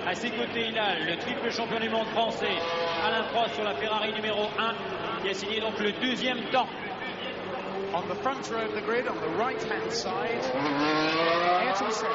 À ses côtés, il a le triple champion du monde français, Alain Prost sur la Ferrari numéro 1, qui a signé donc le deuxième temps. On the front row of the grid, on the right-hand side, Ayrton Senna,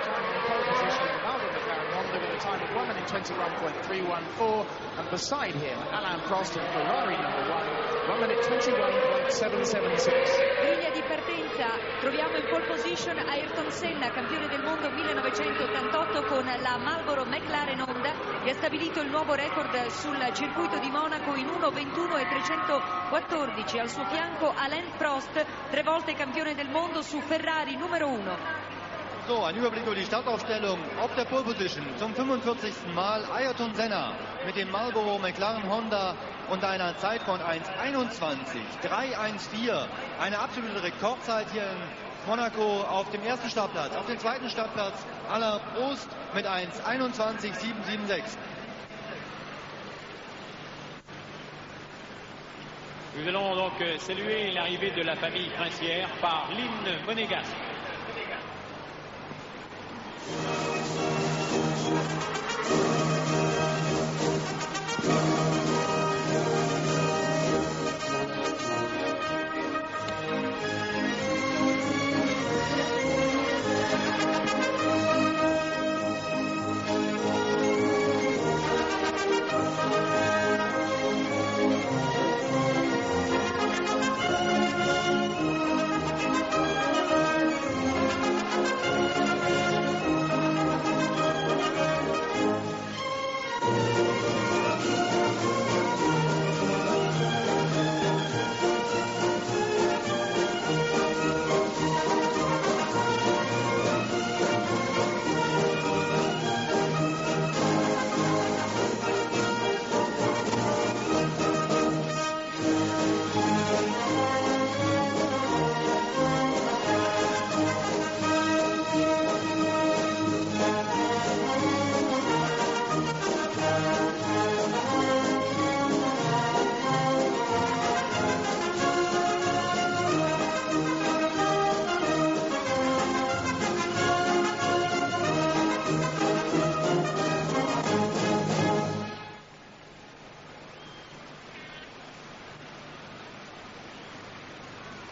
time in pole position in the Marlboro McLaren Honda with a time of 1 minute 21.314, and beside him, Alain Prost in Ferrari number 1, 1 minute 21.776. Griglia di partenza, troviamo in pole position Ayrton Senna, campione del mondo 1988 con la Marlboro McLaren Honda, che ha stabilito il nuovo record sul circuito di Monaco in 1.21.314. Al suo fianco Alain Prost, 3 volte campione del mondo su Ferrari numero 1. So, ein Überblick über die Startaufstellung. Auf der Pole Position zum 45. Mal Ayrton Senna mit dem Marlboro McLaren Honda und einer Zeit von 1.21.314. Eine absolute Rekordzeit hier in Monaco auf dem ersten Startplatz. Auf dem zweiten Startplatz Alain Prost mit 1.21.776. Nous allons donc saluer l'arrivée de la famille princière par l'hymne monégasque.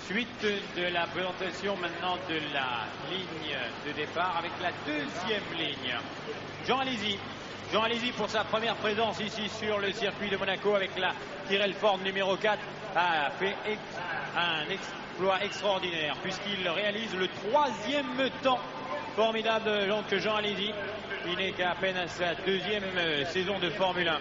Suite de la présentation maintenant de la ligne de départ avec la deuxième ligne. Jean Alesi. Jean Alesi pour sa première présence ici sur le circuit de Monaco avec la Tyrrell Ford numéro 4 a fait un exploit extraordinaire puisqu'il réalise le 3e temps. Formidable donc Jean Alesi. Il n'est qu'à peine à sa 2e saison de Formule 1.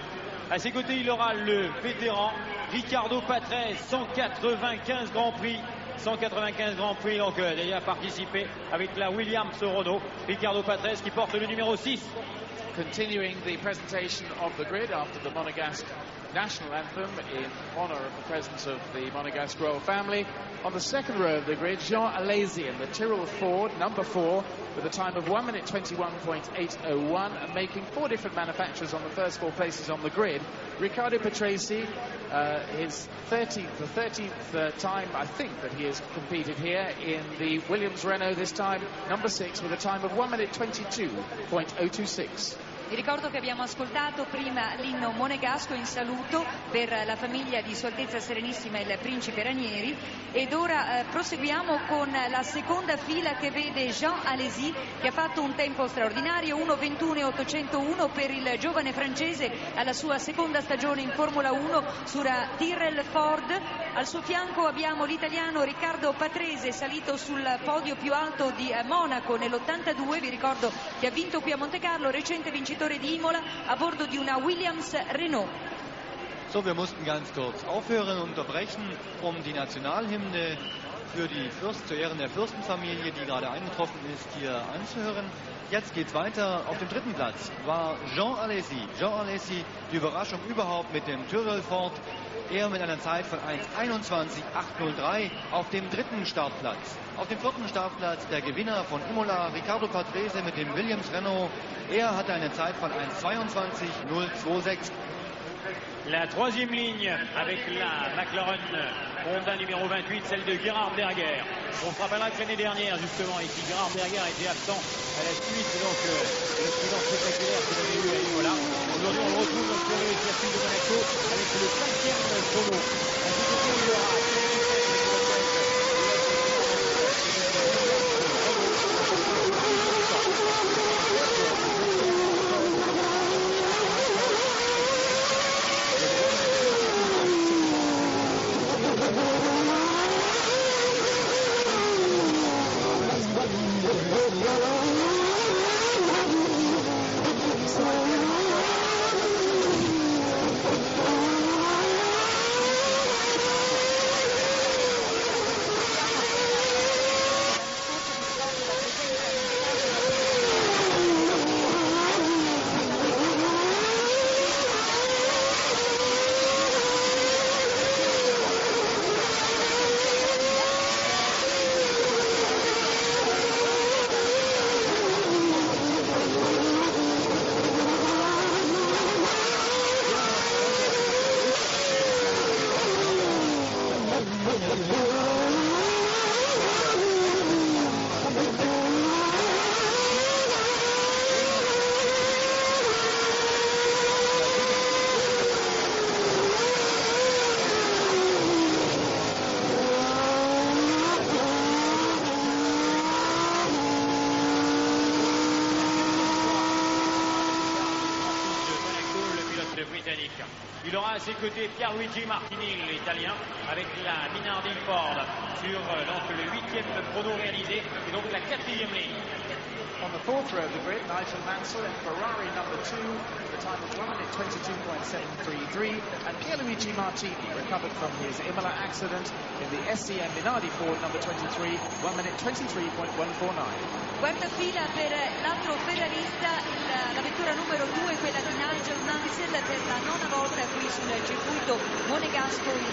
À ses côtés, il aura le vétéran Riccardo Patrese, 195 Grands Prix. 195 Grands Prix, donc déjà participé avec la Williams Renault. Riccardo Patrese qui porte le numéro 6. Continuing the presentation of the grid after the Monégasque national anthem in honor of the presence of the Monégasque royal family. On the second row of the grid, Jean Alesi in the Tyrrell Ford, number 4, with a time of 1 minute 21.801 and making 4 different manufacturers on the first 4 places on the grid. Riccardo Patrese, his 13th time, I think, that he has competed here in the Williams Renault, this time number 6, with a time of 1 minute 22.026. Vi ricordo che abbiamo ascoltato prima l'inno monegasco in saluto per la famiglia di Sua Altezza Serenissima il Principe Ranieri ed ora proseguiamo con la seconda fila che vede Jean Alesi che ha fatto un tempo straordinario, 1.21.801 per il giovane francese alla sua seconda stagione in Formula 1 sulla Tyrrell Ford. Al suo fianco abbiamo l'italiano Riccardo Patrese, salito sul podio più alto di Monaco nell'82, vi ricordo che ha vinto qui a Monte Carlo, recente vincitore di Imola a bordo di una Williams Renault. So, wir mussten ganz kurz aufhören und unterbrechen, um die Nationalhymne für die zu Ehren der Fürstenfamilie, die gerade eingetroffen ist, hier anzuhören. Jetzt geht's weiter. Auf dem 3. Platz war Jean Alesi. Jean Alesi, die Überraschung überhaupt mit dem Tyrrell Ford. Er mit einer Zeit von 1.21.803 auf dem 3. Startplatz. Auf dem 4. Startplatz der Gewinner von Imola, Riccardo Patrese mit dem Williams Renault. Er hatte eine Zeit von 1.22.026. La 3e ligne avec la McLaren Honda numéro 28, celle de Gerhard Berger. On se rappellera que l'année dernière, justement, ici, Gerhard Berger était absent à la suite donc l'accident spectaculaire qu'il avait eu à Imola. Aujourd'hui, on le retrouve donc sur le circuit de Monaco avec le 5e chrono. À ce côté, il y aura Il aura à ses côtés Pierluigi Martini, l'italien, avec la Minardi Ford sur donc le 8e chrono réalisé et donc la 4e ligne. On the fourth row of the grid, Nigel Mansell in Ferrari number 2, the time is 1 minute 22.733, and Pierluigi Martini recovered from his Imola accident in the SCM Minardi Ford number 23, 1 minute 23.149. Quarta fila per l'altro ferrarista, la vettura numero 2, quella di Nigel Mansell, per la nona volta qui sul circuito monegasco, il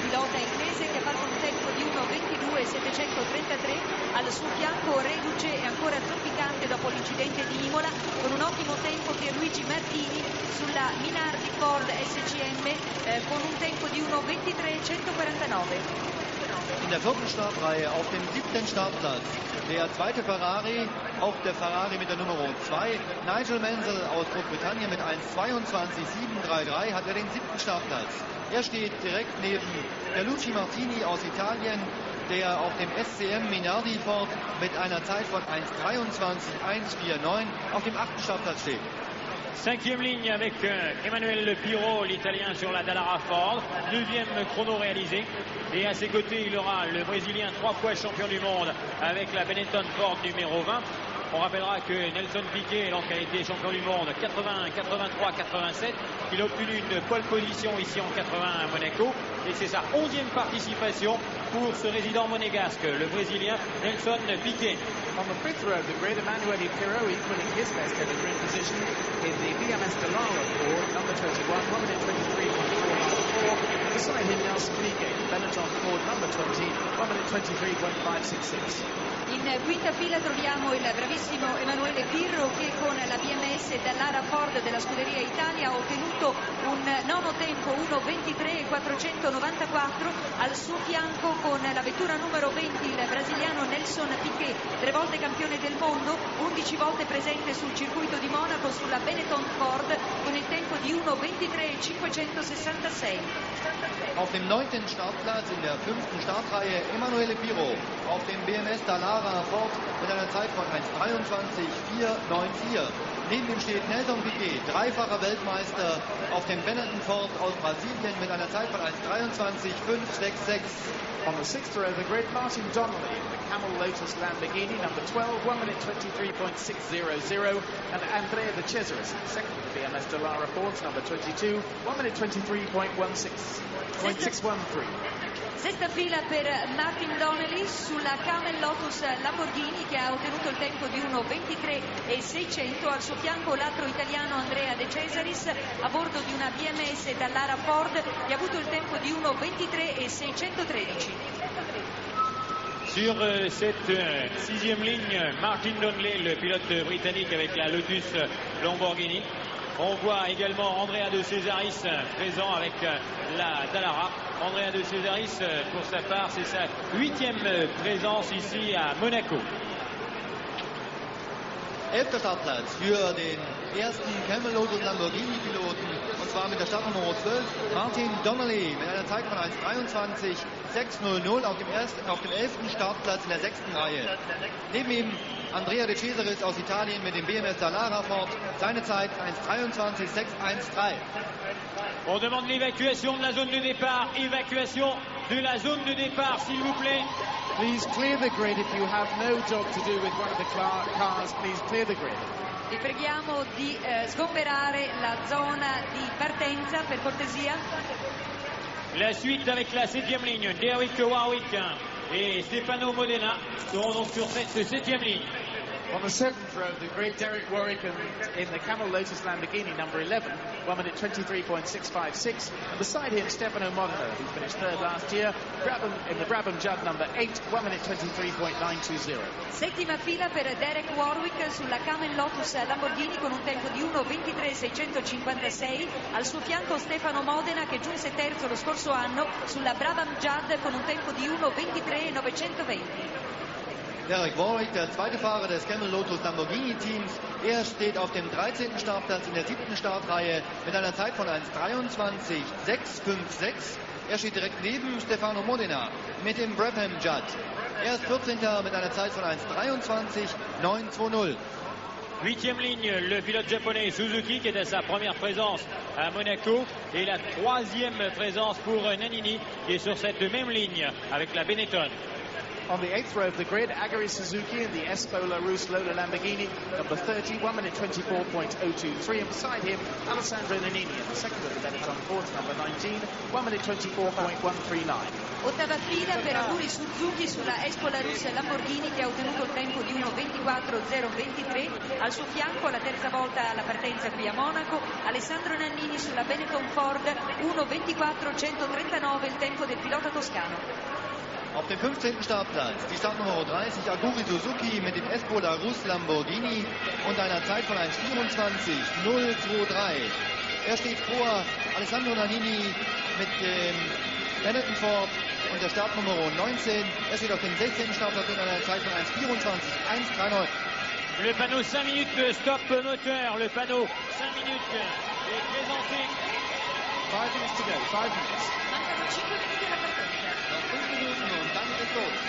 pilota inglese che ha fatto un tempo di 1.22.733, al suo fianco reduce e ancora zoppicante dopo l'incidente di Imola, con un ottimo tempo Pierluigi Martini sulla Minardi Ford SCM con un tempo di 1.23.149. In der vierten Startreihe auf dem 7. Startplatz der zweite Ferrari, auch der Ferrari mit der Nummer 2. Nigel Mansell aus Großbritannien mit 1.22.733 hat er den 7. Startplatz. Er steht direkt neben Pierluigi Martini aus Italien, der auf dem SCM Minardi Ford mit einer Zeit von 1.23.149 auf dem 8. Startplatz steht. 5e ligne avec Emmanuel Pirot, l'italien sur la Dallara Ford. 9e chrono réalisé. Et à ses côtés, il aura le Brésilien 3 fois champion du monde avec la Benetton Ford numéro 20. On rappellera que Nelson Piquet, lorsqu'il a été champion du monde 81, 83, 87, il a obtenu une pole position ici en 81 à Monaco. Et c'est sa 11e participation pour ce résident monégasque, le Brésilien Nelson Piquet. On the fifth row of the grid, Emmanuel Pirot equaling his best ever grid position in the BMS Dallara Ford, number 21, 1 minute 23.494. Beside him, Nelson Piquet, Benetton Ford, number 20, 1 minute 23.1566. In quinta fila troviamo il bravissimo Emanuele Pirro che con la BMS Dallara Ford della Scuderia Italia ha ottenuto un nono tempo 1.23.494, al suo fianco con la vettura numero 20 il brasiliano Nelson Piquet, 3 volte campione del mondo, 11 volte presente sul circuito di Monaco sulla Benetton Ford con il tempo di 1.23.566. Auf dem 9. Startplatz in der 5. Startreihe Emanuele Pirot auf dem BMS Dallara Ford mit einer Zeit von 1.23.494. Neben ihm steht Nelson Piquet, dreifacher Weltmeister auf dem Benetton Ford aus Brasilien mit einer Zeit von 1.23.566. On the 6th row of the grid, Martin Donnelly in the Camel Lotus Lamborghini, number 12, 1 minute 23.600, and Andrea De Cesaris, second of the BMS Dallara Fords, number 22, 1 minute 23.613. Sesta fila per Martin Donnelly sulla Camel Lotus Lamborghini che ha ottenuto il tempo di 1.23.600, al suo fianco l'altro italiano Andrea De Cesaris a bordo di una BMS Dallara Ford che ha avuto il tempo di 1.23.613. Sur cette 6e ligne, Martin Donnelly, le pilote britannique avec la Lotus Lamborghini. On voit également Andrea De Cesaris présent avec la Dallara. Andrea de Cesaris, pour sa part, c'est sa 8e présence ici à Monaco. 11. Startplatz für den ersten Camel Lotus Lamborghini Piloten, und zwar mit der Startnummer 12, Martin Donnelly, mit einer Zeit von 1:23,600 auf dem 11. Startplatz in der 6. Reihe. Neben ihm Andrea de Cesaris aus Italien mit dem BMS Dallara Ford, seine Zeit 1:23,613. On demande l'évacuation de la zone de départ. Évacuation de la zone de départ, s'il vous plaît. Please clear the grid. If you have no job to do with one of the cars, please clear the grid. Vi preghiamo di sgomberare la zona di partenza, per cortesia. La suite avec la 7e ligne. Derrick Warwick et Stefano Modena seront donc sur cette 7e ligne. On the 7th row, the great Derek Warwick in the Camel Lotus Lamborghini number 11, 1:23.656. And beside him, Stefano Modena, who finished third last year, in the Brabham Judd number 8, 1:23.920. Settima fila per Derek Warwick sulla Camel Lotus Lamborghini con un tempo di 1:23.656. Al suo fianco Stefano Modena, che giunse terzo lo scorso anno sulla Brabham Judd con un tempo di 1:23.920. Derek Warwick, der zweite Fahrer des Camel Lotus Lamborghini Teams. Er steht auf dem 13. Startplatz in der 7. Startreihe mit einer Zeit von 1:23,656. Er steht direkt neben Stefano Modena mit dem Brabham Judd. Er ist 14. mit einer Zeit von 1:23,920. 8e ligne, le pilote japonais Suzuki, qui est à sa première présence à Monaco, et la 3e présence pour Nannini, qui est sur cette même ligne avec la Benetton. On the 8th row of the grid, Aguri Suzuki in the Espola Rus Lola Lamborghini, number 30, 1:24.023. And beside him, Alessandro Nannini in the second of the Benetton Ford, number 19, 1:24.139. Ottava fila per Aguri Suzuki sulla Espola Rus Lamborghini, che ha ottenuto il tempo di 1:24.023. Al suo fianco, la terza volta alla partenza qui a Monaco, Alessandro Nannini sulla Benetton Ford, 1:24.139 il tempo del pilota toscano. Auf dem 15. Startplatz die Startnummer 30, Aguri Suzuki mit dem Espola Rus Lamborghini und einer Zeit von 1:24,023. Er steht vor Alessandro Nannini mit dem Benetton Ford und der Startnummer 19. Er steht auf dem 16. Startplatz mit einer Zeit von 1:24,139. Le panneau 5 minutes stop moteur, le panneau 5 minutes est présenté. 5 minutes to go, 5 minutes. Mancano 5 minuti alla partenza. 5 Minuten und dann ist los.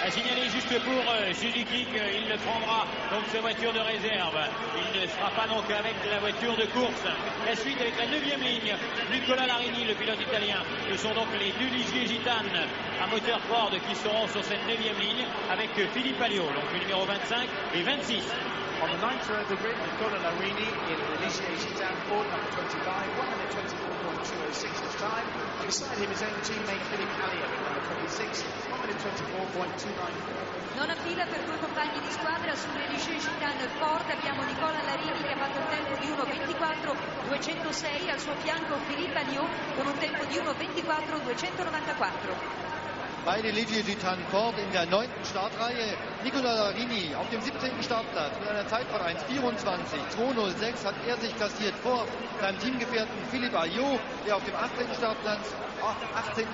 A signaler juste pour Suzuki qu'il ne prendra donc sa voiture de réserve. Il ne sera pas donc avec la voiture de course. La suite avec la 9e ligne, Nicolas Larini, le pilote italien. Ce sont donc les deux Ligier Gitane à moteur Ford qui seront sur cette 9e ligne avec Philippe Alliot, donc le numéro 25 et 26. On the 9th row of the grid, Nicola Larini in the Ligier Gitane Ford, number 25, 1:24.206 his time. And beside him, his own teammate Philippe Alliot, number 26, 1:24.294. Nona fila per due compagni di squadra sulle Ligier Gitane Ford. Abbiamo Nicola Larini che ha fatto il tempo di 1:24.206. Al suo fianco Philippe Alliot con un tempo di 1:24.294. Beide Ligier Gitane Ford in der 9. Startreihe. Nicola Larini auf dem 17. Startplatz mit einer Zeit von 1:24,206 hat er sich klassiert vor seinem Teamgefährten Philippe Alliot, der auf dem 18.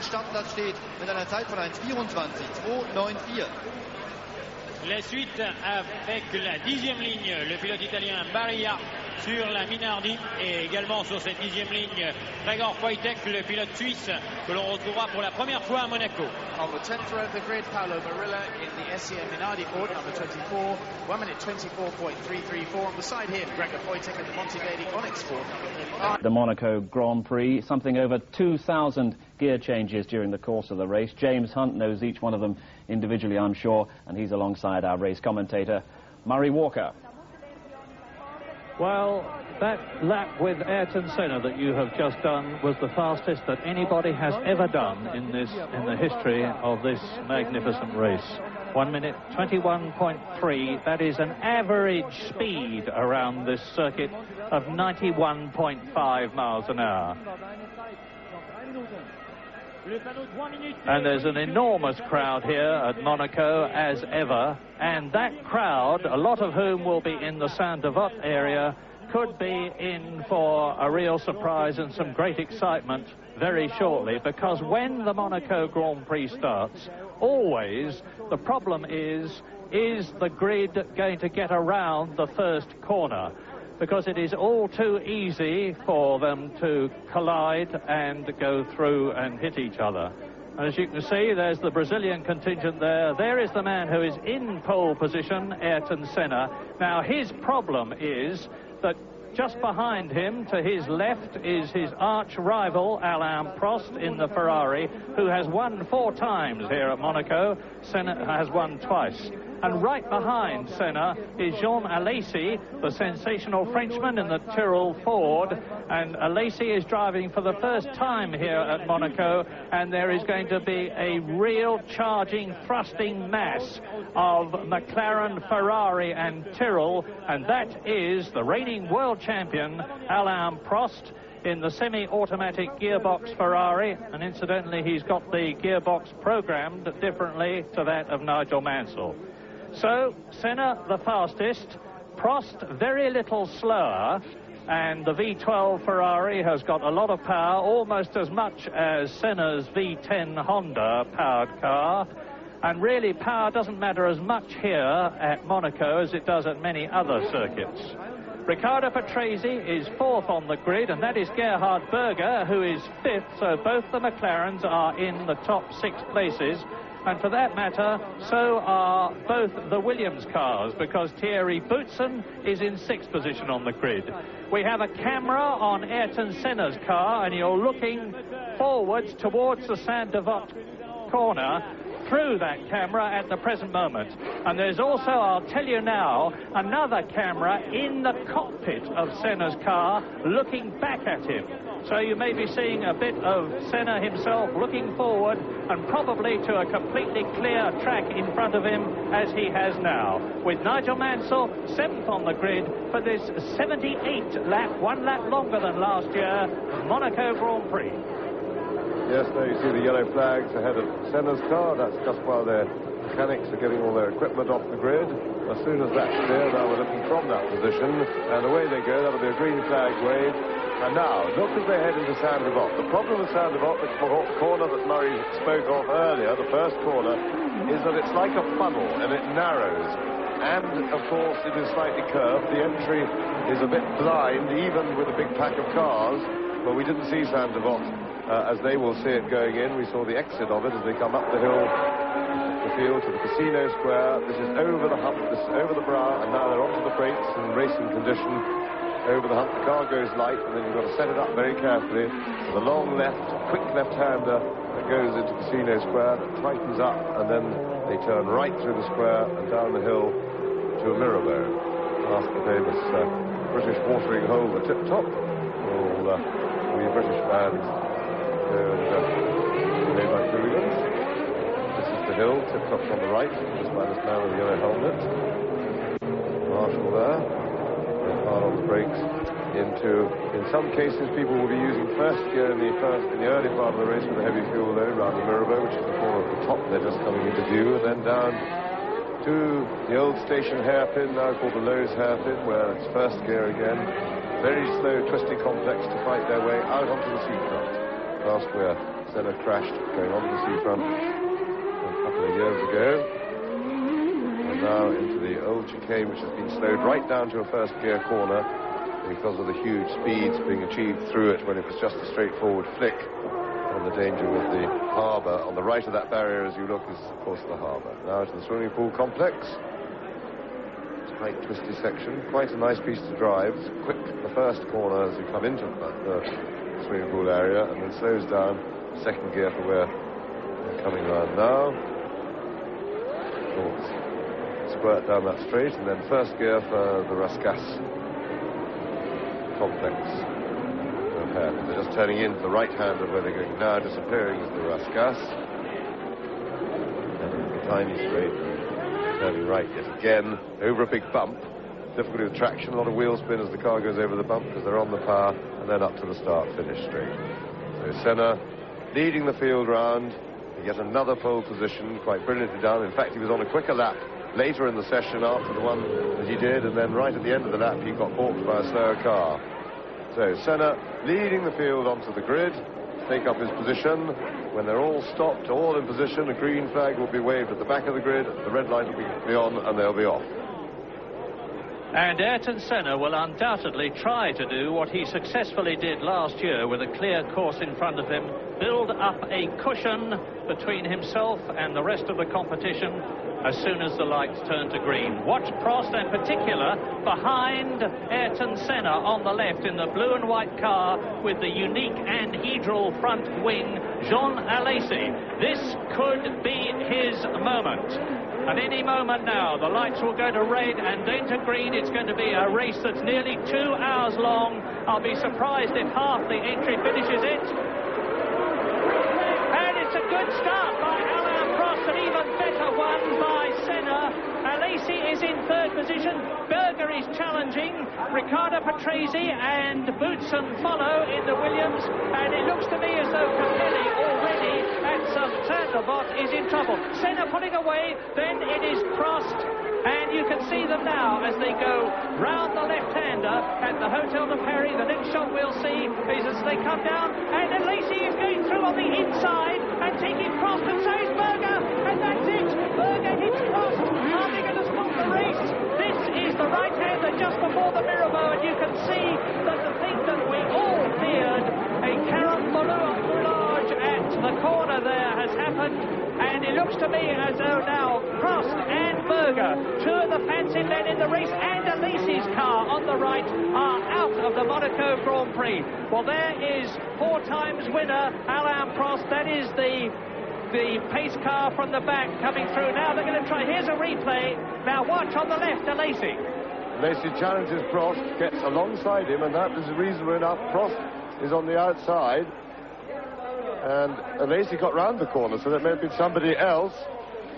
Startplatz steht mit einer Zeit von 1:24,294. La suite avec la 10e ligne, le pilote italien Barilla sur la Minardi, et également sur cette 10e ligne Gregor Wojtek, le pilote suisse que l'on retrouvera pour la première fois à Monaco. On the 10th row of the grid, Paolo Barilla in the SCM Minardi Ford, number 24, 1:24.334. And beside him, Gregor Wojtek in the Monteverdi Onyx Ford, number 35. The Monaco Grand Prix, something over 2,000 gear changes during the course of the race. James Hunt knows each one of them individually, I'm sure, and he's alongside our race commentator, Murray Walker. Well, that lap with Ayrton Senna that you have just done was the fastest that anybody has ever done in the history of this magnificent race. 1:21.3. That is an average speed around this circuit of 91.5 miles an hour. And there's an enormous crowd here at Monaco, as ever, and that crowd, a lot of whom will be in the Saint-Devote area, could be in for a real surprise and some great excitement very shortly, because when the Monaco Grand Prix starts, always the problem is the grid going to get around the first corner? Because it is all too easy for them to collide and go through and hit each other. And as you can see, there's the Brazilian contingent there. There is the man who is in pole position, Ayrton Senna. Now, his problem is that just behind him, to his left, is his arch-rival, Alain Prost, in the Ferrari, who has won 4 times here at Monaco. Senna has won twice. And right behind Senna is Jean Alesi, the sensational Frenchman in the Tyrrell Ford. And Alesi is driving for the first time here at Monaco, and there is going to be a real charging, thrusting mass of McLaren, Ferrari and Tyrrell, and that is the reigning world champion, Alain Prost, in the semi-automatic gearbox Ferrari, and incidentally he's got the gearbox programmed differently to that of Nigel Mansell. So, Senna the fastest, Prost very little slower, and the V12 Ferrari has got a lot of power, almost as much as Senna's V10 Honda powered car. And really, power doesn't matter as much here at Monaco as it does at many other circuits. Riccardo Patrese is 4th on the grid, and that is Gerhard Berger, who is 5th, so both the McLarens are in the top 6 places. And for that matter, so are both the Williams cars, because Thierry Boutsen is in 6th position on the grid. We have a camera on Ayrton Senna's car, and you're looking forwards towards the Saint-Devote corner through that camera at the present moment. And there's also, I'll tell you now, another camera in the cockpit of Senna's car looking back at him. So you may be seeing a bit of Senna himself looking forward, and probably to a completely clear track in front of him as he has now, with Nigel Mansell 7th on the grid for this 78th lap, 1 lap longer than last year, Monaco Grand Prix. Yes, there you see the yellow flags ahead of Senna's car. That's just while their mechanics are getting all their equipment off the grid. As soon as that's clear, now we're looking from that position, and away they go. That'll be a green flag wave. And now, look as they head into Saint-Devote. The problem with Saint-Devote, the corner that Murray spoke of earlier, the first corner, is that it's like a funnel, and it narrows. And, of course, it is slightly curved. The entry is a bit blind, even with a big pack of cars. But we didn't see Saint-Devote as they will see it going in. We saw the exit of it as they come up the hill, the field to the Casino Square. This is over the hump, this is over the brow, and now they're onto the brakes in racing condition. Over the hump, the car goes light, and then you've got to set it up very carefully with a long left, quick left-hander that goes into Casino Square, that tightens up, and then they turn right through the square and down the hill to a Mirabeau. Past the famous British watering hole, the tip-top. All we British fans made like hooligans. This is the hill, tip-top's on the right, just by this man with the yellow helmet. Marshall there. Hard on the brakes into, in some cases, people will be using first gear in the early part of the race with a heavy fuel load around the Mirabeau, which is the corner at the top. They're just coming into view, and then down to the old station hairpin, now called the Lowe's hairpin, where it's first gear again. Very slow, twisty complex to fight their way out onto the seafront. Past where Senna crashed going onto the seafront a couple of years ago. And now into the old chicane, which has been slowed right down to a first gear corner because of the huge speeds being achieved through it when it was just a straightforward flick. And the danger with the harbour. On the right of that barrier as you look is, of course, the harbour. Now to the swimming pool complex. It's quite a twisty section. Quite a nice piece to drive. It's quick, the first corner as you come into the swimming pool area, and then slows down. Second gear for where they're coming around now. Squirt down that straight, and then first gear for the Rascasse complex. They're just turning into the right hand of where they're going now, disappearing is the Rascasse. And the tiny straight, turning right yet again, over a big bump. Difficulty with traction, a lot of wheel spin as the car goes over the bump because they're on the power, and then up to the start-finish straight. So Senna leading the field round. He gets another pole position, quite brilliantly done. In fact, he was on a quicker lap later in the session after the one that he did, and then right at the end of the lap he got balked by a slower car. So Senna leading the field onto the grid, take up his position. When they're all stopped, all in position, a green flag will be waved at the back of the grid, the red light will be on, and they'll be off. And Ayrton Senna will undoubtedly try to do what he successfully did last year with a clear course in front of him, build up a cushion between himself and the rest of the competition as soon as the lights turn to green. Watch Prost, in particular, behind Ayrton Senna on the left in the blue and white car with the unique anhedral front wing, Jean Alesi. This could be his moment. At any moment now, the lights will go to red and then to green. It's going to be a race that's nearly 2 hours long. I'll be surprised if half the entry finishes it. And it's a good start by Alain Prost, an even better one by Senna. Alesi is in third position. Berger is challenging. Riccardo Patrese and Boutsen follow in the Williams. And it looks to me as though Capelli already at some Turtelbot is in trouble. Senna pulling away, then it is Prost, and you can see them now as they go round the left-hander at the Hotel de Paris. The next shot we'll see is as they come down, and Alesi is going through on the inside and taking Prost, and so is Berger, and that's it. Berger hits Prost. Are they going to stop the race? This is the right-hander just before the Mirabeau, and you can see that the thing that we all feared, a carambolage at the corner there, has happened, and it looks to me as though now Prost and Berger, two of the fancy men in the race, and Alesi's car on the right, are out of the Monaco Grand Prix. Well, there is 4 times winner Alain Prost. That is the pace car from the back coming through. Now they're going to try. Here's a replay. Now watch on the left, Alesi. Alesi challenges Prost, gets alongside him, and that is reasonable enough. Prost is on the outside, and Alesi got round the corner, so that may have been somebody else.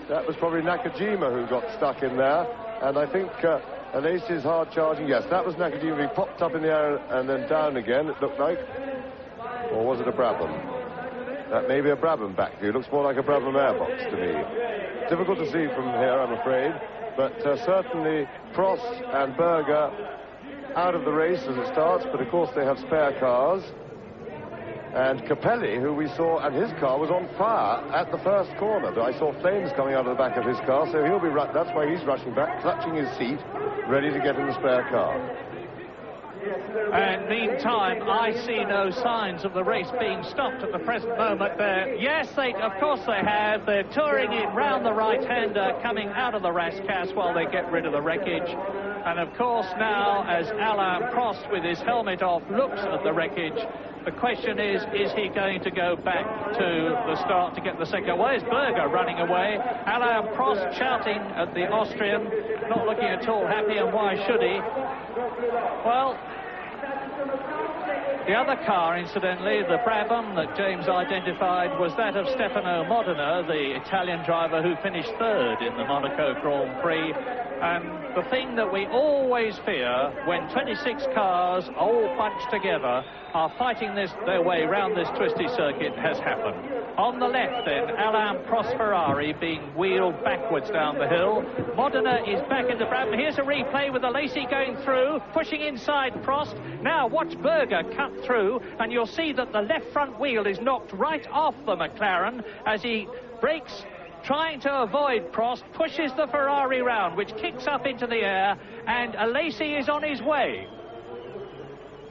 That was probably Nakajima who got stuck in there, and I think Alesi is hard charging. Yes, that was Nakajima. He popped up in the air and then down again, it looked like. Or was it a Brabham? That may be a Brabham back view. Looks more like a Brabham airbox to me. Difficult to see from here, I'm afraid, but certainly Prost and Berger out of the race as it starts, but of course they have spare cars. And Capelli, who we saw, and his car was on fire at the first corner. I saw flames coming out of the back of his car, so he'll be that's why he's rushing back, clutching his seat, ready to get in the spare car. And meantime, I see no signs of the race being stopped at the present moment there. Yes, of course they have. They're touring in round the right-hander coming out of the Rascasse while they get rid of the wreckage. And of course now, as Alain Prost with his helmet off looks at the wreckage, the question is he going to go back to the start to get the second? Where's Berger running away? Alain Prost shouting at the Austrian, not looking at all happy, and why should he? Well, the other car, incidentally, the Brabham that James identified, was that of Stefano Modena, the Italian driver who finished third in the Monaco Grand Prix. And the thing that we always fear when 26 cars, all bunched together, are fighting their way round this twisty circuit has happened. On the left, then, Alain Prost Ferrari being wheeled backwards down the hill. Modena is back into Brabham. Here's a replay with Alesi going through, pushing inside Prost. Now watch Berger cut through, and you'll see that the left front wheel is knocked right off the McLaren as he brakes, trying to avoid Prost, pushes the Ferrari round, which kicks up into the air, and Alesi is on his way.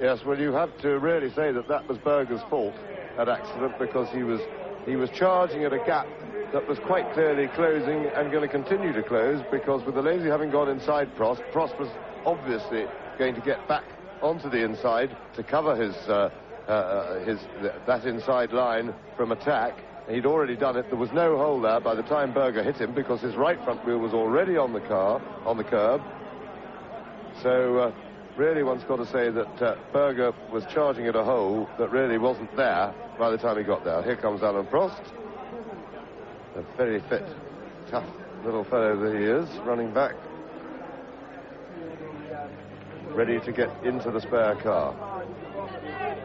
Yes, well, you have to really say that was Berger's fault, that accident, because he was charging at a gap that was quite clearly closing and going to continue to close, because with Alesi having gone inside Prost, Prost was obviously going to get back onto the inside to cover that inside line from attack. He'd already done it. There was no hole there by the time Berger hit him, because his right front wheel was already on the curb. So really one's got to say that Berger was charging at a hole that really wasn't there by the time he got there. Here comes Alain Prost, a very fit, tough little fellow that he is, running back, ready to get into the spare car.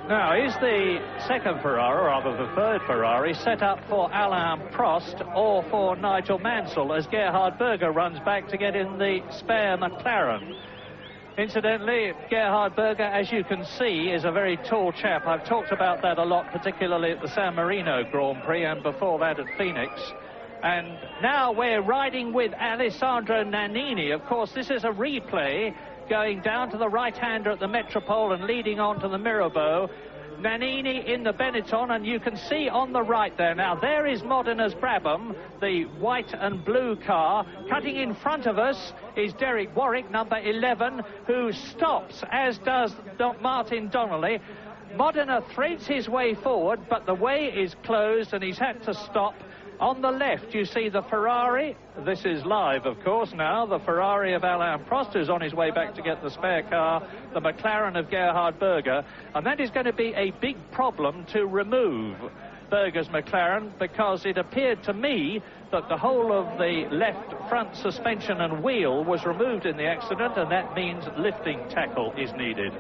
Now, is the second Ferrari, or rather the third Ferrari, set up for Alain Prost or for Nigel Mansell as Gerhard Berger runs back to get in the spare McLaren? Incidentally, Gerhard Berger, as you can see, is a very tall chap. I've talked about that a lot, particularly at the San Marino Grand Prix and before that at Phoenix. And now we're riding with Alessandro Nannini. Of course, this is a replay going down to the right-hander at the Metropole and leading on to the Mirabeau. Nannini in the Benetton, and you can see on the right there. Now, there is Modena's Brabham, the white and blue car. Cutting in front of us is Derek Warwick, number 11, who stops, as does Martin Donnelly. Modena threads his way forward, but the way is closed, and he's had to stop. On the left, you see the Ferrari. This is live, of course, now. The Ferrari of Alain Prost, who's on his way back to get the spare car. The McLaren of Gerhard Berger. And that is going to be a big problem to remove Berger's McLaren, because it appeared to me that the whole of the left front suspension and wheel was removed in the accident, and that means lifting tackle is needed.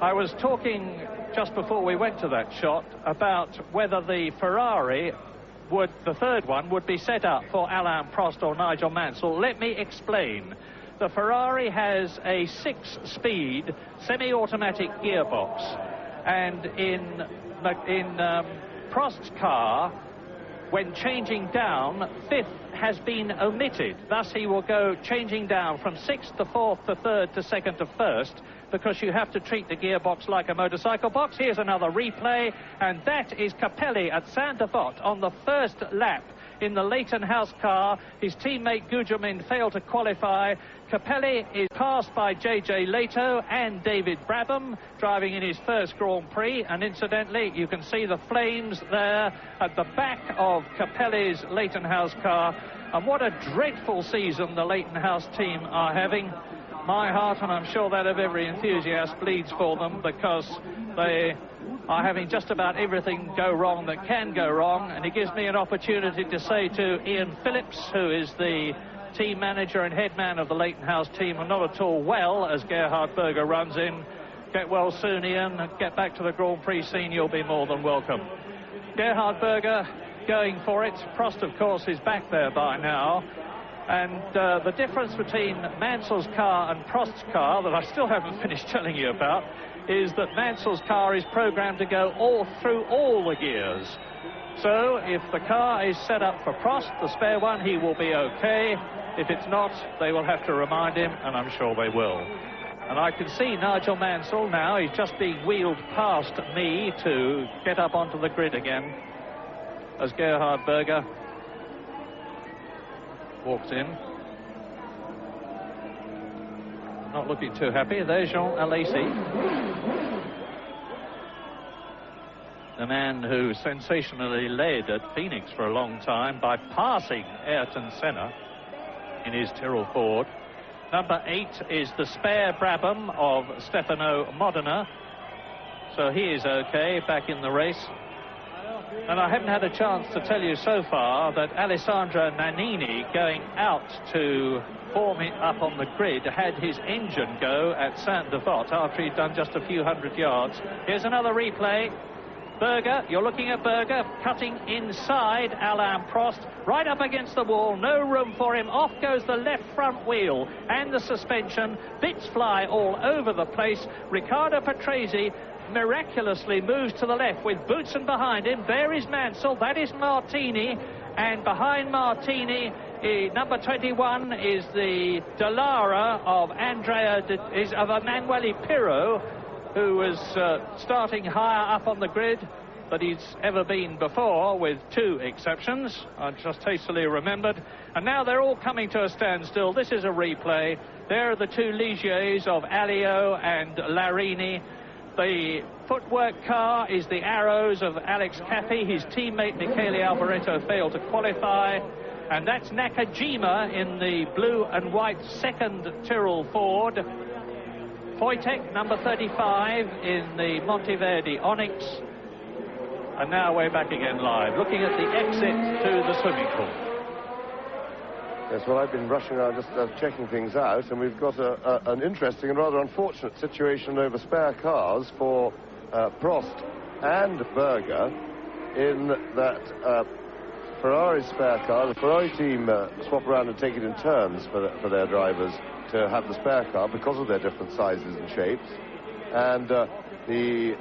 I was talking just before we went to that shot about whether the Ferrari the third one would be set up for Alain Prost or Nigel Mansell. Let me explain. The Ferrari has a 6-speed semi-automatic gearbox, and in Prost's car, when changing down, 5th has been omitted. Thus he will go changing down from 6th to 4th to 3rd to 2nd to 1st, because you have to treat the gearbox like a motorcycle box. Here's another replay, and that is Capelli at Saint-Devote on the first lap in the Leighton House car. His teammate Gugelmin failed to qualify. Capelli is passed by J.J. Leto and David Brabham, driving in his first Grand Prix, and incidentally you can see the flames there at the back of Capelli's Leighton House car. And what a dreadful season the Leighton House team are having. My heart, and I'm sure that of every enthusiast, bleeds for them, because they are having just about everything go wrong that can go wrong. And it gives me an opportunity to say to Ian Phillips, who is the team manager and head man of the Leighton House team, and not at all well as Gerhard Berger runs in, get well soon, Ian, and get back to the Grand Prix scene. You'll be more than welcome. Gerhard Berger going for it. Prost, of course, is back there by now. And the difference between Mansell's car and Prost's car, that I still haven't finished telling you about, is that Mansell's car is programmed to go through all the gears. So if the car is set up for Prost, the spare one, he will be okay. If it's not, they will have to remind him, and I'm sure they will. And I can see Nigel Mansell now. He's just being wheeled past me to get up onto the grid again as Gerhard Berger walks in. Not looking too happy. There's Jean Alesi, the man who sensationally led at Phoenix for a long time by passing Ayrton Senna in his Tyrrell Ford. Number 8 is the spare Brabham of Stefano Modena, so he is okay, back in the race. And I haven't had a chance to tell you so far that Alessandro Nannini, going out to form it up on the grid, had his engine go at Saint-Devote after he'd done just a few hundred yards. Here's another replay. Berger, you're looking at Berger, cutting inside Alain Prost, right up against the wall, no room for him. Off goes the left front wheel and the suspension. Bits fly all over the place. Riccardo Patrese miraculously moves to the left with Boutsen behind him. There is Mansell, that is Martini, and behind Martini, number 21 is the Dallara of Emanuele Pirro, who was starting higher up on the grid than he's ever been before, with 2 exceptions, I just hastily remembered. And now they're all coming to a standstill. This is a replay. There are the 2 Ligiers of Alio and Larini. The footwork car is the Arrows of Alex Caffey. His teammate Michele Alboreto failed to qualify. And that's Nakajima in the blue and white second Tyrrell Ford. Wojtek, number 35, in the Monteverdi Onyx. And now we're back again live, looking at the exit to the swimming pool. Yes, well, I've been rushing around just checking things out, and we've got an interesting and rather unfortunate situation over spare cars for Prost and Berger, in that Ferrari's spare car, the Ferrari team swap around and take it in turns for their drivers to have the spare car because of their different sizes and shapes. And the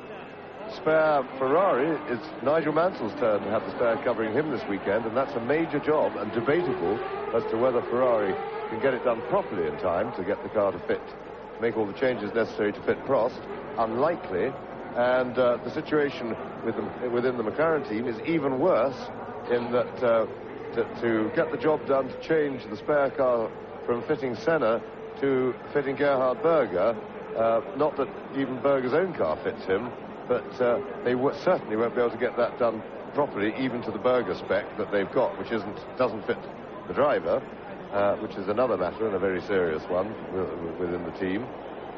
spare Ferrari, it's Nigel Mansell's turn to have the spare covering him this weekend, and that's a major job and debatable as to whether Ferrari can get it done properly in time to get the car to fit, make all the changes necessary to fit Prost. Unlikely. And the situation within the McLaren team is even worse, in that to get the job done to change the spare car from fitting Senna to fitting Gerhard Berger, not that even Berger's own car fits him, but they certainly won't be able to get that done properly, even to the Berger spec that they've got, which doesn't fit the driver, which is another matter and a very serious one within the team.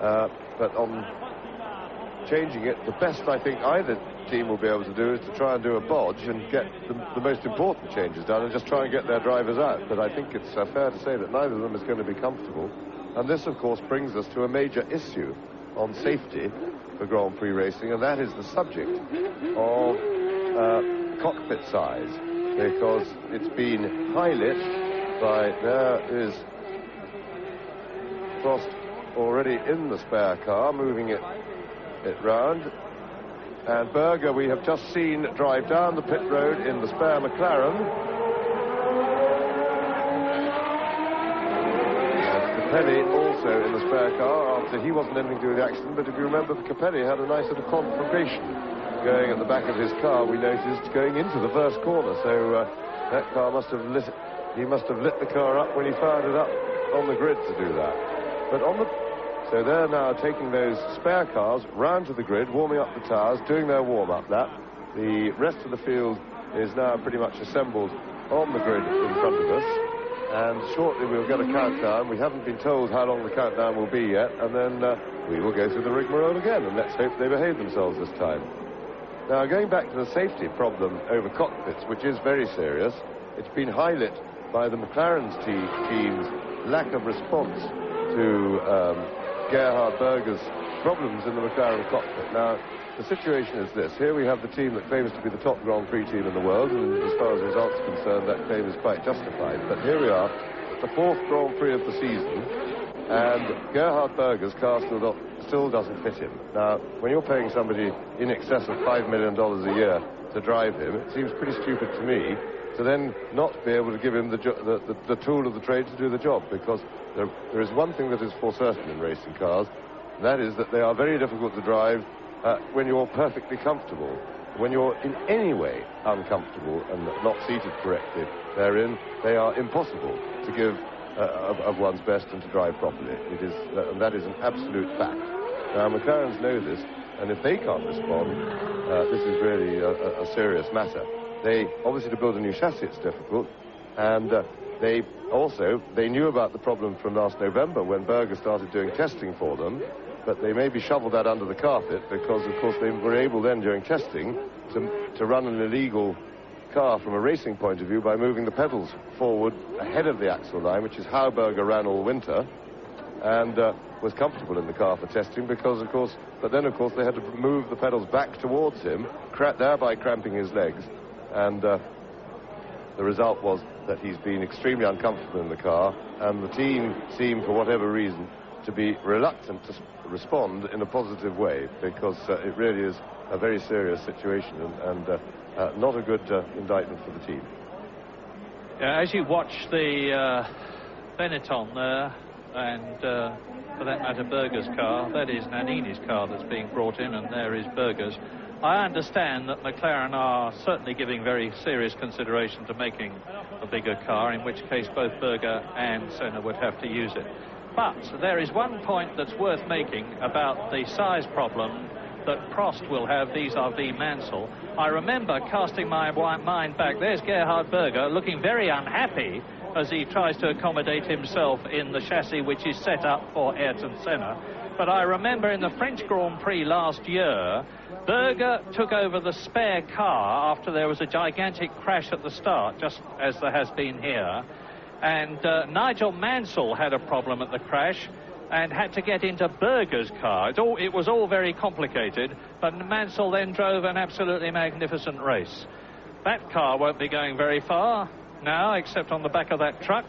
But on changing it, the best I think either team will be able to do is to try and do a bodge and get the most important changes done and just try and get their drivers out. But I think it's fair to say that neither of them is going to be comfortable. And this, of course, brings us to a major issue on safety for Grand Prix racing, and that is the subject of cockpit size, because it's been high-lit by, there is Prost already in the spare car, moving it round. And Berger, we have just seen drive down the pit road in the spare McLaren. And Capelli also in the spare car, after he wasn't anything to do with the accident, but if you remember, Capelli had a nice sort of conflagration going at the back of his car, we noticed, going into the first corner. So that car must have lit, he must have lit the car up when he fired it up on the grid to do that. But so they're now taking those spare cars round to the grid, warming up the tires, doing their warm-up lap. The rest of the field is now pretty much assembled on the grid in front of us. And shortly we'll get a countdown. We haven't been told how long the countdown will be yet. And then we will go through the rigmarole again. And let's hope they behave themselves this time. Now, going back to the safety problem over cockpits, which is very serious, it's been highlighted by the McLaren's team's lack of response to Gerhard Berger's problems in the McLaren cockpit. Now, the situation is this. Here we have the team that claims to be the top Grand Prix team in the world, and as far as results are concerned, that claim is quite justified. But here we are, the fourth Grand Prix of the season, and Gerhard Berger's car still doesn't fit him. Now, when you're paying somebody in excess of $5 million a year to drive him, it seems pretty stupid to me to then not be able to give him the tool of the trade to do the job, because there is one thing that is for certain in racing cars, and that is that they are very difficult to drive when you're perfectly comfortable. When you're in any way uncomfortable and not seated correctly therein, they are impossible to give of one's best and to drive properly. It is, and that is an absolute fact. Now, McLarens know this, and if they can't respond, this is really a serious matter. Obviously, to build a new chassis, it's difficult, and they knew about the problem from last November when Berger started doing testing for them, but they maybe shoveled that under the carpet because, of course, they were able then during testing to run an illegal car from a racing point of view by moving the pedals forward ahead of the axle line, which is how Berger ran all winter, and was comfortable in the car for testing because, of course, but then, of course, they had to move the pedals back towards him, thereby cramping his legs, and the result was that he's been extremely uncomfortable in the car, and the team seemed, for whatever reason, to be reluctant to respond in a positive way, because it really is a very serious situation and not a good indictment for the team. As you watch the Benetton there, and for that matter Berger's car, that is Nannini's car that's being brought in, and there is Berger's. I understand that McLaren are certainly giving very serious consideration to making a bigger car, in which case both Berger and Senna would have to use it. But there is one point that's worth making about the size problem that Prost will have vis-a-vis Mansell. I remember casting my mind back. There's Gerhard Berger looking very unhappy as he tries to accommodate himself in the chassis which is set up for Ayrton Senna. But I remember in the French Grand Prix last year, Berger took over the spare car after there was a gigantic crash at the start, just as there has been here. And Nigel Mansell had a problem at the crash. and had to get into Berger's car. It was all very complicated, but Mansell then drove an absolutely magnificent race. That car won't be going very far now, except on the back of that truck.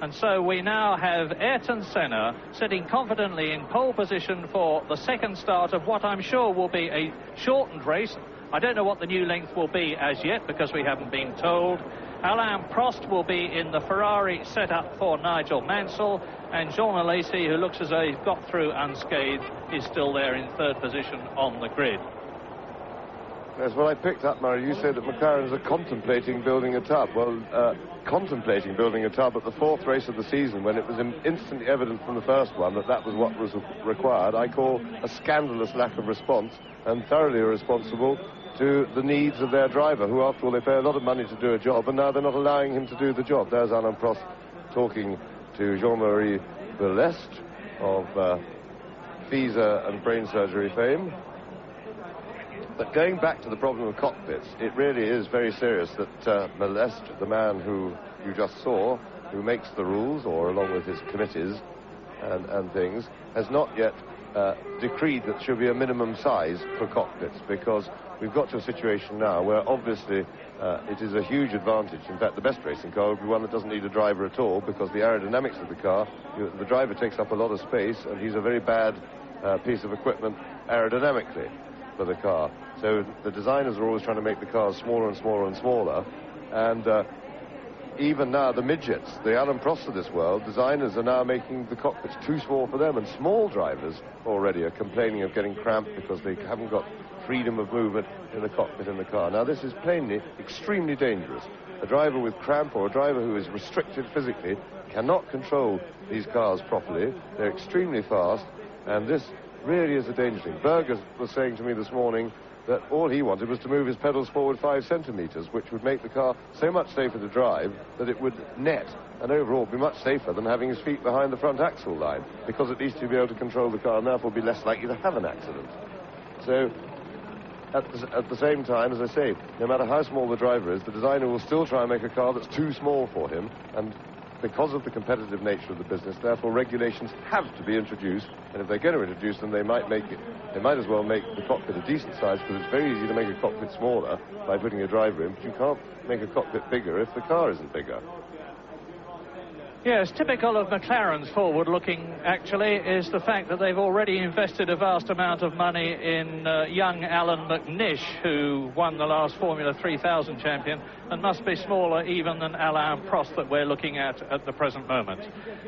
And so we now have Ayrton Senna sitting confidently in pole position for the second start of what I'm sure will be a shortened race. I don't know what the new length will be as yet, because we haven't been told. Alain Prost will be in the Ferrari set up for Nigel Mansell, and Jean Alesi, who looks as though he's got through unscathed, is still there in third position on the grid. Yes, well, I picked up, Murray, you said that McLarens are contemplating building a tub. Well, contemplating building a tub at the fourth race of the season, when it was instantly evident from the first one that that was what was required, I call a scandalous lack of response, and thoroughly irresponsible to the needs of their driver, who, after all, they pay a lot of money to do a job, and now they're not allowing him to do the job. There's Alain Prost talking to Jean-Marie Belest of FISA and brain surgery fame. But going back to the problem of cockpits, it really is very serious that Belest, the man who you just saw, who makes the rules, or along with his committees and things, has not yet decreed that there should be a minimum size for cockpits, because we've got to a situation now where obviously it is a huge advantage. In fact, the best racing car would be one that doesn't need a driver at all, because the aerodynamics of the car, the driver takes up a lot of space, and he's a very bad piece of equipment aerodynamically for the car. So the designers are always trying to make the cars smaller and smaller and smaller, and even now the midgets, the Alain Prost of this world, designers are now making the cockpits too small for them, and small drivers already are complaining of getting cramped because they haven't got freedom of movement in the cockpit in the car. Now, this is plainly extremely dangerous. A driver with cramp, or a driver who is restricted physically, cannot control these cars properly. They're extremely fast, and this really is a danger thing. Berger was saying to me this morning that all he wanted was to move his pedals forward 5 centimetres, which would make the car so much safer to drive that it would net and overall be much safer than having his feet behind the front axle line, because at least he'd be able to control the car and therefore be less likely to have an accident. So at the same time, as I say, no matter how small the driver is, the designer will still try and make a car that's too small for him, and because of the competitive nature of the business, therefore regulations have to be introduced, and if they're going to introduce them, they might as well make the cockpit a decent size, because it's very easy to make a cockpit smaller by putting a driver in, but you can't make a cockpit bigger if the car isn't bigger. Yes, typical of McLaren's forward-looking, actually, is the fact that they've already invested a vast amount of money in young Alan McNish, who won the last Formula 3000 champion, and must be smaller even than Alain Prost that we're looking at the present moment.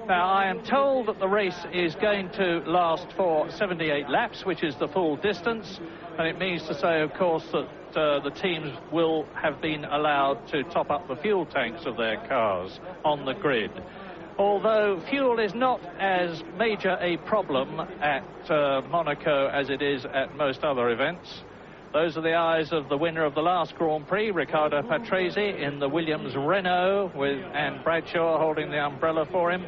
Now, I am told that the race is going to last for 78 laps, which is the full distance, and it means to say, of course, that the teams will have been allowed to top up the fuel tanks of their cars on the grid. Although fuel is not as major a problem at Monaco as it is at most other events. Those are the eyes of the winner of the last Grand Prix, Riccardo Patrese, in the Williams Renault, with Anne Bradshaw holding the umbrella for him.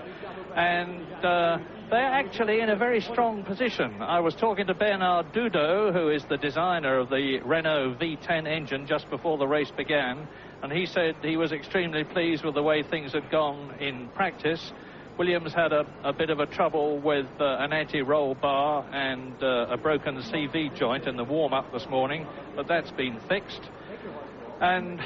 And they're actually in a very strong position. I was talking to Bernard Dudot, who is the designer of the Renault V10 engine, just before the race began, and he said he was extremely pleased with the way things had gone in practice. Williams had a bit of a trouble with an anti-roll bar and a broken CV joint in the warm-up this morning, but that's been fixed. And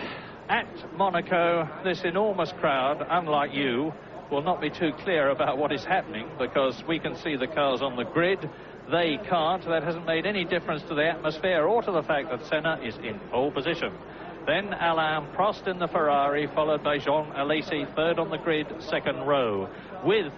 at Monaco, this enormous crowd, unlike you, will not be too clear about what is happening, because we can see the cars on the grid. They can't. That hasn't made any difference to the atmosphere or to the fact that Senna is in pole position. Then Alain Prost in the Ferrari, followed by Jean Alesi, third on the grid, second row. With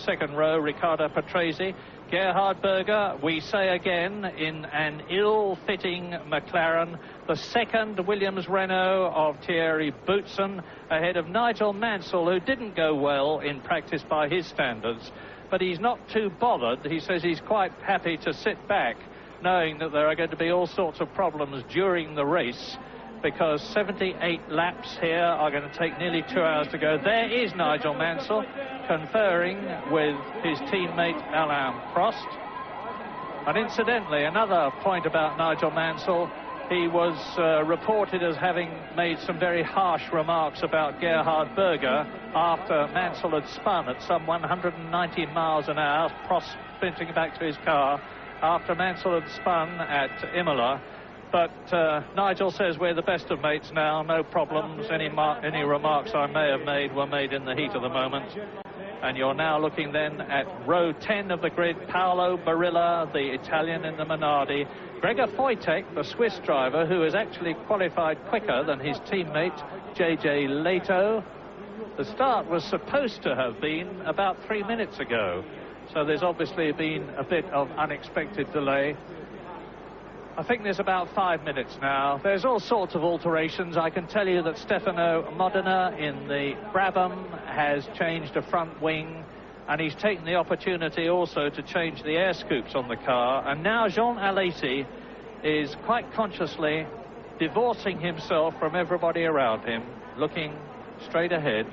second row, Riccardo Patrese, Gerhard Berger, we say again, in an ill-fitting McLaren, the second Williams Renault of Thierry Boutsen, ahead of Nigel Mansell, who didn't go well in practice by his standards, but he's not too bothered. He says he's quite happy to sit back, knowing that there are going to be all sorts of problems during the race, because 78 laps here are going to take nearly 2 hours to go. There is Nigel Mansell conferring with his teammate Alain Prost. And incidentally, another point about Nigel Mansell, he was reported as having made some very harsh remarks about Gerhard Berger after Mansell had spun at some 190 miles an hour, Prost sprinting back to his car after Mansell had spun at Imola. But Nigel says we're the best of mates now, no problems. Any remarks I may have made were made in the heat of the moment. And you're now looking then at row 10 of the grid. Paolo Barilla, the Italian in the Minardi. Gregor Wojtek, the Swiss driver, who has actually qualified quicker than his teammate, JJ Leto. The start was supposed to have been about 3 minutes ago. So there's obviously been a bit of unexpected delay. I think there's about 5 minutes now. There's all sorts of alterations. I can tell you that Stefano Modena in the Brabham has changed a front wing, and he's taken the opportunity also to change the air scoops on the car. And now Jean Alesi is quite consciously divorcing himself from everybody around him, looking straight ahead.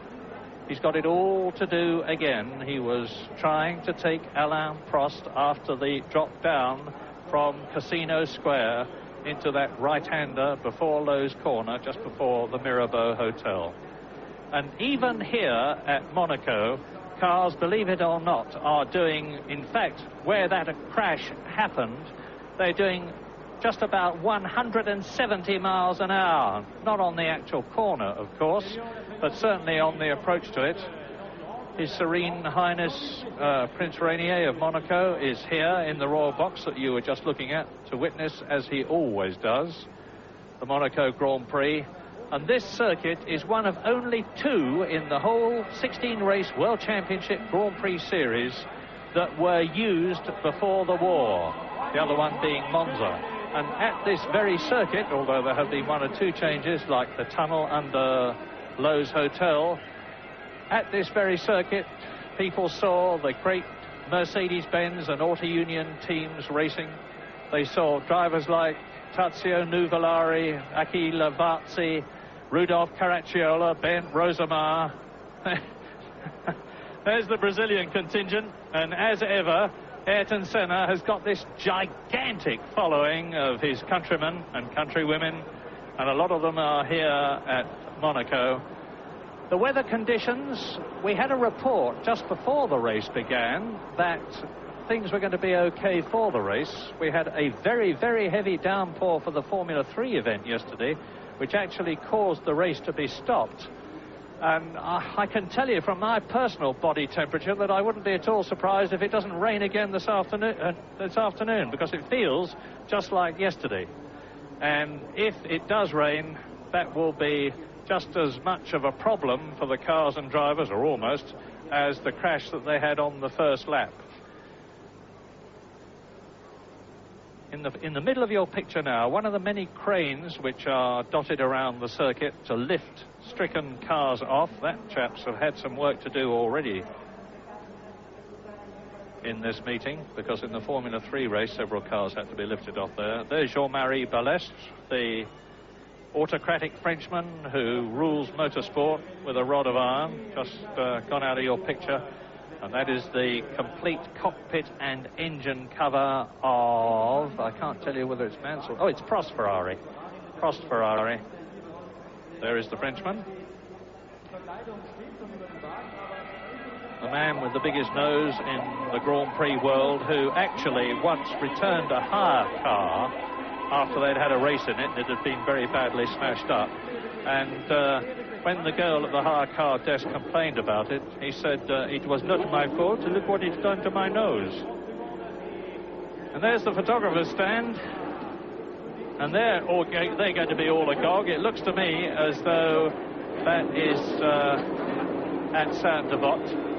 He's got it all to do again. He was trying to take Alain Prost after the drop down from Casino Square into that right-hander before Lowe's Corner, just before the Mirabeau Hotel. And even here at Monaco, cars, believe it or not, are doing, in fact, where that crash happened, they're doing just about 170 miles an hour. Not on the actual corner, of course, but certainly on the approach to it. His Serene Highness Prince Rainier of Monaco is here in the royal box that you were just looking at to witness, as he always does, the Monaco Grand Prix. And this circuit is one of only two in the whole 16-race World Championship Grand Prix series that were used before the war, the other one being Monza. And at this very circuit, although there have been one or two changes, like the tunnel under Lowe's Hotel, at this very circuit, people saw the great Mercedes-Benz and Auto Union teams racing. They saw drivers like Tazio Nuvolari, Aki Lavazzi, Rudolf Caracciola, Bent Rosamar. There's the Brazilian contingent, and as ever, Ayrton Senna has got this gigantic following of his countrymen and countrywomen, and a lot of them are here at Monaco. The weather conditions, we had a report just before the race began that things were going to be okay for the race. We had a very, very heavy downpour for the Formula 3 event yesterday, which actually caused the race to be stopped. And I can tell you from my personal body temperature that I wouldn't be at all surprised if it doesn't rain again this afternoon, because it feels just like yesterday. And if it does rain, that will be just as much of a problem for the cars and drivers, or almost, as the crash that they had on the first lap. In the middle of your picture now, one of the many cranes which are dotted around the circuit to lift stricken cars off. That chaps have had some work to do already in this meeting, because in the Formula 3 race several cars had to be lifted off there. There's Jean-Marie Balestre, the autocratic Frenchman who rules motorsport with a rod of iron, just gone out of your picture. And that is the complete cockpit and engine cover of, I can't tell you whether it's Mansell. Oh, it's Prost Ferrari. Prost Ferrari. There is the Frenchman. The man with the biggest nose in the Grand Prix world, who actually once returned a hire car after they'd had a race in it, and it had been very badly smashed up. And when the girl at the hire car desk complained about it, he said, it was not my fault, look what it's done to my nose. And there's the photographer's stand, and they're going to be all agog. It looks to me as though that is at Saint-Devote.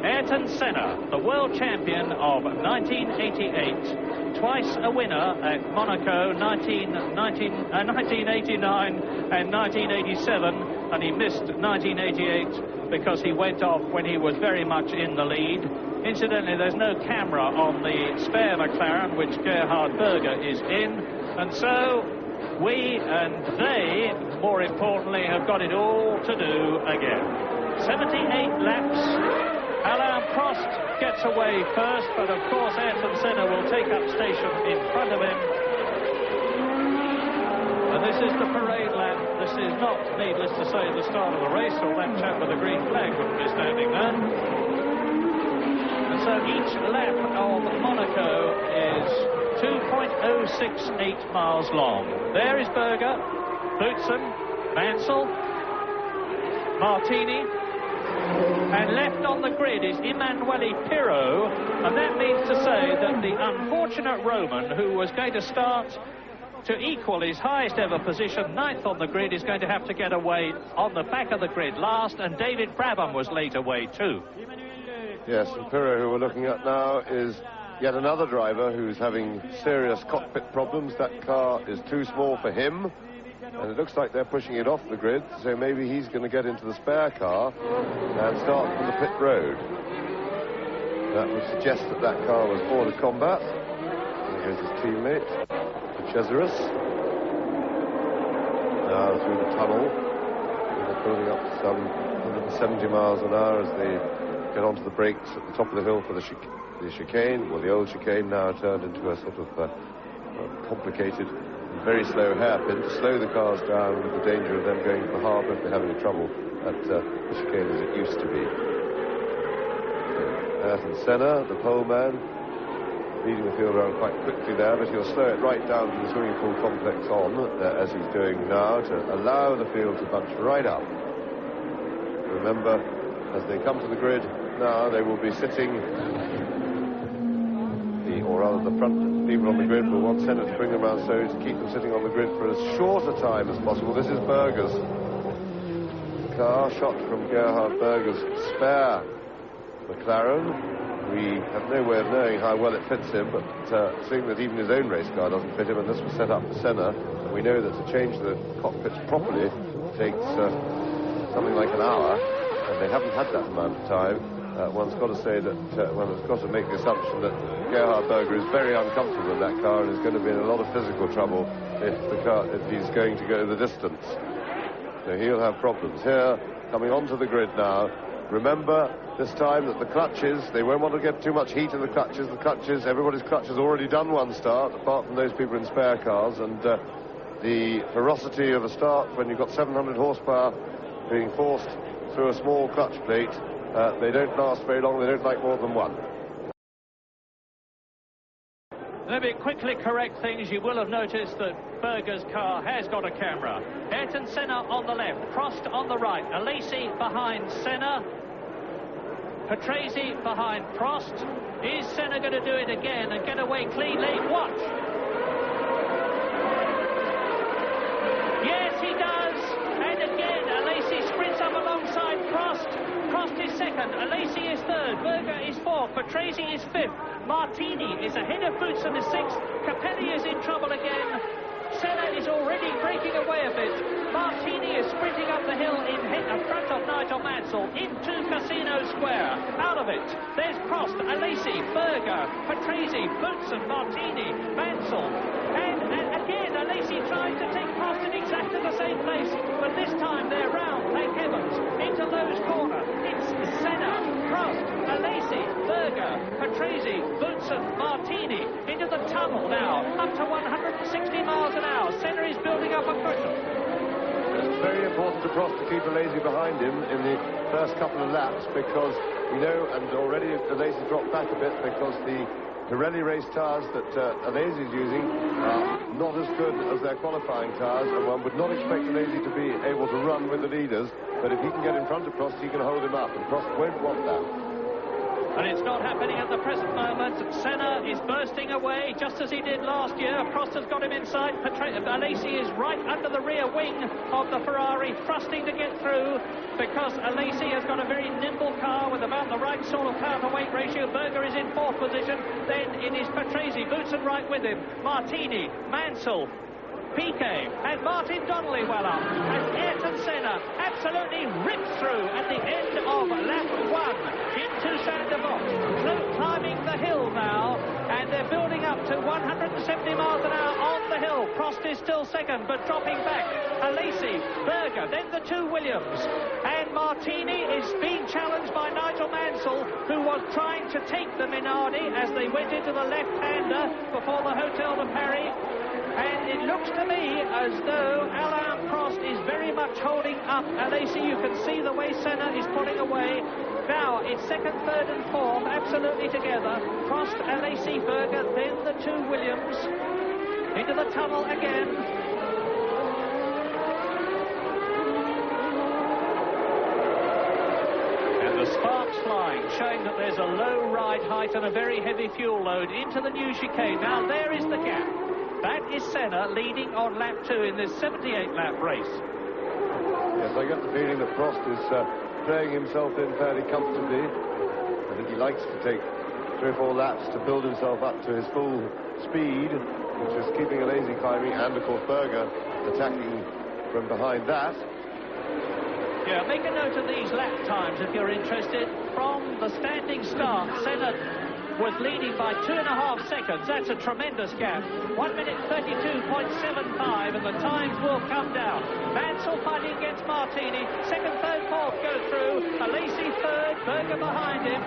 Ayrton Senna, the world champion of 1988, twice a winner at Monaco 1989 and 1987, and he missed 1988 because he went off when he was very much in the lead. Incidentally, there's no camera on the spare McLaren, which Gerhard Berger is in, and so we and they, more importantly, have got it all to do again. 78 laps. Alain Prost gets away first, but of course Ayrton Senna will take up station in front of him. this is the parade lap. This is not, needless to say, the start of the race, or that chap with the green flag wouldn't be standing there. And so each lap of Monaco is 2.068 miles long. There is Berger, Boutsen, Mansell, Martini, and left on the grid is Emanuele Pirro, and that means to say that the unfortunate Roman, who was going to start to equal his highest ever position, 9th on the grid, is going to have to get away on the back of the grid last, and David Brabham was late away too. Yes, and Pirro, who we're looking at now, is yet another driver who's having serious cockpit problems. That car is too small for him, and it looks like they're pushing it off the grid, so maybe he's going to get into the spare car and start from the pit road. That would suggest that that car was hors de combat. Here's his teammate, Cesaris. Now through the tunnel. They're building up some 170 miles an hour as they get onto the brakes at the top of the hill for the chicane. Well, the old chicane now turned into a sort of complicated, very slow hairpin to slow the cars down with the danger of them going to the harbour if they have any trouble at the chicane as it used to be. Ayrton Senna, the pole man, leading the field around quite quickly there, but he'll slow it right down to the swimming pool complex on, as he's doing now, to allow the field to bunch right up. Remember, as they come to the grid now, they will be sitting, or rather the front people on the grid will want Senna to bring them around so to keep them sitting on the grid for as short a time as possible. This is Berger's car, shot from Gerhard Berger's spare McLaren. We have no way of knowing how well it fits him, but seeing that even his own race car doesn't fit him, and this was set up for Senna, and we know that to change the cockpits properly takes something like an hour, and they haven't had that amount of time. One's got to say that one has got to make the assumption that Gerhard Berger is very uncomfortable in that car and is going to be in a lot of physical trouble if he's going to go the distance. So he'll have problems. Here, coming onto the grid now, remember this time that the clutches, they won't want to get too much heat in the clutches. The clutches, everybody's clutch has already done one start, apart from those people in spare cars, and the ferocity of a start when you've got 700 horsepower being forced through a small clutch plate, they don't last very long. They don't like more than one. Let me quickly correct things. You will have noticed that Berger's car has got a camera. Ayrton Senna on the left, Prost on the right, Alesi behind Senna, Patrese behind Prost. Is Senna going to do it again and get away cleanly? Watch. Yes, he does. And again, Alesi sprints up alongside Prost. Prost is second, Alesi is third, Berger is fourth, Patrese is fifth, Martini is ahead of Boutsen is sixth, Capelli is in trouble again. Senna is already breaking away a bit. Martini is sprinting up the hill in front of Nigel Mansell into Casino Square. Out of it, there's Prost, Alesi, Berger, Patrese, Boutsen, Martini, Mansell. And again, Alesi trying to take Prost in exactly the same place, but this time they're round, thank heavens, into Lowe's corner. It's Senna, Prost, Alesi, Berger, Patrese, Boutsen, Martini into the tunnel now, up to 160 miles an hour. Senna is building up a cushion. It's very important to Prost to keep Alesi behind him in the first couple of laps, because we know, and already Alesi dropped back a bit because the Pirelli race tyres that Alesi is using are not as good as their qualifying tyres, and one would not expect Alesi to be able to run with the leaders, but if he can get in front of Prost, he can hold him up, and Prost won't want that. And it's not happening at the present moment. Senna is bursting away just as he did last year. Prost has got him inside. Alesi is right under the rear wing of the Ferrari, thrusting to get through, because Alesi has got a very nimble car with about the right sort of power-to-weight ratio. Berger is in fourth position. Then it is Patrese, Boutsen right with him. Martini, Mansell, Piquet, and Martin Donnelly well up, and Ayrton Senna absolutely rips through at the end of lap 1 into Saint-Devote, climbing the hill now, and they're building up to 170 miles an hour on the hill. Prost is still second, but dropping back. Alesi, Berger, then the two Williams, and Martini is being challenged by Nigel Mansell, who was trying to take the Minardi as they went into the left-hander before the Hotel de Paris. And it looks to me as though Alain Prost is very much holding up Alesi. You can see the way Senna is pulling away. Now, it's second, third and fourth, absolutely together. Prost, Alesi, Berger, then the two Williams. Into the tunnel again. And the sparks flying, showing that there's a low ride height and a very heavy fuel load into the new chicane. Now, there is the gap. That is Senna leading on lap 2 in this 78-lap race. Yes, I get the feeling that Prost is playing himself in fairly comfortably. I think he likes to take 3 or 4 laps to build himself up to his full speed, which is keeping Alesi climbing, and of course Berger attacking from behind that. Yeah, make a note of these lap times if you're interested. From the standing start, Senna was leading by 2.5 seconds. That's a tremendous gap. 1 minute 32.75, and the times will come down. Mansell fighting against Martini. Second, third, fourth go through. Alesi third, Berger behind him.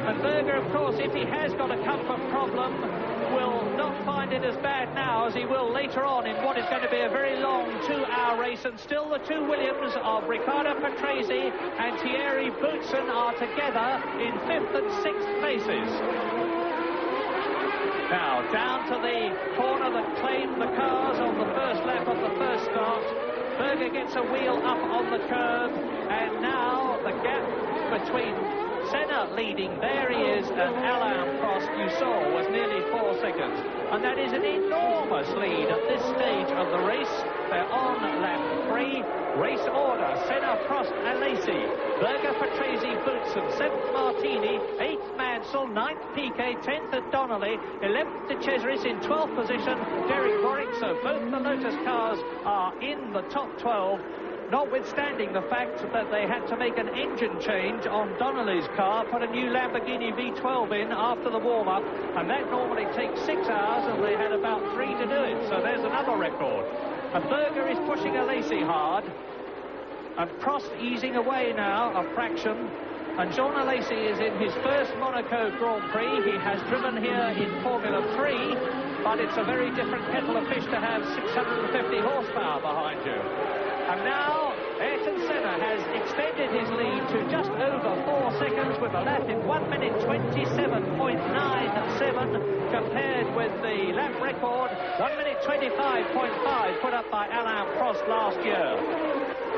And Berger, of course, if he has got a comfort problem, will not find it as bad now as he will later on in what is going to be a very long 2-hour race. And still the two Williams of Riccardo Patrese and Thierry Boutsen are together in 5th and 6th places. Now, down to the corner that claimed the cars on the first lap of the first start. Berger gets a wheel up on the curve, and now the gap between Senna leading, there he is, and Alain Prost, you saw, was nearly 4 seconds. And that is an enormous lead at this stage of the race. They're on lap 3. Race order: Senna, Prost, Alesi, Berger, Patrese, Boutsen, 7th Martini, 8th Mansell, 9th Piquet, 10th at Donnelly, 11th De Cesaris in 12th position, Derek Warwick. So both the Lotus cars are in the top 12. Notwithstanding the fact that they had to make an engine change on Donnelly's car, put a new Lamborghini V12 in after the warm-up, and that normally takes 6 hours, and they had about 3 to do it. So there's another record. And Berger is pushing Alesi hard, and Prost easing away now a fraction. And Jean Alesi is in his first Monaco Grand Prix. He has driven here in Formula 3, but it's a very different kettle of fish to have 650 horsepower behind you. And now Ayrton Senna has extended his lead to just over 4 seconds with a lap in 1 minute 27.97, compared with the lap record 1 minute 25.5 put up by Alain Prost last year.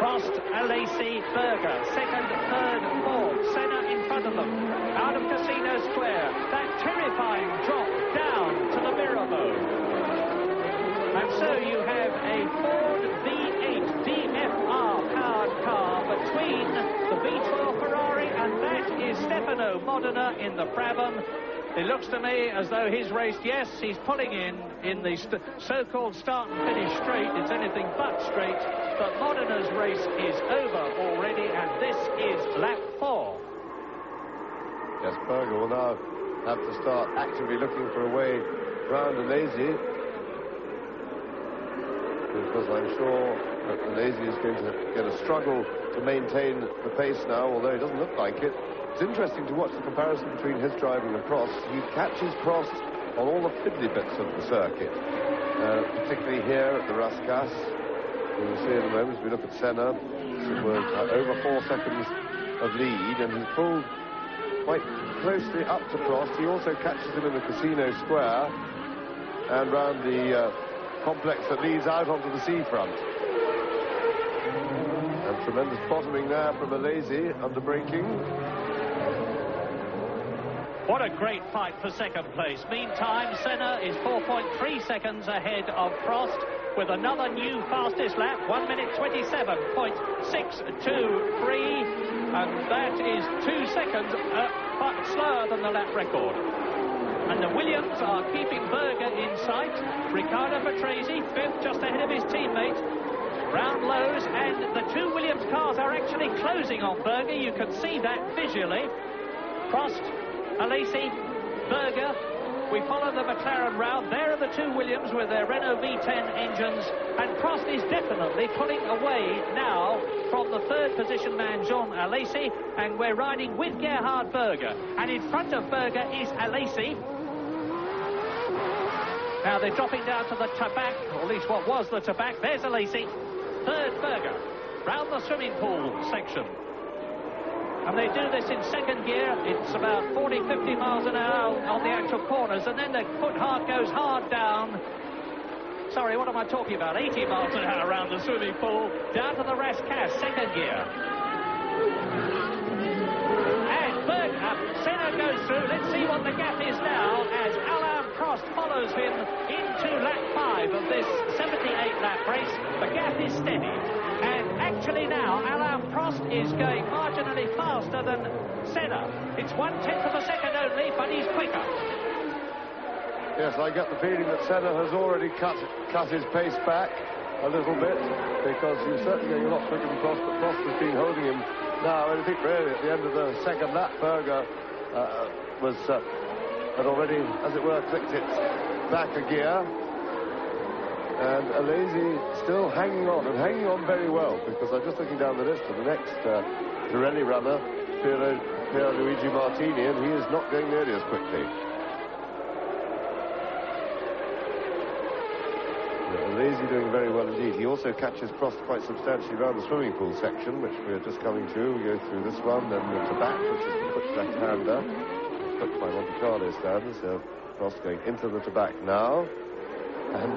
Prost, Alesi, Berger, second, third, fourth. Senna in front of them, out of Casino Square. That terrifying drop down to the Mirabeau. And so you have a Ford V8 DFR powered car between the V12 Ferrari, and that is Stefano Modena in the Brabham. It looks to me as though his race, yes, he's pulling in the so-called start and finish straight. It's anything but straight, but Modena's race is over already, and this is lap 4. Yes, Berger will now have to start actively looking for a way round Alesi, because I'm sure that Alesi is going to get a struggle to maintain the pace now, although it doesn't look like it. It's interesting to watch the comparison between his driving and Prost. He catches Prost on all the fiddly bits of the circuit, particularly here at the Rascasse. You will see in a moment, as we look at Senna, it was over 4 seconds of lead, and he pulled quite closely up to Prost. He also catches him in the Casino Square and round the complex that leads out onto the seafront. And tremendous bottoming there from Alesi under braking. What a great fight for second place. Meantime, Senna is 4.3 seconds ahead of Prost with another new fastest lap, 1 minute 27.623, and that is 2 seconds slower than the lap record. And the Williams are keeping Berger in sight. Riccardo Patrese, 5th, just ahead of his teammate. Round lows, and the two Williams cars are actually closing on Berger. You can see that visually. Prost, Alesi, Berger. We follow the McLaren round. There are the two Williams with their Renault V10 engines, and Prost is definitely pulling away now from the third position man Jean Alesi, and we're riding with Gerhard Berger, and in front of Berger is Alesi. Now they're dropping down to the tabac, or at least what was the tabac. There's Alesi, third Berger, round the swimming pool section. And they do this in second gear. It's about 40-50 miles an hour on the actual corners, and then the foot goes hard down. Sorry, what am I talking about? 80 miles an hour around the swimming pool, down to the Rascasse, second gear. And Senna goes through. Let's see what the gap is now as Alain Prost follows him into lap 5 of this 78-lap race. The gap is steady. And actually now, Alain Prost is going marginally faster than Senna. It's 1/10 of a second only, but he's quicker. Yes, I get the feeling that Senna has already cut his pace back a little bit, because he's certainly going a lot quicker than Prost, but Prost has been holding him now. And I think really at the end of the second lap, Berger had already, as it were, clicked it back a gear. And Alesi still hanging on, and hanging on very well, because I'm just looking down the list of the next Pirelli runner, Pierluigi Martini, and he is not going nearly as quickly. Alesi doing very well indeed. He also catches Prost quite substantially around the swimming pool section, which we're just coming to. We go through this one, then the tabac, which is the foot left-hander, put by Monte Carlo standards. Prost going into the tabac now. And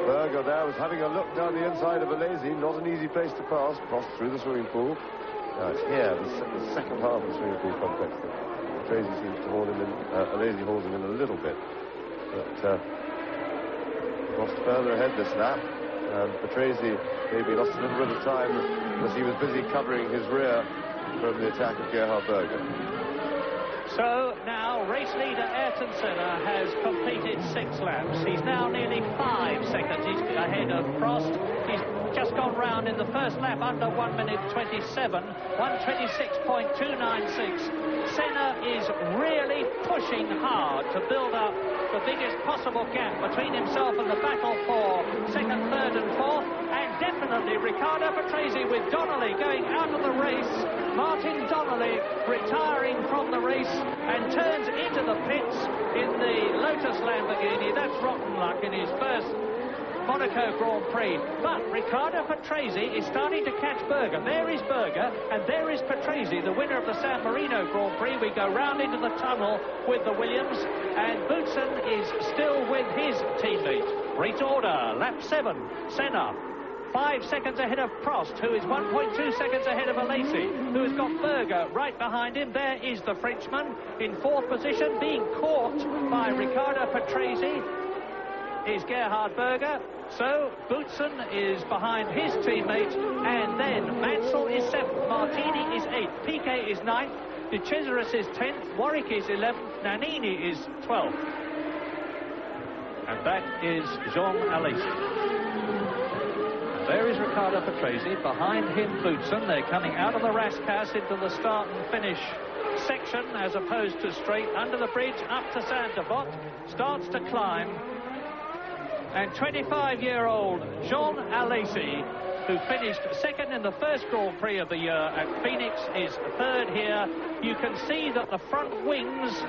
Berger there was having a look down the inside of Alesi. Not an easy place to pass. Prost through the swimming pool. Now it's here, the second half of the swimming pool complex. Tracy seems to haul him in. Alesi hauls him in a little bit. But Prost further ahead this lap. And Patrese maybe lost a little bit of time because he was busy covering his rear from the attack of Gerhard Berger. So now race leader Ayrton Senna has completed 6 laps. He's now nearly 5 seconds ahead of Prost. He's just gone round in the first lap under 1 minute 27, 1:26.296. Senna is really pushing hard to build up the biggest possible gap between himself and the battle for second, third and fourth. And definitely Riccardo Patrese with Donnelly going out of the race. Martin Donnelly retiring from the race and turns into the pits in the Lotus Lamborghini. That's rotten luck in his first Monaco Grand Prix. But Riccardo Patrese is starting to catch Berger. There is Berger, and there is Patrese, the winner of the San Marino Grand Prix. We go round into the tunnel with the Williams, and Boutsen is still with his teammate. Great order, lap 7, Senna. 5 seconds ahead of Prost, who is 1.2 seconds ahead of Alesi, who has got Berger right behind him. There is the Frenchman in 4th position, being caught by Riccardo Patrese is Gerhard Berger. So Boutsen is behind his teammate, and then Mansell is 7th, Martini is 8th, Piquet is 9th, De Cesaris is 10th, Warwick is 11th, Nannini is 12th. And that is Jean Alesi. There is Riccardo Patrese, behind him Boutsen. They're coming out of the Rascasse into the start and finish section, as opposed to straight under the bridge up to Saint-Devot. Starts to climb. And 25-year-old Jean Alesi, who finished second in the first Grand Prix of the year at Phoenix, is third here. You can see that the front wings,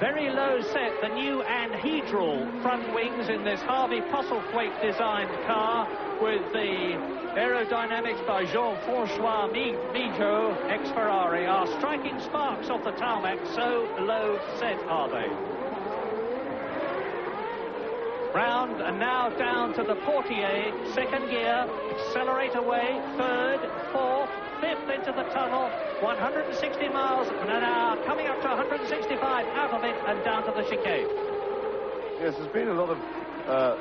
very low set, the new anhedral front wings in this Harvey Postlethwaite designed car, with the aerodynamics by Jean-François Migaud, ex-Ferrari, are striking sparks off the tarmac, so low set are they. Round and now down to the Portier, second gear, accelerate away, third, fourth, fifth into the tunnel, 160 miles an hour, coming up to 165 out of it and down to the chicane. Yes, there's been a lot of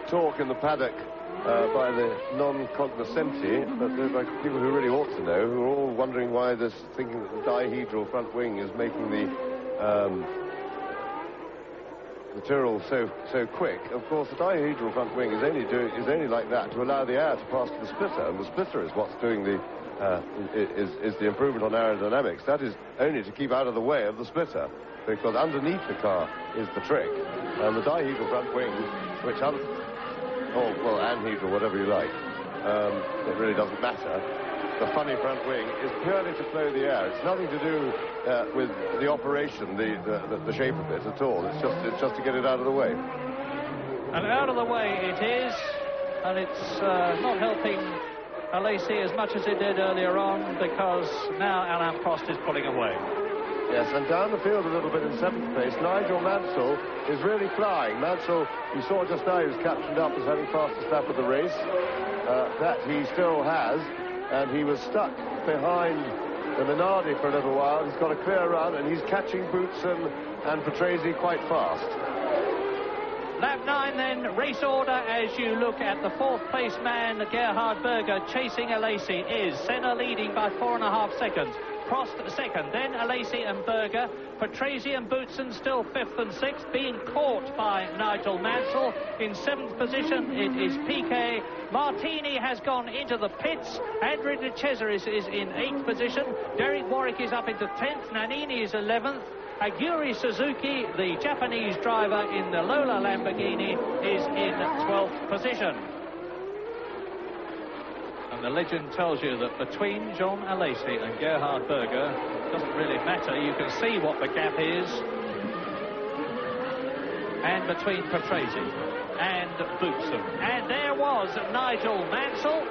talk in the paddock by the non-cognoscenti, but there's like people who really ought to know, who are all wondering why this, thinking that the dihedral front wing is making the Tyrrell so quick. Of course, the dihedral front wing is only like that to allow the air to pass to the splitter, and the splitter is what's doing the is the improvement on aerodynamics. That is only to keep out of the way of the splitter, because underneath the car is the trick. And the dihedral front wing, which anhedral, whatever you like, it really doesn't matter. The funny front wing is purely to flow the air. It's nothing to do with the operation, the shape of it at all. It's just to get it out of the way. And out of the way it is, and it's not helping Alesi as much as it did earlier on, because now Alain Prost is pulling away. Yes, and down the field a little bit in 7th place, Nigel Mansell is really flying. Mansell, you saw just now, he was captioned up as having fastest lap of the race. That he still has, and he was stuck behind the Minardi for a little while. He's got a clear run, and he's catching Boutsen and Patrese quite fast. Lap 9 then, race order as you look at the 4th place man, Gerhard Berger, chasing Alesi is Senna leading by 4.5 seconds. Prost second, then Alesi and Berger. Patrese and Boutsen still 5th and 6th, being caught by Nigel Mansell. In 7th position, it is Piquet. Martini has gone into the pits. Andrea De Cesaris is in 8th position. Derek Warwick is up into 10th. Nannini is 11th. Aguri Suzuki, the Japanese driver in the Lola Lamborghini, is in 12th position. And the legend tells you that between Jean Alesi and Gerhard Berger, it doesn't really matter. You can see what the gap is. And between Patrese and Boutsen. And there was Nigel Mansell.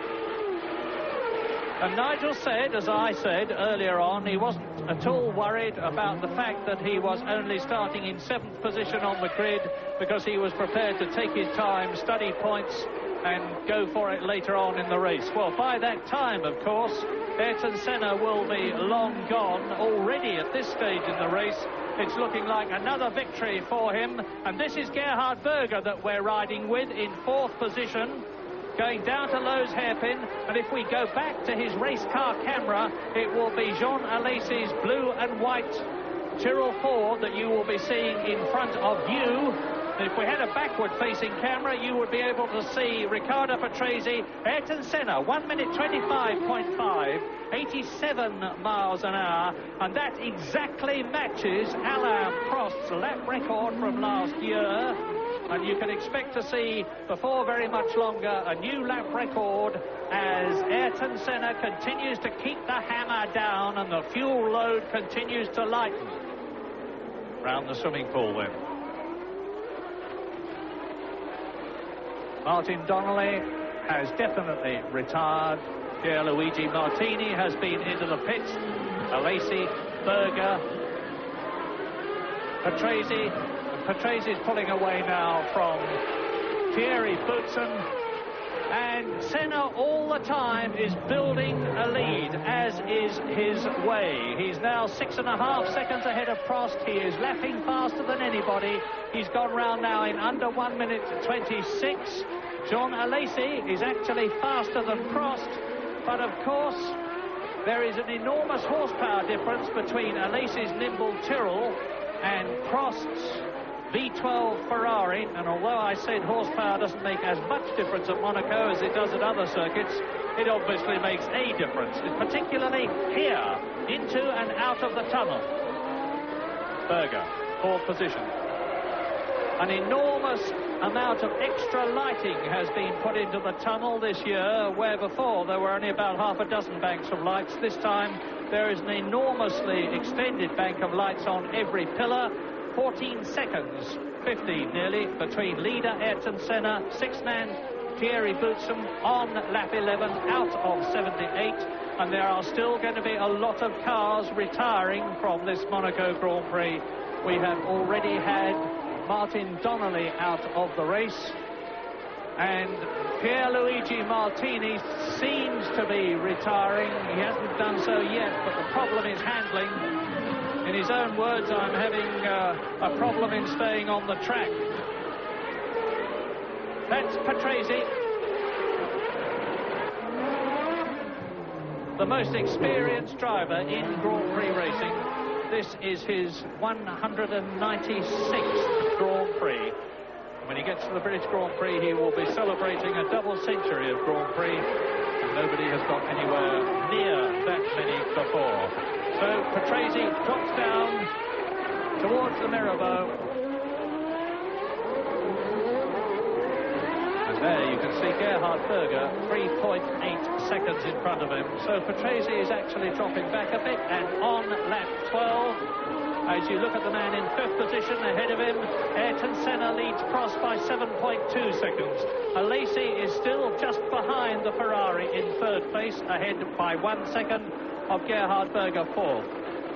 And Nigel said, as I said earlier on, he wasn't at all worried about the fact that he was only starting in 7th position on the grid, because he was prepared to take his time, study points, and go for it later on in the race. Well, by that time, of course, Ayrton Senna will be long gone. Already at this stage in the race, it's looking like another victory for him. And this is Gerhard Berger that we're riding with in 4th position, going down to Lowe's hairpin. And if we go back to his race car camera, it will be Jean Alesi's blue and white Tyrrell Ford that you will be seeing in front of you. If we had a backward-facing camera, you would be able to see Riccardo Patrese, Ayrton Senna, 1 minute 25.5, 87 miles an hour, and that exactly matches Alain Prost's lap record from last year. And you can expect to see, before very much longer, a new lap record as Ayrton Senna continues to keep the hammer down and the fuel load continues to lighten. Round the swimming pool then. Martin Donnelly has definitely retired. Pierluigi Martini has been into the pits. Alesi, Berger, Patrese. Patrese is pulling away now from Thierry Boutsen. And Senna all the time is building a lead, as is his way. He's now 6.5 seconds ahead of Prost. He is lapping faster than anybody. He's gone round now in under 1 minute 26. Jean Alesi is actually faster than Prost, but of course there is an enormous horsepower difference between Alesi's nimble Tyrrell and Prost's V12 Ferrari. And although I said horsepower doesn't make as much difference at Monaco as it does at other circuits, it obviously makes a difference, particularly here, into and out of the tunnel. Berger, 4th position. An enormous amount of extra lighting has been put into the tunnel this year, where before there were only about half a dozen banks of lights. This time there is an enormously extended bank of lights on every pillar. 14 seconds, 15 nearly, between leader Ayrton Senna, 6th man Thierry Boutsen on lap 11 out of 78. And there are still going to be a lot of cars retiring from this Monaco Grand Prix. We have already had Martin Donnelly out of the race, and Pierluigi Martini seems to be retiring. He hasn't done so yet, but the problem is handling. In his own words, I'm having a problem in staying on the track. That's Patrese, the most experienced driver in Grand Prix racing. This is his 196th Grand Prix. When he gets to the British Grand Prix, he will be celebrating a double century of Grand Prix, and nobody has got anywhere near that many before. So Patrese drops down towards the Mirabeau. And there you can see Gerhard Berger 3.8 seconds in front of him. So Patrese is actually dropping back a bit, and on lap 12, as you look at the man in 5th position ahead of him, Ayrton Senna leads Prost by 7.2 seconds. Alesi is still just behind the Ferrari in 3rd place, ahead by 1 second of Gerhard Berger 4th.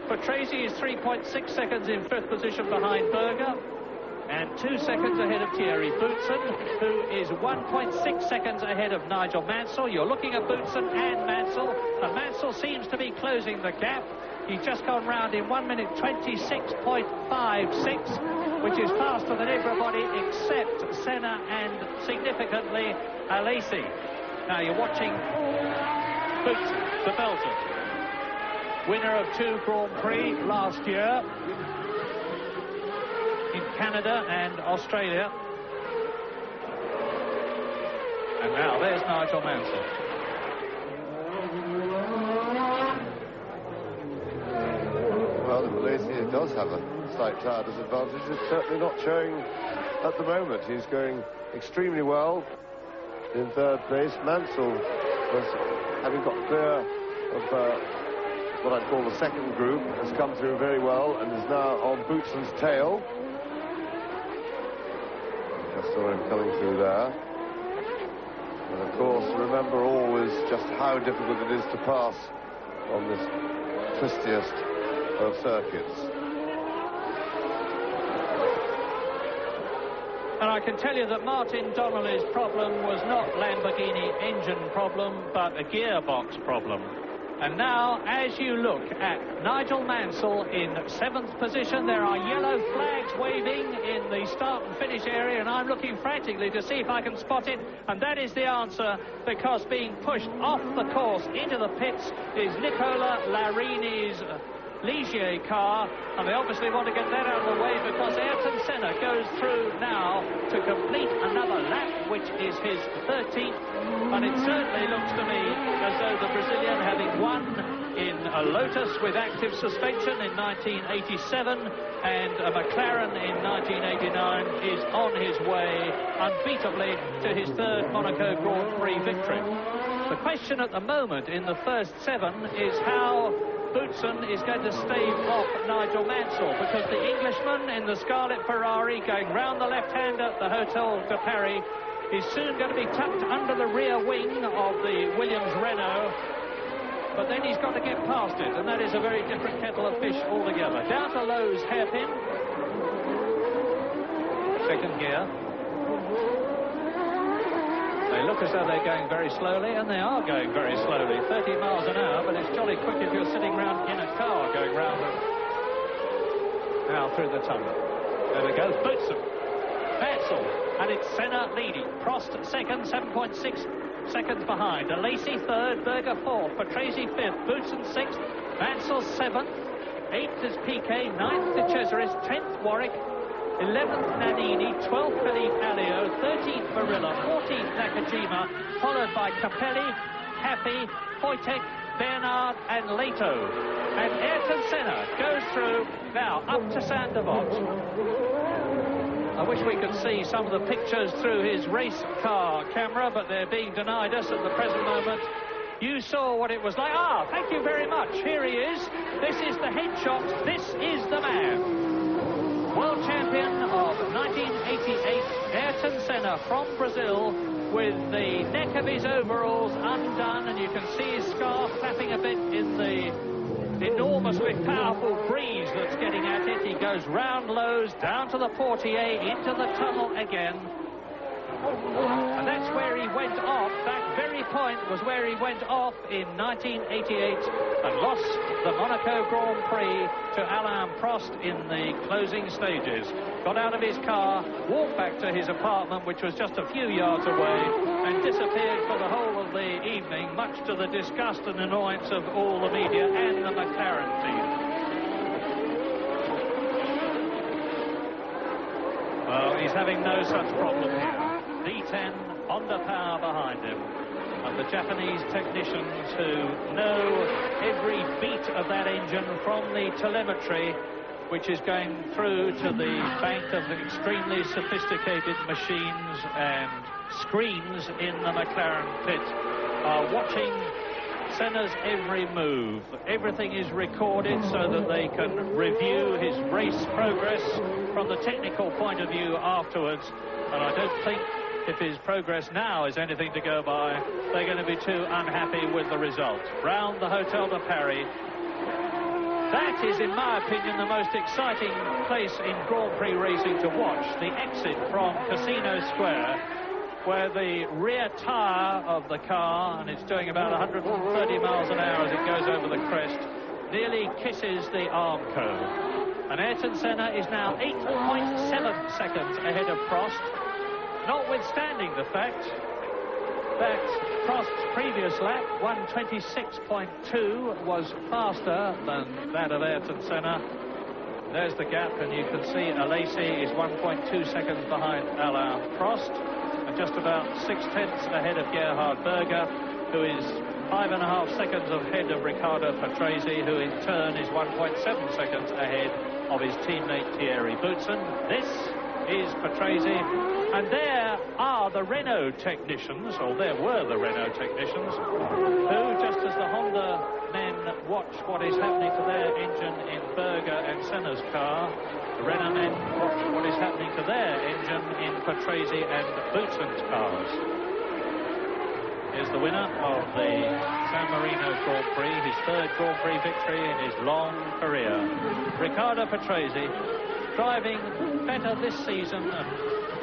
Patrese is 3.6 seconds in 5th position behind Berger, and 2 seconds ahead of Thierry Boutsen, who is 1.6 seconds ahead of Nigel Mansell. You're looking at Boutsen and Mansell Mansell seems to be closing the gap. He's just gone round in 1 minute 26.56, which is faster than everybody except Senna and, significantly, Alesi. Now you're watching Boutsen, the Belgian, winner of 2 Grand Prix last year in Canada and Australia. And now there's Nigel Mansell. Well, Alesi does have a slight tyre disadvantage. It's certainly not showing at the moment. He's going extremely well in 3rd place. Mansell was, having got clear of what I'd call the 2nd group, has come through very well and is now on Boutsen's tail. Just saw him coming through there. And of course, remember always just how difficult it is to pass on this twistiest of circuits. And I can tell you that Martin Donnelly's problem was not Lamborghini engine problem, but a gearbox problem. And now, as you look at Nigel Mansell in 7th position, there are yellow flags waving in the start and finish area, and I'm looking frantically to see if I can spot it. And that is the answer, because being pushed off the course into the pits is Nicola Larini's Ligier car, and they obviously want to get that out of the way, because Ayrton Senna goes through now to complete another lap, which is his 13th, and it certainly looks to me as though the Brazilian, having won in a Lotus with active suspension in 1987 and a McLaren in 1989, is on his way unbeatably to his 3rd Monaco Grand Prix victory. The question at the moment in the first 7 is how Boutsen is going to stave off Nigel Mansell, because the Englishman in the Scarlet Ferrari going round the left-hand at the Hotel de Paris is soon going to be tucked under the rear wing of the Williams Renault, but then he's got to get past it, and that is a very different kettle of fish altogether. Down to Lowe's hairpin, 2nd gear. They look as though they're going very slowly, and they are going very slowly, 30 miles an hour, but it's jolly quick if you're sitting round in a car going round them. Now through the tunnel. There we go, Boutsen, Mansell, and it's Senna leading. Prost 2nd, 7.6 seconds behind. Alesi 3rd, Berger 4th, Patrese 5th, Boutsen 6th, Mansell 7th, 8th is Piquet, 9th De Cesaris, 10th Warwick, 11th Nannini, 12th Philippe Alliot, 13th Barilla, 14th Nakajima, followed by Capelli, Happy, Wojtek, Bernard and Leto. And Ayrton Senna goes through now up to Sandoval. I wish we could see some of the pictures through his race car camera, but they're being denied us at the present moment. You saw what it was like. Ah, thank you very much. Here he is. This is the headshot. This is the man. World champion of 1988, Ayrton Senna from Brazil, with the neck of his overalls undone, and you can see his scarf flapping a bit in the enormously powerful breeze that's getting at it. He goes round Lowe's, down to the Portier, into the tunnel again. And that's where he went off. That very point was where he went off in 1988 and lost the Monaco Grand Prix to Alain Prost in the closing stages. Got out of his car, walked back to his apartment, which was just a few yards away, and disappeared for the whole of the evening, much to the disgust and annoyance of all the media and the McLaren team. Well, he's having no such problem here. D10 Honda power behind him, and the Japanese technicians who know every beat of that engine from the telemetry, which is going through to the bank of extremely sophisticated machines and screens in the McLaren pit, are watching Senna's every move. Everything is recorded so that they can review his race progress from the technical point of view afterwards. And I don't think if his progress now is anything to go by, they're going to be too unhappy with the result. Round the Hotel de Paris. That is, in my opinion, the most exciting place in Grand Prix racing to watch. The exit from Casino Square, where the rear tyre of the car, and it's doing about 130 miles an hour as it goes over the crest, nearly kisses the Armco. And Ayrton Senna is now 8.7 seconds ahead of Prost, notwithstanding the fact that Prost's previous lap, 1:26.2, was faster than that of Ayrton Senna. There's the gap, and you can see Alesi is 1.2 seconds behind Alain Prost, and just about 6/10 ahead of Gerhard Berger, who is 5.5 seconds ahead of Riccardo Patrese, who in turn is 1.7 seconds ahead of his teammate Thierry Boutsen. This is Patrese, and there are the Renault technicians, or there were the Renault technicians, who, just as the Honda men watch what is happening to their engine in Berger and Senna's car, the Renault men watch what is happening to their engine in Patrese and Boutsen's cars. Here's the winner of the San Marino Grand Prix, his third Grand Prix victory in his long career. Riccardo Patrese, driving better this season and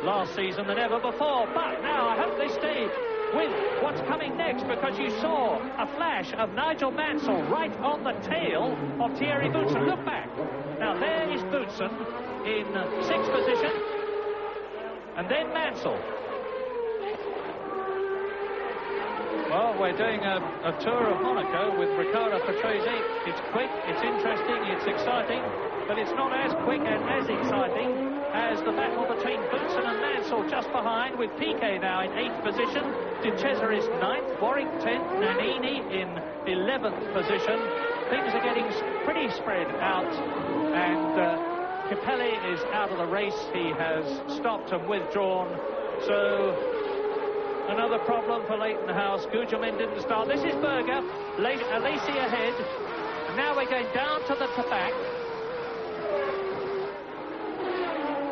last season than ever before. But now I hope they stay with what's coming next, because you saw a flash of Nigel Mansell right on the tail of Thierry Boutsen. Look back. Now there is Boutsen in 6th position, and then Mansell. Well, we're doing a tour of Monaco with Riccardo Patrese. It's quick, it's interesting, it's exciting, but it's not as quick and as exciting as the battle between Boutsen and Mansell just behind, with Piquet now in 8th position, De Cesaris 9th, Warwick 10th, Nannini in 11th position. Things are getting pretty spread out, and Capelli is out of the race. He has stopped and withdrawn, so another problem for Leighton House. Gugelmin didn't start. This is Berger, Alesi ahead, and now we're going down to the back.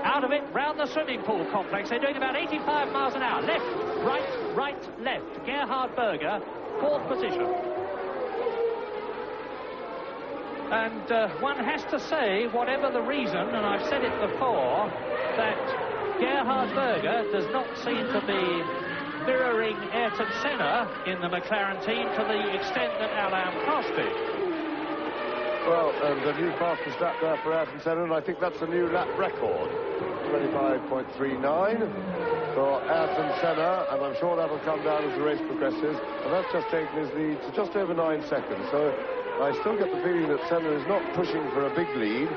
Out of it, round the swimming pool complex. They're doing about 85 miles an hour. Left, right, left. Gerhard Berger, 4th position. And one has to say, whatever the reason, and I've said it before, that Gerhard Berger does not seem to be mirroring Ayrton Senna in the McLaren team to the extent that Alain Prost did. Well, and a new fastest lap there for Ayrton Senna, and I think that's a new lap record. 25.39 for Ayrton Senna, and I'm sure that'll come down as the race progresses, and that's just taken his lead to just over 9 seconds. So I still get the feeling that Senna is not pushing for a big lead.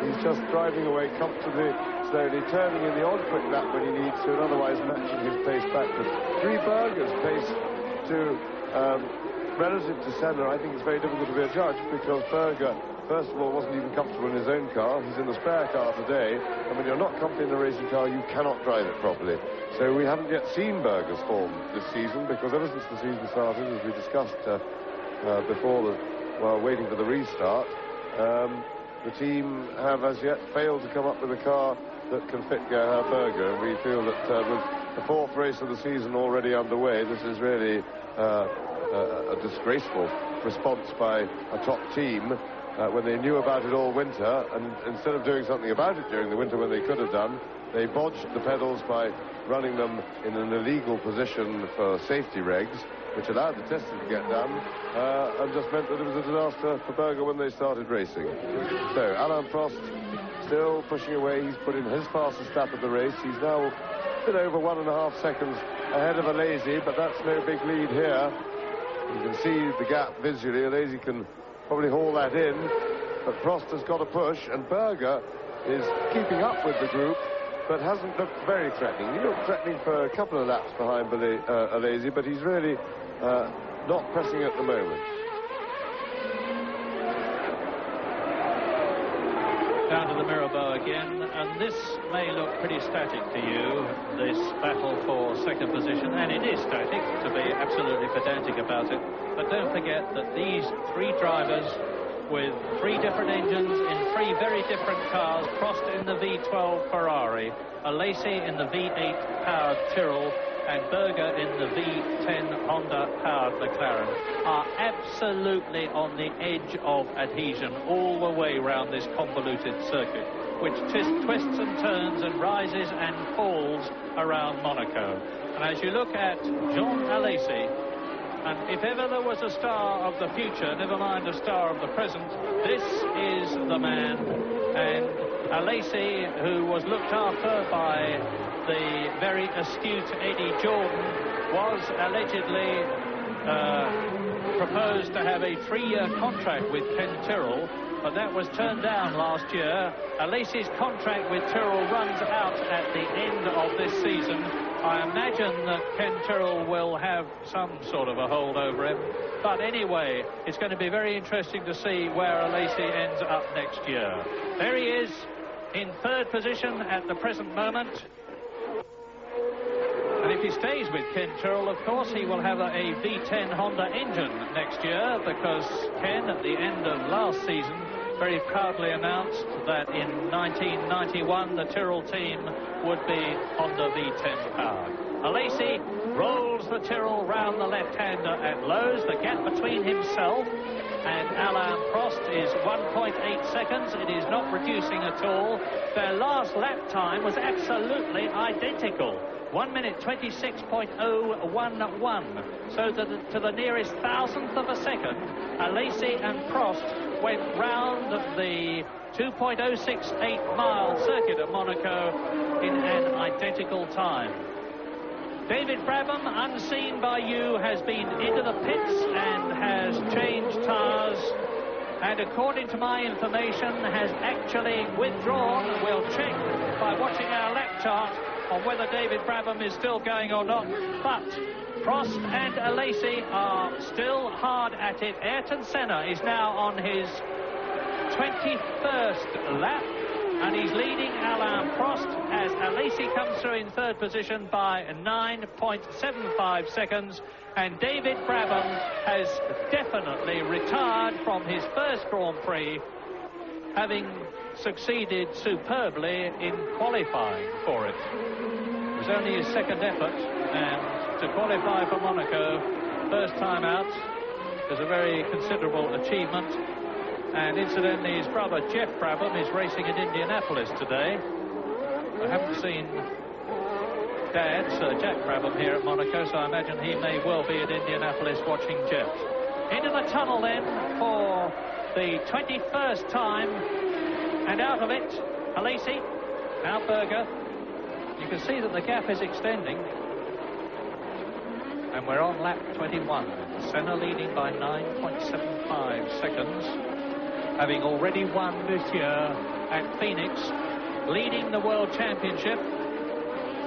He's just driving away comfortably, slowly, turning in the odd quick lap when he needs to, and otherwise matching his pace backwards. Berger's pace to relative to Senna, I think it's very difficult to be a judge, because Berger, first of all, wasn't even comfortable in his own car. He's in the spare car today, and when you're not comfortable in a racing car, you cannot drive it properly. So we haven't yet seen Berger's form this season, because ever since the season started, as we discussed before, while waiting for the restart, the team have as yet failed to come up with a car that can fit Gerhard Berger, and we feel that with the 4th race of the season already underway, this is really a disgraceful response by a top team when they knew about it all winter, and instead of doing something about it during the winter when they could have done, they bodged the pedals by running them in an illegal position for safety regs, which allowed the testing to get done, and just meant that it was a disaster for Berger when they started racing. So Alain Prost still pushing away. He's put in his fastest lap of the race. He's now a bit over 1.5 seconds ahead of Alesi, but that's no big lead here. You can see the gap visually. Alesi can probably haul that in, but Prost has got a push, and Berger is keeping up with the group, but hasn't looked very threatening. He looked threatening for a couple of laps behind Alesi, but he's really not pressing at the moment. Down to the Mirabeau again, and this may look pretty static to you, this battle for second position, and it is static, to be absolutely pedantic about it. But don't forget that these three drivers with three different engines in three very different cars, Prost in the V12 Ferrari, Alesi in the V8 powered Tyrrell, and Berger in the V10 Honda-powered McLaren, are absolutely on the edge of adhesion all the way round this convoluted circuit, which twists and turns and rises and falls around Monaco. And as you look at Jean Alesi, and if ever there was a star of the future, never mind a star of the present, this is the man. And Alesi, who was looked after by the very astute Eddie Jordan, was allegedly proposed to have a 3-year contract with Ken Tyrrell, but that was turned down last year. Alesi's contract with Tyrrell runs out at the end of this season. I imagine that Ken Tyrrell will have some sort of a hold over him. But anyway, it's going to be very interesting to see where Alesi ends up next year. There he is in third position at the present moment. And if he stays with Ken Tyrrell, of course, he will have a V10 Honda engine next year, because Ken, at the end of last season, very proudly announced that in 1991 the Tyrrell team would be Honda V10 powered. Alesi rolls the Tyrrell round the left-hander at Lowe's. The gap between himself and Alain Prost is 1.8 seconds. It is not reducing at all. Their last lap time was absolutely identical. 1 minute 26.011. So to the nearest thousandth of a second, Alesi and Prost went round the 2.068 mile circuit at Monaco in an identical time. David Brabham, unseen by you, has been into the pits and has changed tyres, and according to my information has actually withdrawn. We'll check by watching our lap chart on whether David Brabham is still going or not. But Prost and Alesi are still hard at it. Ayrton Senna is now on his 21st lap, and he's leading Alain Prost as Alesi comes through in third position by 9.75 seconds. And David Brabham has definitely retired from his first Grand Prix, having succeeded superbly in qualifying for it. It was only his second effort, and to qualify for Monaco first time out is a very considerable achievement. And incidentally, his brother Jeff Brabham is racing in Indianapolis today. I haven't seen Dad, Sir Jack Brabham, here at Monaco, so I imagine he may well be at Indianapolis watching Jeff. Into the tunnel then for the 21st time, and out of it, Alesi, now Berger. You can see that the gap is extending, and we're on lap 21. Senna leading by 9.75 seconds, having already won this year at Phoenix, leading the World Championship,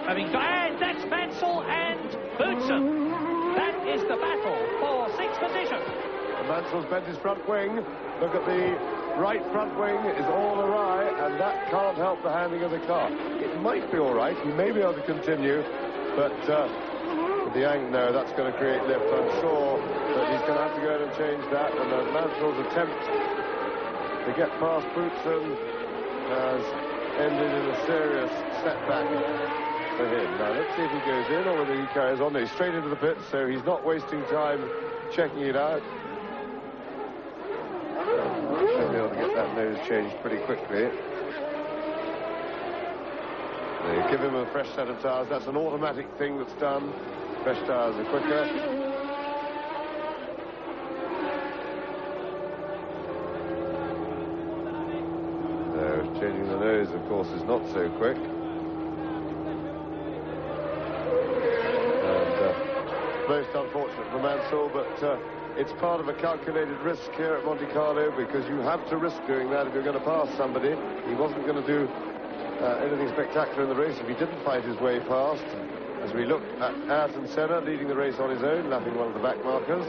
having... And that's Mansell and Boutsen. That is the battle for sixth position. And Mansell's bent his front wing. Look at the right front wing is all awry, and that can't help the handling of the car. It might be all right. He may be able to continue, but with the no, that's going to create lift. I'm sure that he's going to have to go in and change that, and Mansell's attempt to get past Boutsen has ended in a serious setback for him. Now, let's see if he goes in or whether he carries on. No, he's straight into the pits, so he's not wasting time checking it out. Should be able to get that nose changed pretty quickly. They give him a fresh set of tyres. That's an automatic thing that's done. Fresh tyres are quicker. So changing the nose, of course, is not so quick. And most unfortunate for Mansell, but it's part of a calculated risk here at Monte Carlo, because you have to risk doing that if you're going to pass somebody. He wasn't going to do anything spectacular in the race if he didn't fight his way past. As we look at Ayrton Senna leading the race on his own, lapping one of the back markers.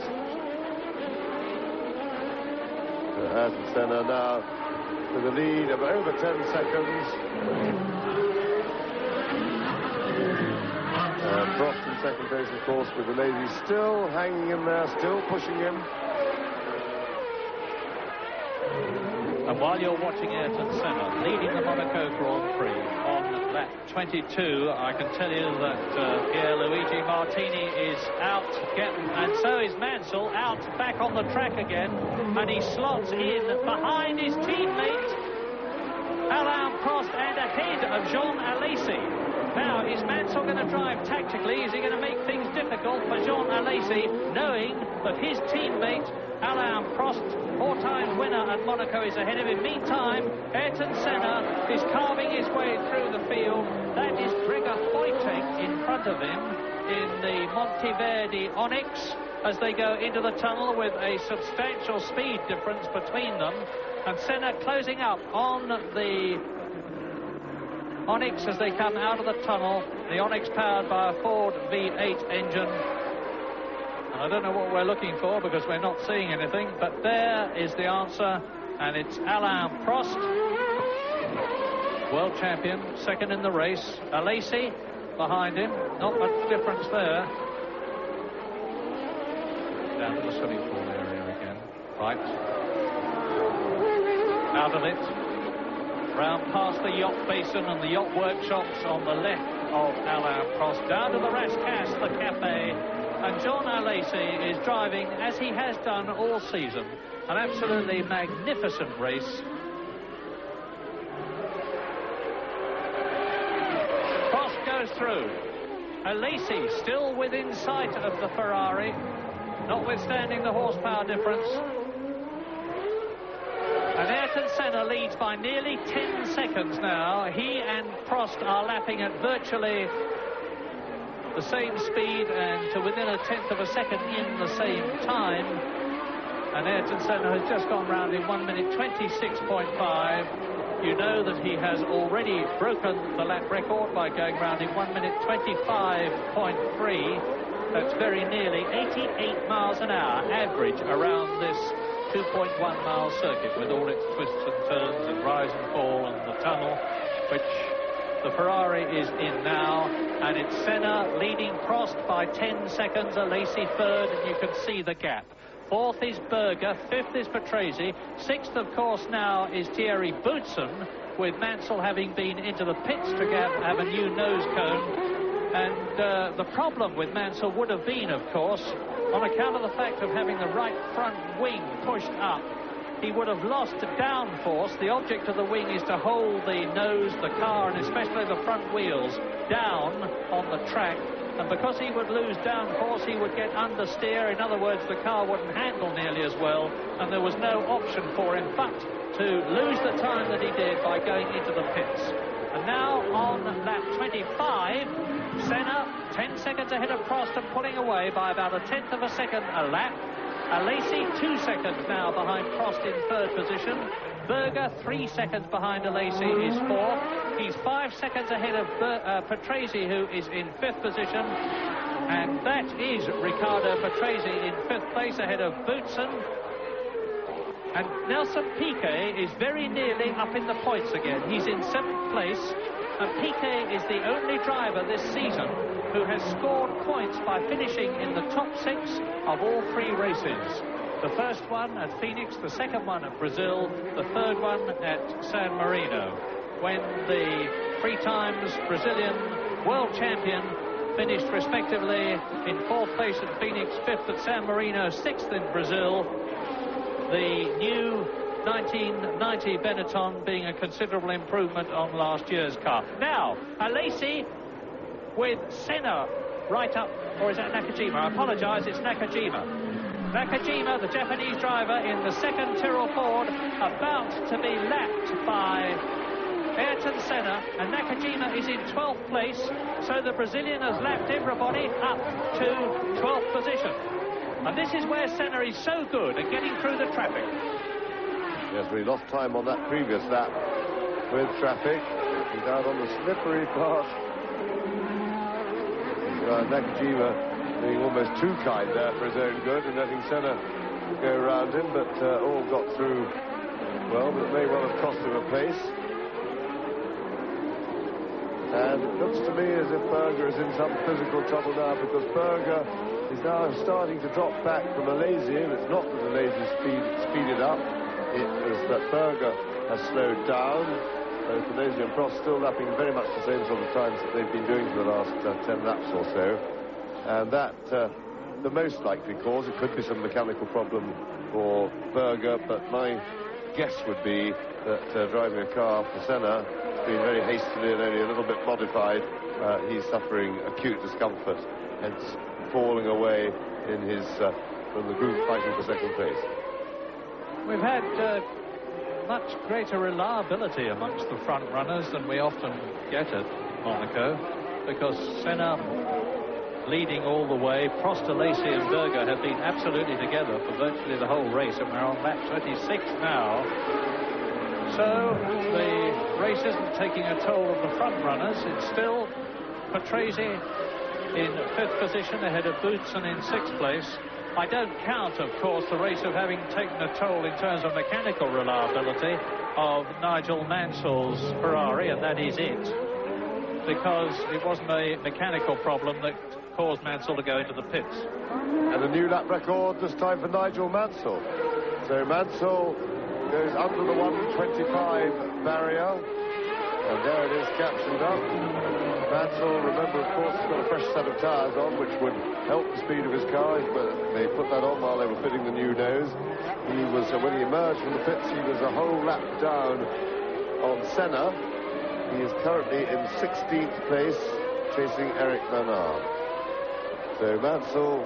Ayrton Senna now with a lead of over 10 seconds. Prost in second place, of course, with the ladies still hanging in there, still pushing him. And while you're watching Ayrton Senna leading the Monaco Grand Prix on lap 22, I can tell you that Pierluigi Martini is out, and so is Mansell, out back on the track again, and he slots in behind his teammate Alain Prost and ahead of Jean Alesi. Now, is Mansell going to drive tactically? Is he going to make things difficult for Jean Alesi, knowing that his teammate Alain Prost, 4-time winner at Monaco, is ahead of him? Meantime, Ayrton Senna is carving his way through the field. That is Gregor Boiteng in front of him in the Monteverdi Onyx as they go into the tunnel with a substantial speed difference between them. And Senna closing up on the Onyx as they come out of the tunnel. The Onyx powered by a Ford V8 engine. I don't know what we're looking for because we're not seeing anything, but there is the answer, and it's Alain Prost, world champion, second in the race. Alesi behind him, not much difference there. Down to the swimming pool area again. Right. Out of it. Round past the yacht basin and the yacht workshops on the left of Alain Prost. Down to the Rascasse, the cafe. And Jean Alesi is driving, as he has done all season, an absolutely magnificent race. Prost goes through. Alesi still within sight of the Ferrari, notwithstanding the horsepower difference. And Ayrton Senna leads by nearly 10 seconds now. He and Prost are lapping at virtually the same speed and to within a tenth of a second in the same time. And Ayrton Senna has just gone round in 1 minute 26.5. You know that he has already broken the lap record by going round in 1 minute 25.3. That's very nearly 88 miles an hour average around this 2.1 mile circuit with all its twists and turns and rise and fall and the tunnel, which the Ferrari is in now. And it's Senna leading Prost by 10 seconds, Alesi third, and you can see the gap. Fourth is Berger, fifth is Patrese, sixth, of course, now is Thierry Boutsen, with Mansell having been into the pits to have a new nose cone. And the problem with Mansell would have been, of course, on account of the fact of having the right front wing pushed up, he would have lost downforce. The object of the wing is to hold the nose, the car, and especially the front wheels down on the track. And because he would lose downforce, he would get understeer. In other words, the car wouldn't handle nearly as well, and there was no option for him but to lose the time that he did by going into the pits. And now on lap 25, Senna 10 seconds ahead of Prost and pulling away by about a tenth of a second a lap. Alesi 2 seconds now behind Prost in third position. Berger 3 seconds behind Alesi is fourth. He's 5 seconds ahead of Patrese, who is in fifth position. And that is Riccardo Patrese in fifth place ahead of Boutsen. And Nelson Piquet is very nearly up in the points again. He's in seventh place. And Piquet is the only driver this season who has scored points by finishing in the top 6 of all 3 races. The first one at Phoenix, the second one at Brazil, the third one at San Marino, when the 3 times Brazilian world champion finished respectively in 4th place at Phoenix, 5th at San Marino, 6th in Brazil. The new 1990 Benetton being a considerable improvement on last year's car. Now, Alesi with Senna right up, or is that Nakajima? I apologise, it's Nakajima. Nakajima, the Japanese driver, in the second Tyrrell Ford, about to be lapped by Ayrton Senna, and Nakajima is in 12th place, so the Brazilian has lapped everybody up to 12th position. And this is where Senna is so good at getting through the traffic. Yes, we lost time on that previous lap with traffic. He's out on the slippery part. Nakajima being almost too kind there for his own good and letting Senna go around him, but all got through well, but it may well have cost him a place. And it looks to me as if Berger is in some physical trouble now, because Berger is now starting to drop back from Alesi, and it's not that Alesi speeded up, it is that Berger has slowed down. Both Alesi and Prost still lapping very much the same sort of times that they've been doing for the last 10 laps or so. And that, the most likely cause, it could be some mechanical problem for Berger, but my guess would be that driving a car for Senna, been very hastily and only a little bit modified, he's suffering acute discomfort, hence falling away in his from the group fighting for second place. We've had much greater reliability amongst the front runners than we often get at Monaco, because Senna leading all the way. Prost, Alesi and Berger have been absolutely together for virtually the whole race, and we're on lap 26 now. So the race isn't taking a toll of the front runners. It's still Patrese in 5th position ahead of Boutsen in 6th place. I don't count, of course, the race of having taken a toll in terms of mechanical reliability of Nigel Mansell's Ferrari, and that is it, because it wasn't a mechanical problem that caused Mansell to go into the pits. And a new lap record this time for Nigel Mansell. So Mansell goes under the 125 barrier, and there it is captioned up. Mansell, remember, of course, has got a fresh set of tyres on, which would help the speed of his car, but they put that on while they were fitting the new nose. He was, when he emerged from the pits, he was a whole lap down on Senna. He is currently in 16th place, chasing Eric Bernard. So Mansell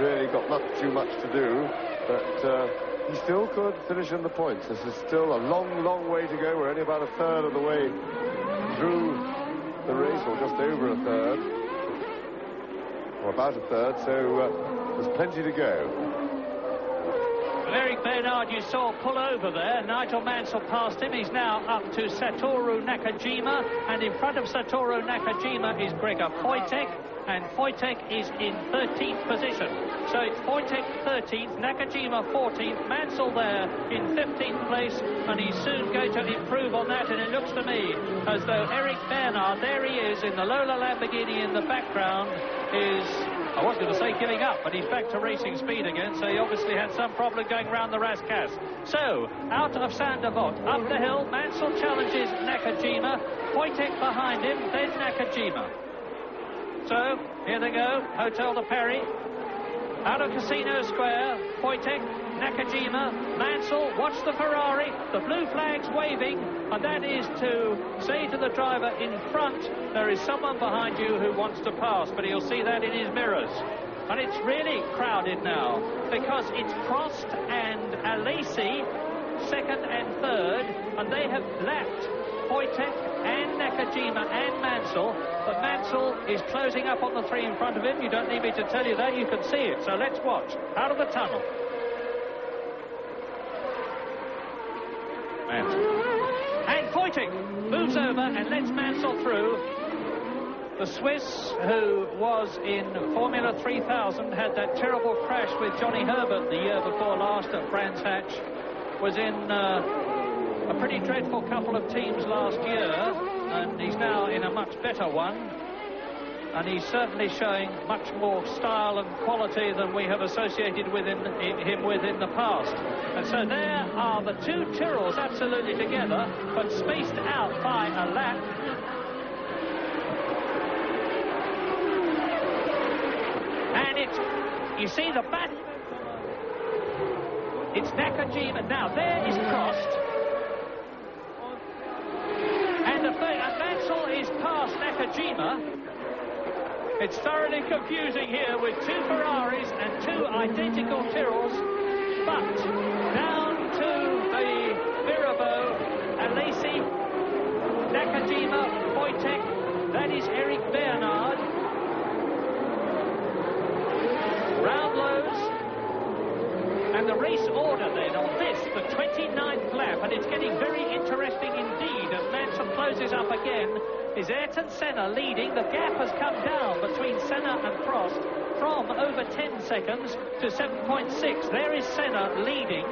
really got not too much to do, but he still could finish in the points. This is still a long, long way to go. We're only about a third of the way through the race, or just over a third, or about a third, so there's plenty to go. Well, Eric Bernard, you saw pull over there. Nigel Mansell passed him. He's now up to Satoru Nakajima, and in front of Satoru Nakajima is Gregor Wojtek, and Wojtek is in 13th position. So it's Wojtek 13th, Nakajima 14th, Mansell there in 15th place, and he's soon going to improve on that. And it looks to me as though Eric Bernard, there he is in the Lola Lamborghini in the background, is, I was going to say giving up, but he's back to racing speed again, so he obviously had some problem going round the Rascasse. So, out of Saint-Devote, up the hill, Mansell challenges Nakajima, Wojtek behind him, then Nakajima. So, here they go, Hotel de Paris. Out of Casino Square, Wojtek, Nakajima, Mansell, watch the Ferrari, the blue flag's waving, and that is to say to the driver in front, there is someone behind you who wants to pass, but he'll see that in his mirrors. And it's really crowded now, because it's Prost and Alesi, second and third, and they have lapped Wojtek and Nakajima and Mansell, but Mansell is closing up on the three in front of him. You don't need me to tell you that, you can see it. So let's watch. Out of the tunnel. Mansell. And Wojtek moves over and lets Mansell through. The Swiss, who was in Formula 3000, had that terrible crash with Johnny Herbert the year before last at Brands Hatch, was in a pretty dreadful couple of teams last year, and he's now in a much better one, and he's certainly showing much more style and quality than we have associated with him with in the past. And so there are the two Tyrrells absolutely together, but spaced out by a lap. And you see the back, it's Nakajima. Now there is Prost, and Mansell is past Nakajima. It's thoroughly confusing here with two Ferraris and two identical Tyrrells, but down to the Mirabeau, Alesi, Nakajima, Wojtek, that is Eric Bernard. Round lows, and the race order then on this, the 29th lap, and it's getting very interesting indeed as Mansell closes up again. Is Ayrton Senna leading? The gap has come down between Senna and Prost from over 10 seconds to 7.6. There is Senna leading.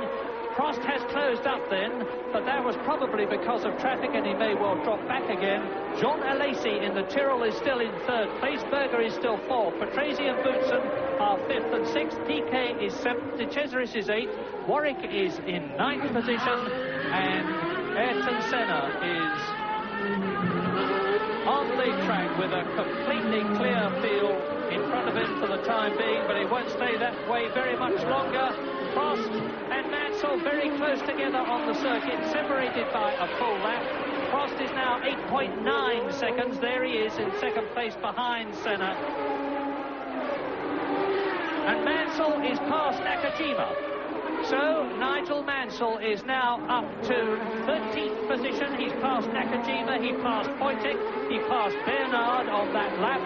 Prost has closed up then, but that was probably because of traffic, and he may well drop back again. Jean Alesi in the Tyrrell is still in third place. Berger is still fourth. Patrese and Boutsen are fifth and sixth. Piquet is seventh. De Cesaris is eighth. Warwick is in ninth position, and Ayrton Senna is on the track with a completely clear field in front of him for the time being, but it won't stay that way very much longer. Prost and Mansell very close together on the circuit, separated by a full lap. Prost is now 8.9 seconds. There he is in second place behind Senna. And Mansell is past Nakajima. So Nigel Mansell is now up to 13th position. He's passed Nakajima, he passed Poitek, he passed Bernard on that lap.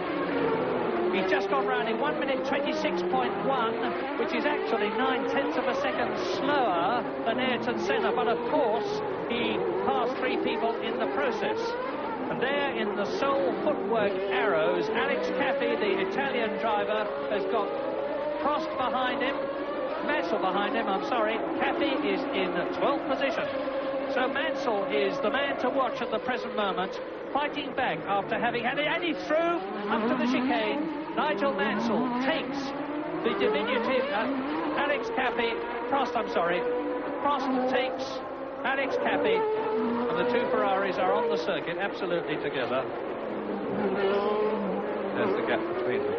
He's just gone round in 1 minute 26.1, which is actually 9/10 of a second slower than Ayrton Senna. But of course, he passed three people in the process. And there in the sole footwork arrows, Alex Caffey, the Italian driver, has got Prost behind him. Mansell behind him, I'm sorry. Caffey is in 12th position. So Mansell is the man to watch at the present moment, fighting back after having had it, and he's through up to the chicane. Nigel Mansell takes the diminutive Alex Caffey. Prost takes Alex Caffey, and the two Ferraris are on the circuit absolutely together. There's the gap between them.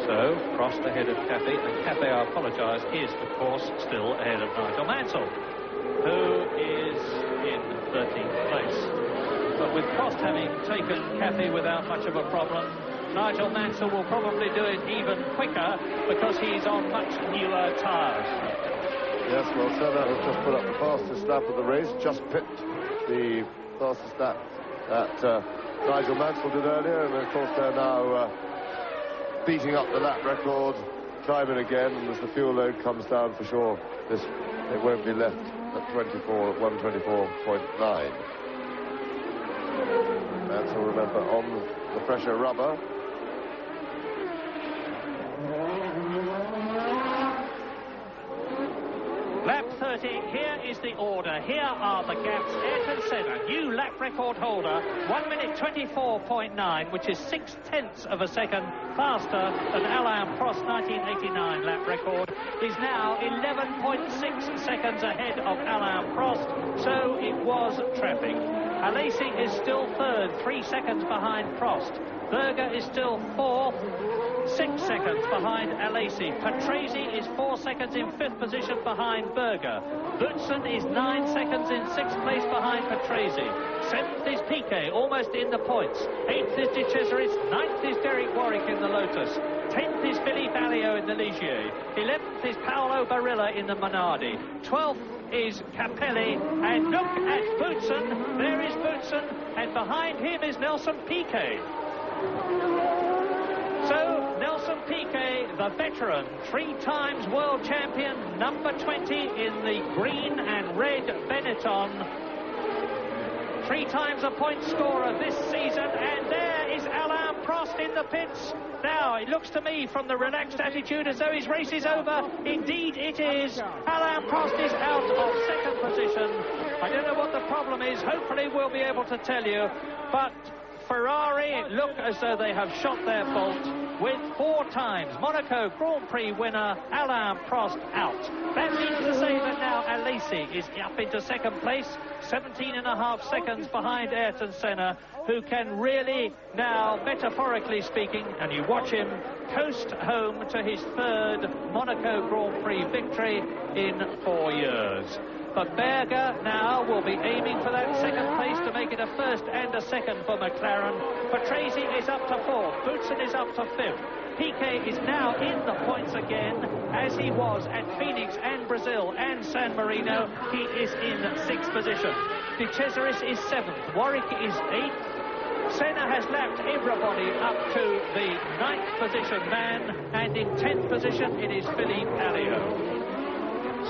So, Prost ahead of Caffey, and Caffey, I apologise, is, of course, still ahead of Nigel Mansell, who is in 13th place. But with Prost having taken Caffey without much of a problem, Nigel Mansell will probably do it even quicker because he's on much newer tyres. Yes, well, Senna has just put up the fastest lap of the race, just pipped the fastest lap that Nigel Mansell did earlier, and of course they're now beating up the lap record, timing again, and as the fuel load comes down for sure, it won't be left at 124.9. Mansell, remember, on the fresher rubber. Lap 30, here is the order. Here are the gaps. Ayrton Senna, new lap record holder, 1 minute 24.9, which is 6/10 of a second faster than Alain Prost 1989 lap record, is now 11.6 seconds ahead of Alain Prost, so it was traffic. Alesi is still third, 3 seconds behind Prost. Berger is still fourth, 6 seconds behind Alesi. Patrese is 4 seconds in 5th position behind Berger. Boutsen is 9 seconds in 6th place behind Patrese. 7th is Piquet, almost in the points. 8th is De Cesaris. 9th is Derek Warwick in the Lotus. 10th is Philippe Alliot in the Ligier. 11th is Paolo Barilla in the Minardi. 12th is Capelli, and look at Boutsen. There is Boutsen, and behind him is Nelson Piquet. So, Nelson Piquet, the veteran, 3 times world champion, number 20 in the green and red Benetton. 3 times a point scorer this season, and there is Alain Prost in the pits. Now, it looks to me from the relaxed attitude as though his race is over. Indeed it is. Alain Prost is out of 2nd position. I don't know what the problem is. Hopefully we'll be able to tell you. But Ferrari look as though they have shot their bolt with 4 times Monaco Grand Prix winner Alain Prost out. That means to say that now Alesi is up into 2nd place, 17.5 seconds behind Ayrton Senna, who can really now, metaphorically speaking, and you watch him, coast home to his 3rd Monaco Grand Prix victory in 4 years. But Berger now will be aiming for that 2nd place to make it a 1st and a 2nd for McLaren. Patrese is up to 4th. Boutsen is up to 5th. Piquet is now in the points again, as he was at Phoenix and Brazil and San Marino. He is in 6th position. De Cesaris is 7th. Warwick is 8th. Senna has lapped everybody up to the 9th position man, and in 10th position it is Philippe Alliot.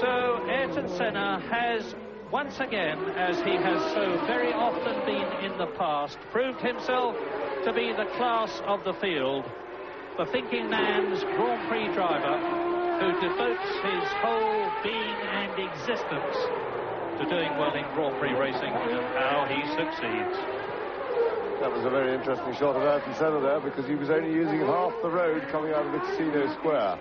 So Ayrton Senna has once again, as he has so very often been in the past, proved himself to be the class of the field, the thinking man's Grand Prix driver, who devotes his whole being and existence to doing well in Grand Prix racing, and how he succeeds. That was a very interesting shot of Ayrton Senna there, because he was only using half the road coming out of the Casino Square.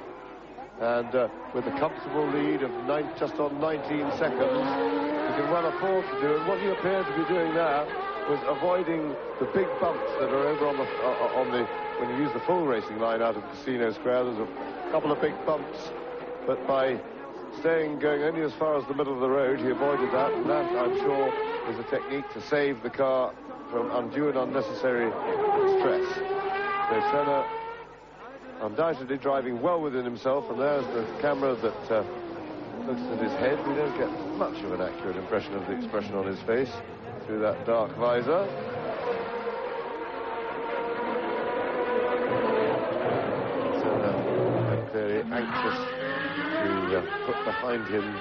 And with a comfortable lead of just on 19 seconds, he can well afford to do it. What he appeared to be doing there was avoiding the big bumps that are over on the when you use the full racing line out of the Casino Square. There's a couple of big bumps, but by going only as far as the middle of the road, he avoided that, and that, I'm sure, was a technique to save the car from undue and unnecessary stress. So Senna undoubtedly driving well within himself, and there's the camera that looks at his head. We don't get much of an accurate impression of the expression on his face through that dark visor. Senna clearly anxious to put behind him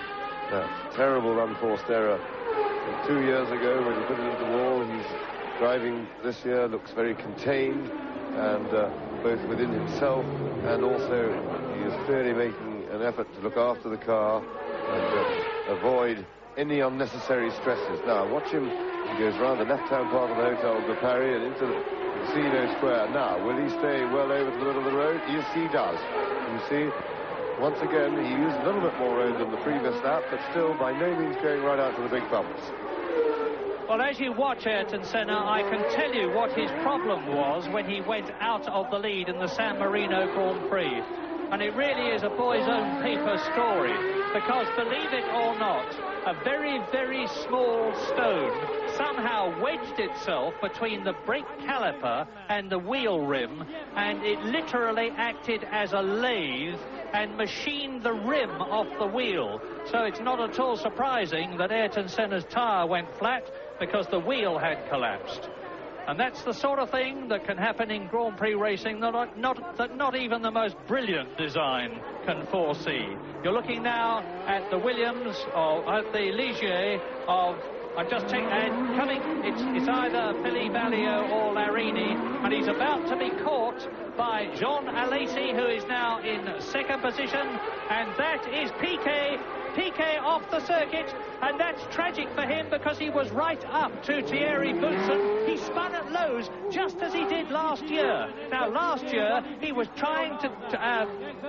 that terrible unforced error from 2 years ago when he put it into the wall. He's driving this year, looks very contained, and both within himself, and also he is clearly making an effort to look after the car and avoid any unnecessary stresses. Now watch him, he goes round the left-hand part of the Hotel de Paris and into the Casino Square. Now, will he stay well over to the middle of the road? Yes, he does. You see, once again, he used a little bit more road than the previous lap, but still by no means going right out to the big bumps. Well, as you watch Ayrton Senna, I can tell you what his problem was when he went out of the lead in the San Marino Grand Prix. And it really is a boy's own paper story, because believe it or not, a very, very small stone somehow wedged itself between the brake caliper and the wheel rim, and it literally acted as a lathe and machined the rim off the wheel. So it's not at all surprising that Ayrton Senna's tyre went flat, because the wheel had collapsed. And that's the sort of thing that can happen in Grand Prix racing that not even the most brilliant design can foresee. You're looking now at the Williams, or at the Ligier of, I'm just checking, and coming, it's either Philippe Alliot or Larini, and he's about to be caught by Jean Alesi, who is now in second position, and that is Piquet off the circuit, and that's tragic for him, because he was right up to Thierry Boutsen. He spun at lows just as he did last year. Now, last year he was trying to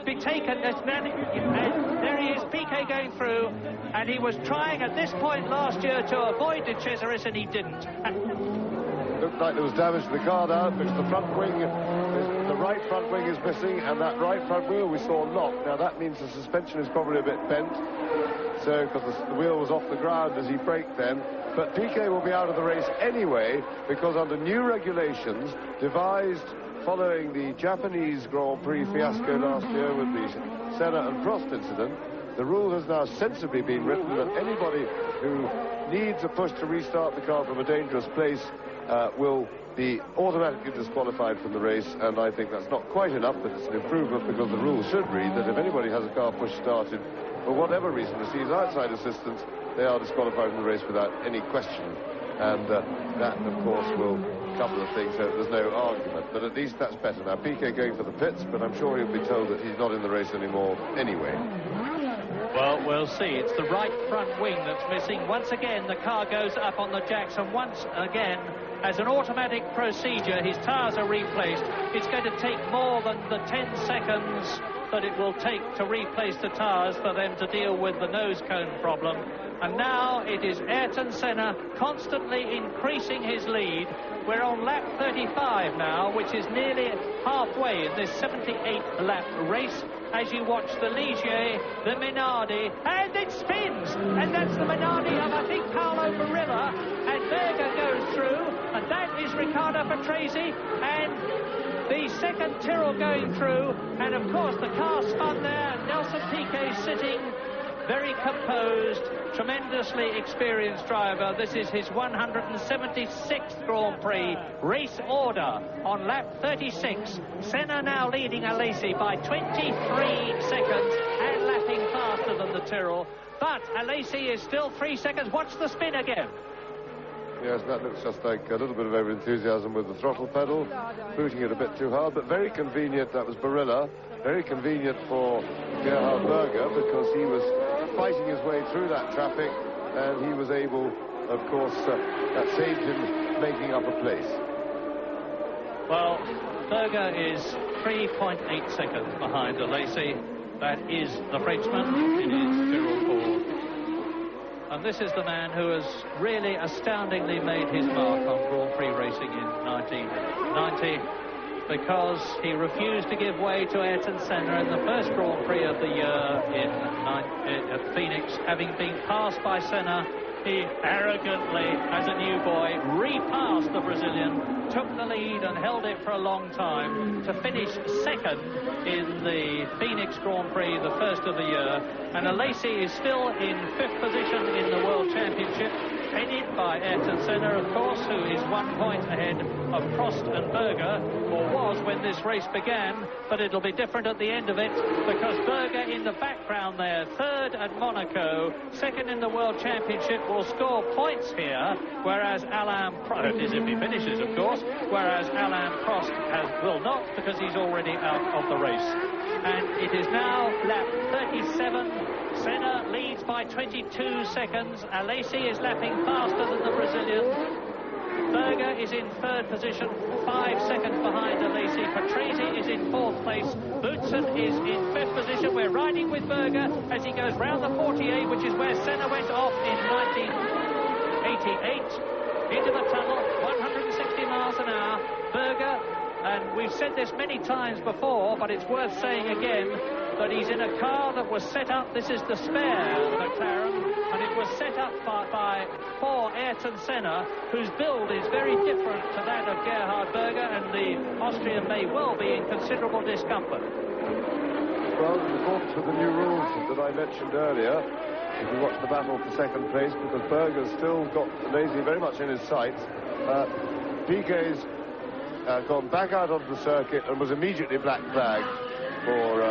be taken, and there he is, Piquet going through, and he was trying at this point last year to avoid De Cesaris, and he didn't. Looked like there was damage to the car now, because the front wing, the right front wing is missing, and that right front wheel we saw locked. Now that means the suspension is probably a bit bent, so because the wheel was off the ground as he braked then. But Piquet will be out of the race anyway, because under new regulations devised following the Japanese Grand Prix fiasco last year with the Senna and Prost incident, the rule has now sensibly been written that anybody who needs a push to restart the car from a dangerous place will be automatically disqualified from the race, and I think that's not quite enough, but it's an improvement, because the rule should read that if anybody has a car push started for whatever reason receives outside assistance, they are disqualified from the race without any question. And that, of course, will couple of things, so there's no argument, but at least that's better. Now Piquet going for the pits, but I'm sure he'll be told that he's not in the race anymore anyway. Well, we'll see. It's the right front wing that's missing. Once again, the car goes up on the jacks, and once again, as an automatic procedure, his tyres are replaced. It's going to take more than the 10 seconds that it will take to replace the tyres for them to deal with the nose cone problem. And now it is Ayrton Senna constantly increasing his lead. We're on lap 35 now, which is nearly halfway in this 78th lap race. As you watch the Ligier, the Minardi, and it spins! And that's the Minardi of, I think, Paolo Barilla. And Berger goes through, and that is Riccardo Patrese, and the second Tyrrell going through. And of course, the car spun there, and Nelson Piquet sitting very composed, tremendously experienced driver. This is his 176th Grand Prix race order on lap 36. Senna now leading Alesi by 23 seconds and lapping faster than the Tyrrell. But Alesi is still 3 seconds. Watch the spin again. Yes, that looks just like a little bit of over-enthusiasm with the throttle pedal, booting it a bit too hard, but very convenient. That was Barilla. Very convenient for Gerhard Berger, because he was fighting his way through that traffic, and he was able, of course, that saved him making up a place. Well, Berger is 3.8 seconds behind Alesi. That is the Frenchman in his Tyrrell Ford. And this is the man who has really astoundingly made his mark on Grand Prix racing in 1990, because he refused to give way to Ayrton Senna in the first Grand Prix of the year at Phoenix. Having been passed by Senna, he arrogantly, as a new boy, repassed the Brazilian, took the lead and held it for a long time to finish second in the Phoenix Grand Prix, the first of the year. And Alesi is still in fifth position in the World Championship, headed by Ayrton Senna, of course, who is 1 point ahead of Prost and Berger, or was when this race began, but it'll be different at the end of it, because Berger in the background there, third at Monaco, second in the World Championship, will score points here, whereas Alain Prost, that is if he finishes, of course, whereas Alain Prost will not, because he's already out of the race. And it is now lap 37. Senna leads by 22 seconds. Alesi is lapping faster than the Brazilian. Berger is in third position, 5 seconds behind Alesi. Patrese is in fourth place. Boutsen is in fifth position. We're riding with Berger as he goes round the 48, which is where Senna went off in 1988. Into the tunnel, 160 miles an hour. Berger, and we've said this many times before, but it's worth saying again, that he's in a car that was set up, this is the spare McLaren, and it was set up for Ayrton Senna, whose build is very different to that of Gerhard Berger, and the Austrian may well be in considerable discomfort. Well, in accordance with the new rules that I mentioned earlier, if you watch the battle for second place, because Berger's still got Alesi very much in his sights, Piquet's gone back out of the circuit and was immediately black flagged for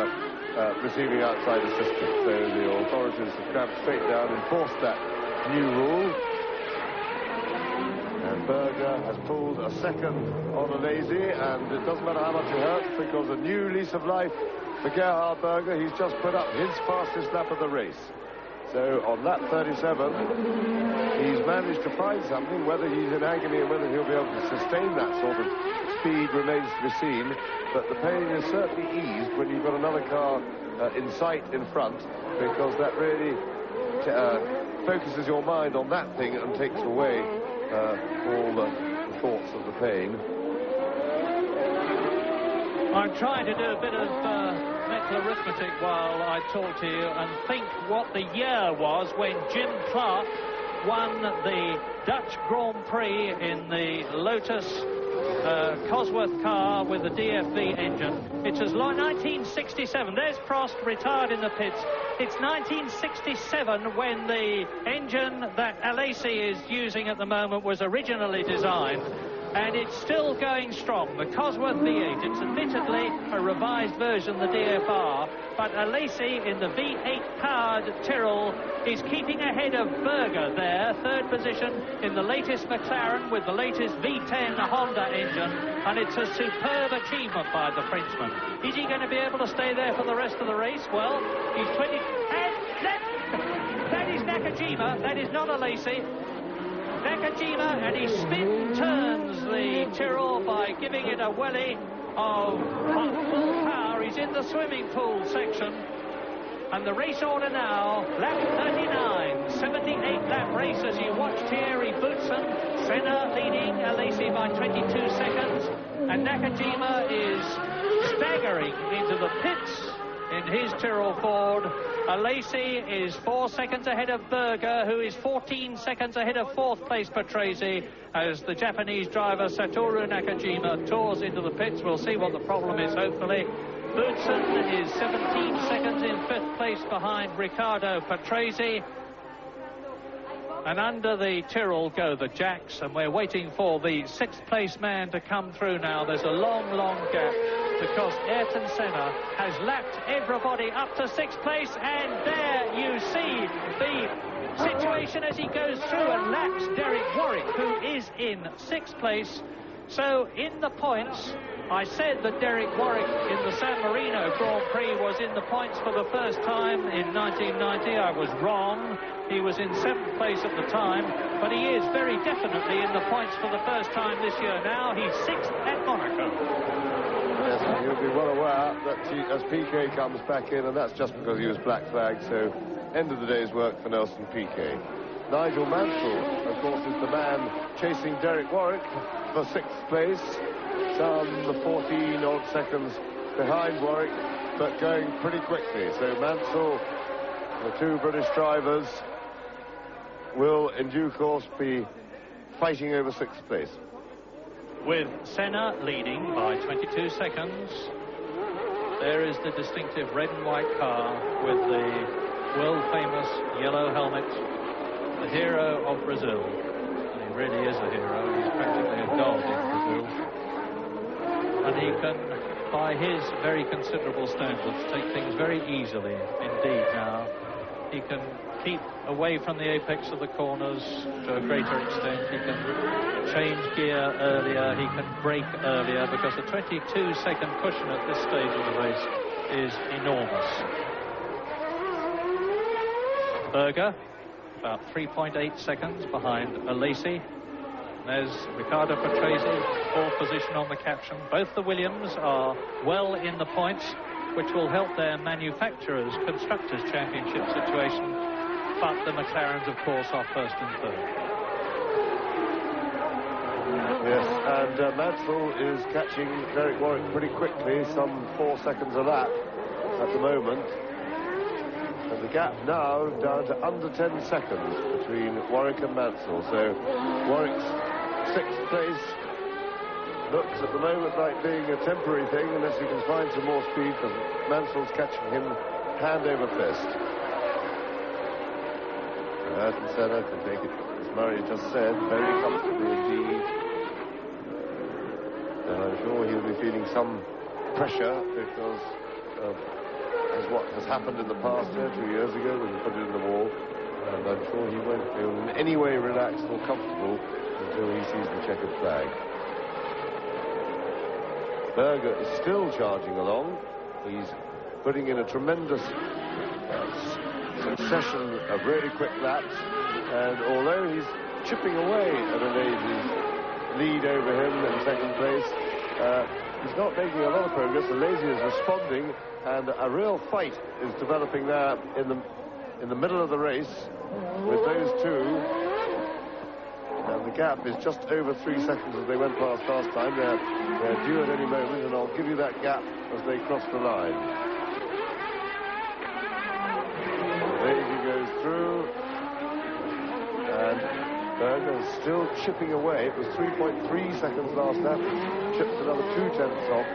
receiving outside assistance. So the authorities have clamped straight down, enforced that new rule. And Berger has pulled a second on Alesi, and it doesn't matter how much it hurts, because a new lease of life for Gerhard Berger. He's just put up his fastest lap of the race. So on lap 37, he's managed to find something. Whether he's in agony and whether he'll be able to sustain that sort of speed remains to be seen. But the pain is certainly eased when you've got another car in sight in front, because that really focuses your mind on that thing and takes away all the thoughts of the pain. I'm trying to do a bit of mental arithmetic while I talk to you and think what the year was when Jim Clark won the Dutch Grand Prix in the Lotus Cosworth car with the DFV engine. It was 1967. There's Prost, retired in the pits. It's 1967 when the engine that Alesi is using at the moment was originally designed. And it's still going strong. The Cosworth V8, it's admittedly a revised version, the DFR, but Alesi in the V8-powered Tyrrell is keeping ahead of Berger there, third position in the latest McLaren with the latest V10 Honda engine, and it's a superb achievement by the Frenchman. Is he going to be able to stay there for the rest of the race? Well, he's 20... And that is Nakajima, that is not Alesi. Nakajima, and he spin turns the Tyrrell by giving it a welly of full power. He's in the swimming pool section, and the race order now, lap 39, 78-lap race as you watched here. Boutsen, Senna leading Alesi by 22 seconds, and Nakajima is staggering into the pits in his Tyrrell Ford. Alesi is 4 seconds ahead of Berger, who is 14 seconds ahead of fourth place Patrese, as the Japanese driver Satoru Nakajima tours into the pits. We'll see what the problem is, hopefully. Boutsen is 17 seconds in fifth place behind Riccardo Patrese. And under the Tyrrell go the Jacks, and we're waiting for the sixth place man to come through now. There's a long, long gap, because Ayrton Senna has lapped everybody up to sixth place, and there you see the situation as he goes through and laps Derek Warwick. who is in 6th place. So in the points, I said that Derek Warwick in the San Marino Grand Prix was in the points for the first time in 1990. I was wrong. He was in 7th place at the time, but he is very definitely in the points for the first time this year now. He's 6th at Monaco. Yes, you'll be well aware that as Piquet comes back in, and that's just because he was black flagged, so end of the day's work for Nelson Piquet. Nigel Mansell, of course, is the man chasing Derek Warwick for 6th place, some 14-odd seconds behind Warwick, but going pretty quickly. So Mansell, the two British drivers, will in due course be fighting over 6th place. With Senna leading by 22 seconds, there is the distinctive red and white car with the world-famous yellow helmet, the hero of Brazil. And he really is a hero. He's practically a god in Brazil. And he can, by his very considerable standards, take things very easily indeed now. He can keep away from the apex of the corners to a greater extent. He can change gear earlier. He can brake earlier, because the 22-second cushion at this stage of the race is enormous. Berger, about 3.8 seconds behind Alesi. There's Riccardo Patrese, 4th position on the caption. Both the Williams are well in the points, which will help their manufacturers' constructors' championship situation. But the McLarens, of course, are 1st and 3rd. Yes, and Mansell is catching Derek Warwick pretty quickly, some 4 seconds a lap at the moment. And the gap now down to under 10 seconds between Warwick and Mansell. So Warwick's 6th place looks at the moment like being a temporary thing, unless he can find some more speed, because Mansell's catching him hand over fist. Ayrton Senna can take it, as Murray just said, very comfortably indeed. And I'm sure he'll be feeling some pressure because of what has happened in the past here 2 years ago when he put it in the wall. And I'm sure he won't feel in any way relaxed or comfortable until he sees the checkered flag. Berger is still charging along. He's putting in a tremendous succession of really quick laps, and although he's chipping away at Alesi's lead over him in 2nd place, he's not making a lot of progress. Alesi is responding, and a real fight is developing there in the middle of the race with those two. And the gap is just over 3 seconds as they went past last time. They're due at any moment, and I'll give you that gap as they cross the line. Alesi goes through, and Berger is still chipping away. It was 3.3 seconds last lap. Chips another 2/10 off.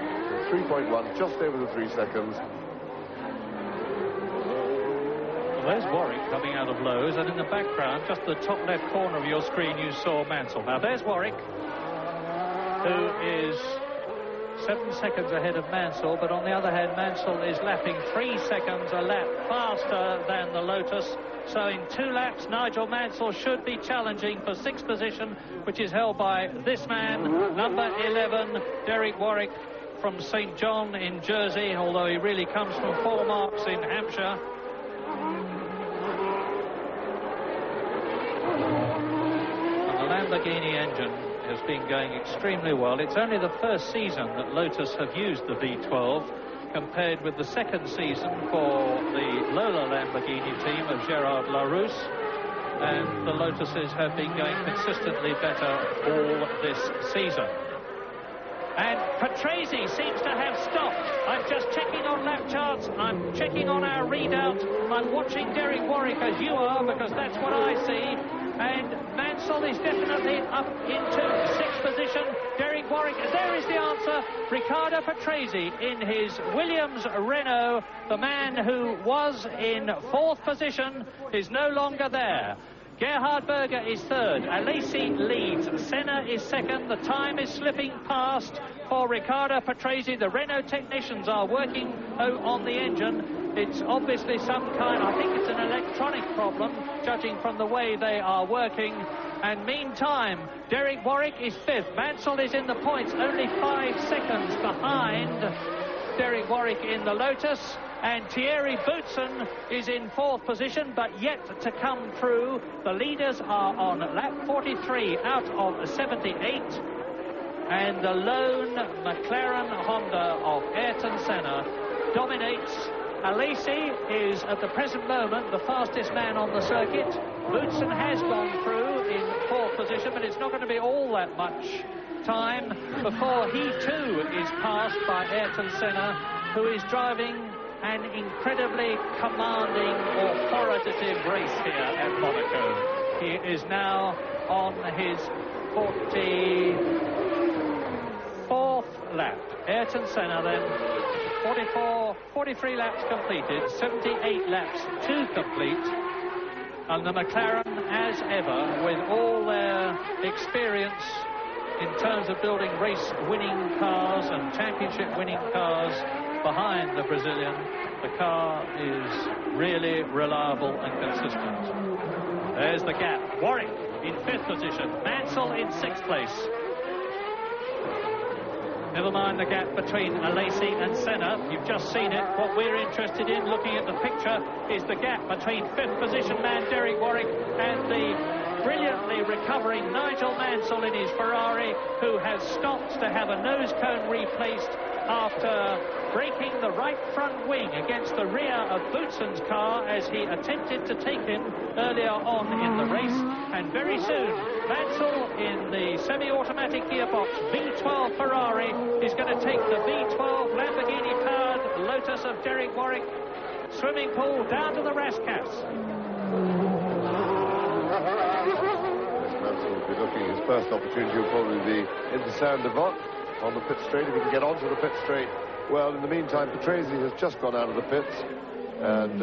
3.1, just over the 3 seconds. Well, there's Warwick coming out of Lowe's, and in the background, just the top left corner of your screen, you saw Mansell. Now there's Warwick, who is 7 seconds ahead of Mansell, but on the other hand, Mansell is lapping 3 seconds a lap faster than the Lotus. So in 2 laps, Nigel Mansell should be challenging for 6th position, which is held by this man, number 11, Derek Warwick, from St. John in Jersey, although he really comes from 4 marks in Hampshire. And the Lamborghini engine has been going extremely well. It's only the first season that Lotus have used the V12, compared with the 2nd season for the Lola Lamborghini team of Gerard Larousse. And the Lotuses have been going consistently better all this season. And Patrese seems to have stopped. I'm just checking on lap charts. I'm checking on our readout. I'm watching Derek Warwick as you are, because that's what I see. And Mansell is definitely up into 6th position. Derek Warwick, there is the answer. Riccardo Patrese in his Williams Renault. The man who was in 4th position is no longer there. Gerhard Berger is 3rd. Alesi leads. Senna is 2nd. The time is slipping past for Riccardo Patrese. The Renault technicians are working on the engine. It's obviously some kind, I think it's an electronic problem, judging from the way they are working. And meantime, Derek Warwick is 5th. Mansell is in the points, only 5 seconds behind Derek Warwick in the Lotus. And Thierry Boutsen is in 4th position, but yet to come through. The leaders are on lap 43 out of 78. And the lone McLaren Honda of Ayrton Senna dominates. Alesi is at the present moment the fastest man on the circuit. Boutsen has gone through in 4th position, but it's not going to be all that much time before he too is passed by Ayrton Senna, who is driving an incredibly commanding, authoritative race here at Monaco. He is now on his 44th lap. Ayrton Senna then 43 laps completed, 78 laps to complete, and the McLaren, as ever, with all their experience in terms of building race-winning cars and championship-winning cars behind the Brazilian, the car is really reliable and consistent. There's the gap. Warwick in 5th position, Mansell in 6th place. Never mind the gap between Alesi and Senna. You've just seen it. What we're interested in, looking at the picture, is the gap between 5th position man Derek Warwick and the brilliantly recovering Nigel Mansell in his Ferrari, who has stopped to have a nose cone replaced after breaking the right front wing against the rear of Boutsen's car as he attempted to take him earlier on in the race. And very soon, Mansell in the semi-automatic gearbox V12 Ferrari is going to take the V12 Lamborghini-powered Lotus of Derek Warwick swimming pool down to the Rascasse. Mansell will be looking, his first opportunity will probably be into Saint-Devote on the pit straight, if he can get onto the pit straight. Well, in the meantime, Patrese has just gone out of the pits, and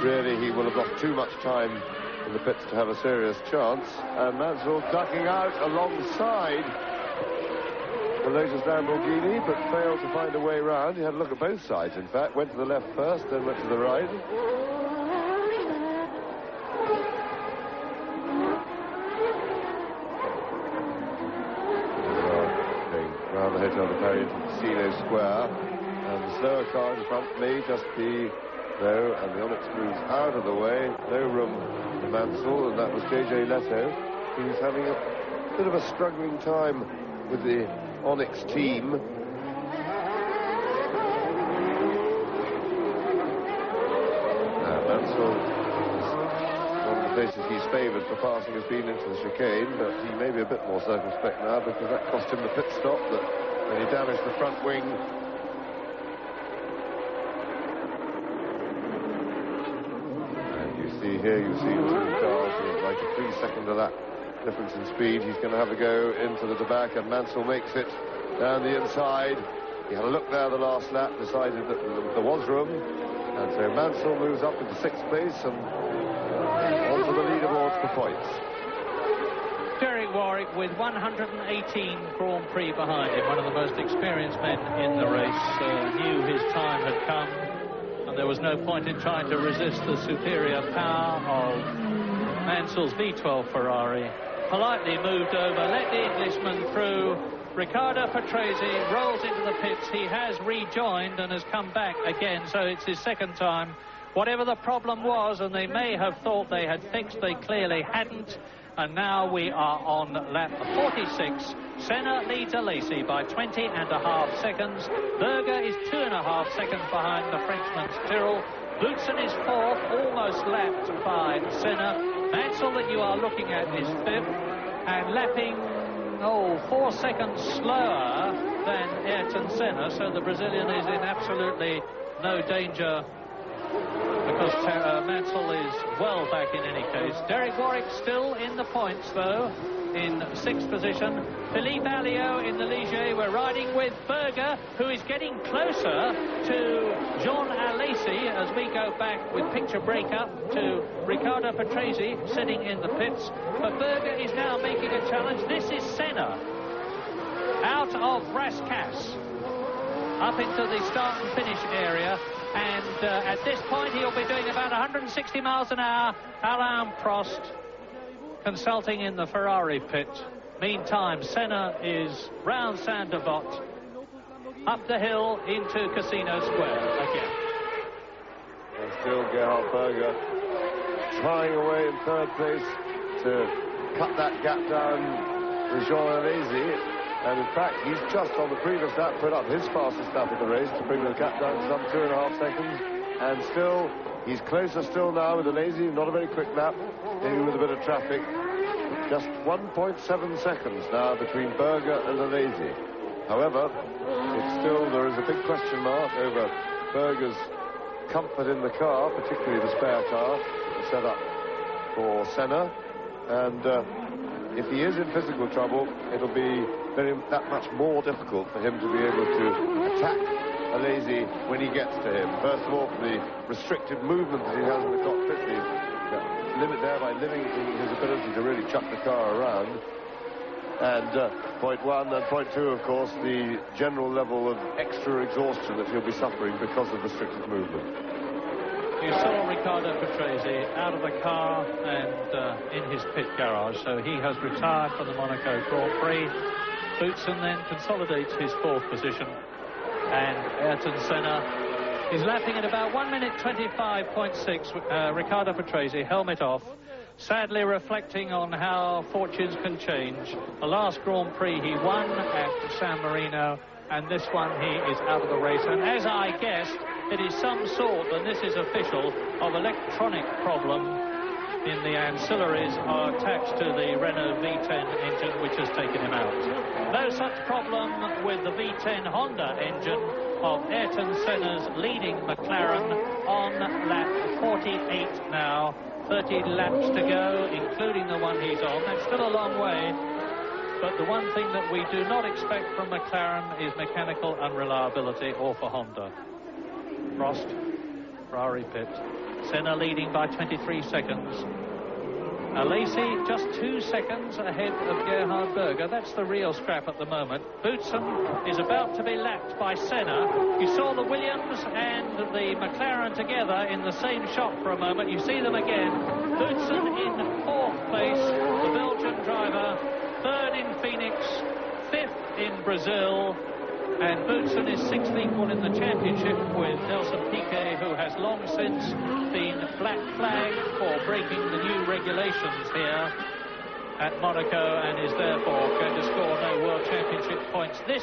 really he will have got too much time in the pits to have a serious chance. And Mansell ducking out alongside the Lotus Lamborghini, but failed to find a way round. He had a look at both sides, in fact. Went to the left first, then went to the right. Round the hedge on the carry into Casino Square, and the slower car in front may just be low, and the Onyx moves out of the way. No room for Mansell, and that was JJ Leto. He's having a bit of a struggling time with the Onyx team. Now Mansell, one of the places he's favoured for passing has been into the chicane, but he may be a bit more circumspect now, because that cost him the pit stop, that when he damaged the front wing. And you see here, you see the two cars, there's like a 3-second a lap difference in speed. He's going to have a go into the back, and Mansell makes it down the inside. He had a look there the last lap, decided that there was room, and so Mansell moves up into 6th place and onto the leaderboards for points. Derek Warwick with 118 Grand Prix behind him, one of the most experienced men in the race, knew his time had come, and there was no point in trying to resist the superior power of Mansell's V12 Ferrari. Politely moved over, let the Englishman through. Riccardo Patrese rolls into the pits. He has rejoined and has come back again, so it's his second time. Whatever the problem was, and they may have thought they had fixed, they clearly hadn't. And now we are on lap 46. Senna leads Alesi by 20.5 seconds. Berger is 2.5 seconds behind the Frenchman's Tyrrell. Boutsen is 4th, almost lapped by Senna. Mansell, that you are looking at, is 5th, and lapping 4 seconds slower than Ayrton Senna, so the Brazilian is in absolutely no danger, because Mansell is well back in any case. Derek Warwick still in the points, though, in 6th position. Philippe Alliot in the Ligier. We're riding with Berger, who is getting closer to Jean Alesi as we go back with picture breakup to Riccardo Patrese sitting in the pits. But Berger is now making a challenge. This is Senna out of Rascasse up into the start and finish area. And at this point, he'll be doing about 160 miles an hour. Alain Prost consulting in the Ferrari pit. Meantime, Senna is round Saint-Devote, up the hill into Casino Square again. And still Gerhard Berger trying away in third place to cut that gap down with Jean Alesi. And in fact, he's just on the previous lap put up his fastest lap of the race to bring the gap down to some 2.5 seconds. And still, he's closer still now with Alesi. Not a very quick lap, maybe with a bit of traffic. Just 1.7 seconds now between Berger and Alesi. However, there is a big question mark over Berger's comfort in the car, particularly the spare tire set up for Senna. And if he is in physical trouble, it'll be that much more difficult for him to be able to attack Alesi when he gets to him. First of all, the restricted movement that he has in the cockpit, the limit thereby limiting his ability to really chuck the car around. And point one, and point two, of course, the general level of extra exhaustion that he'll be suffering because of restricted movement. You saw Riccardo Patrese out of the car and in his pit garage, so he has retired from the Monaco Grand Prix. Boutsen then consolidates his 4th position, and Ayrton Senna is lapping at about 1 minute 25.6. Riccardo Patrese, helmet off, sadly reflecting on how fortunes can change. The last Grand Prix he won at San Marino, and this one he is out of the race. And as I guessed, it is some sort, and this is official, of electronic problem in the ancillaries are attached to the Renault V10 engine, which has taken him out. No such problem with the V10 Honda engine of Ayrton Senna's leading McLaren on lap 48 now. 30 laps to go, including the one he's on. That's still a long way, but the one thing that we do not expect from McLaren is mechanical unreliability, or for Honda. Prost, Ferrari pit. Senna leading by 23 seconds. Alesi just 2 seconds ahead of Gerhard Berger. That's the real scrap at the moment. Boutsen is about to be lapped by Senna. You saw the Williams and the McLaren together in the same shot for a moment. You see them again. Boutsen in 4th place, the Belgian driver. 3rd in Phoenix, 5th in Brazil. And Boutsen is 6th equal in the championship with Nelson Piquet, who has long since been black flagged for breaking the new regulations here at Monaco, and is therefore going to score no World Championship points this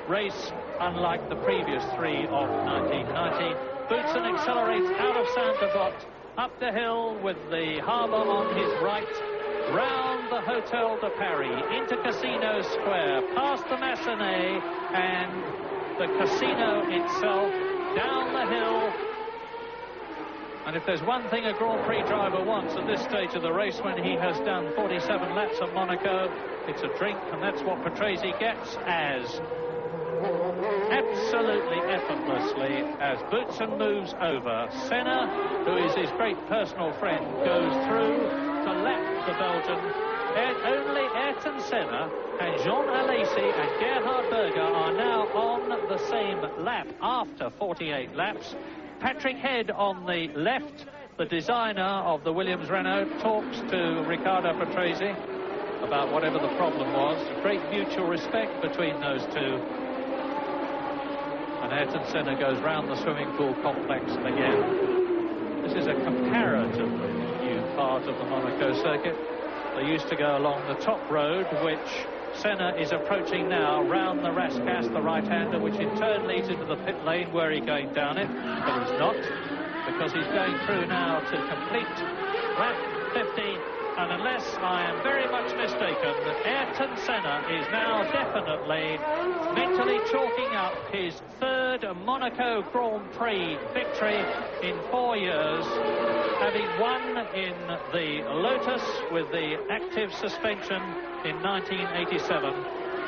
race, unlike the previous 3 of 1990. Boutsen accelerates out of Saint-Devote, up the hill with the harbour on his right, round the Hotel de Paris, into Casino Square, past the Massenet and the casino itself, down the hill. And if there's one thing a Grand Prix driver wants at this stage of the race, when he has done 47 laps at Monaco, it's a drink, and that's what Patrese gets, as absolutely effortlessly as Boutsen moves over. Senna, who is his great personal friend, goes through to lap the Belgian. And only Ayrton Senna and Jean Alesi and Gerhard Berger are now on the same lap after 48 laps. Patrick Head on the left, the designer of the Williams Renault, talks to Riccardo Patrese about whatever the problem was. Great mutual respect between those two. And Ayrton Senna goes round the swimming pool complex again. This is a comparatively new part of the Monaco circuit. They used to go along the top road, which Senna is approaching now, round the Rascasse, the right-hander, which in turn leads into the pit lane, where he's going down it, but he's not, because he's going through now to complete lap 50. And unless I am very much mistaken, Ayrton Senna is now definitely mentally chalking up his 3rd Monaco Grand Prix victory in 4 years, having won in the Lotus with the active suspension in 1987,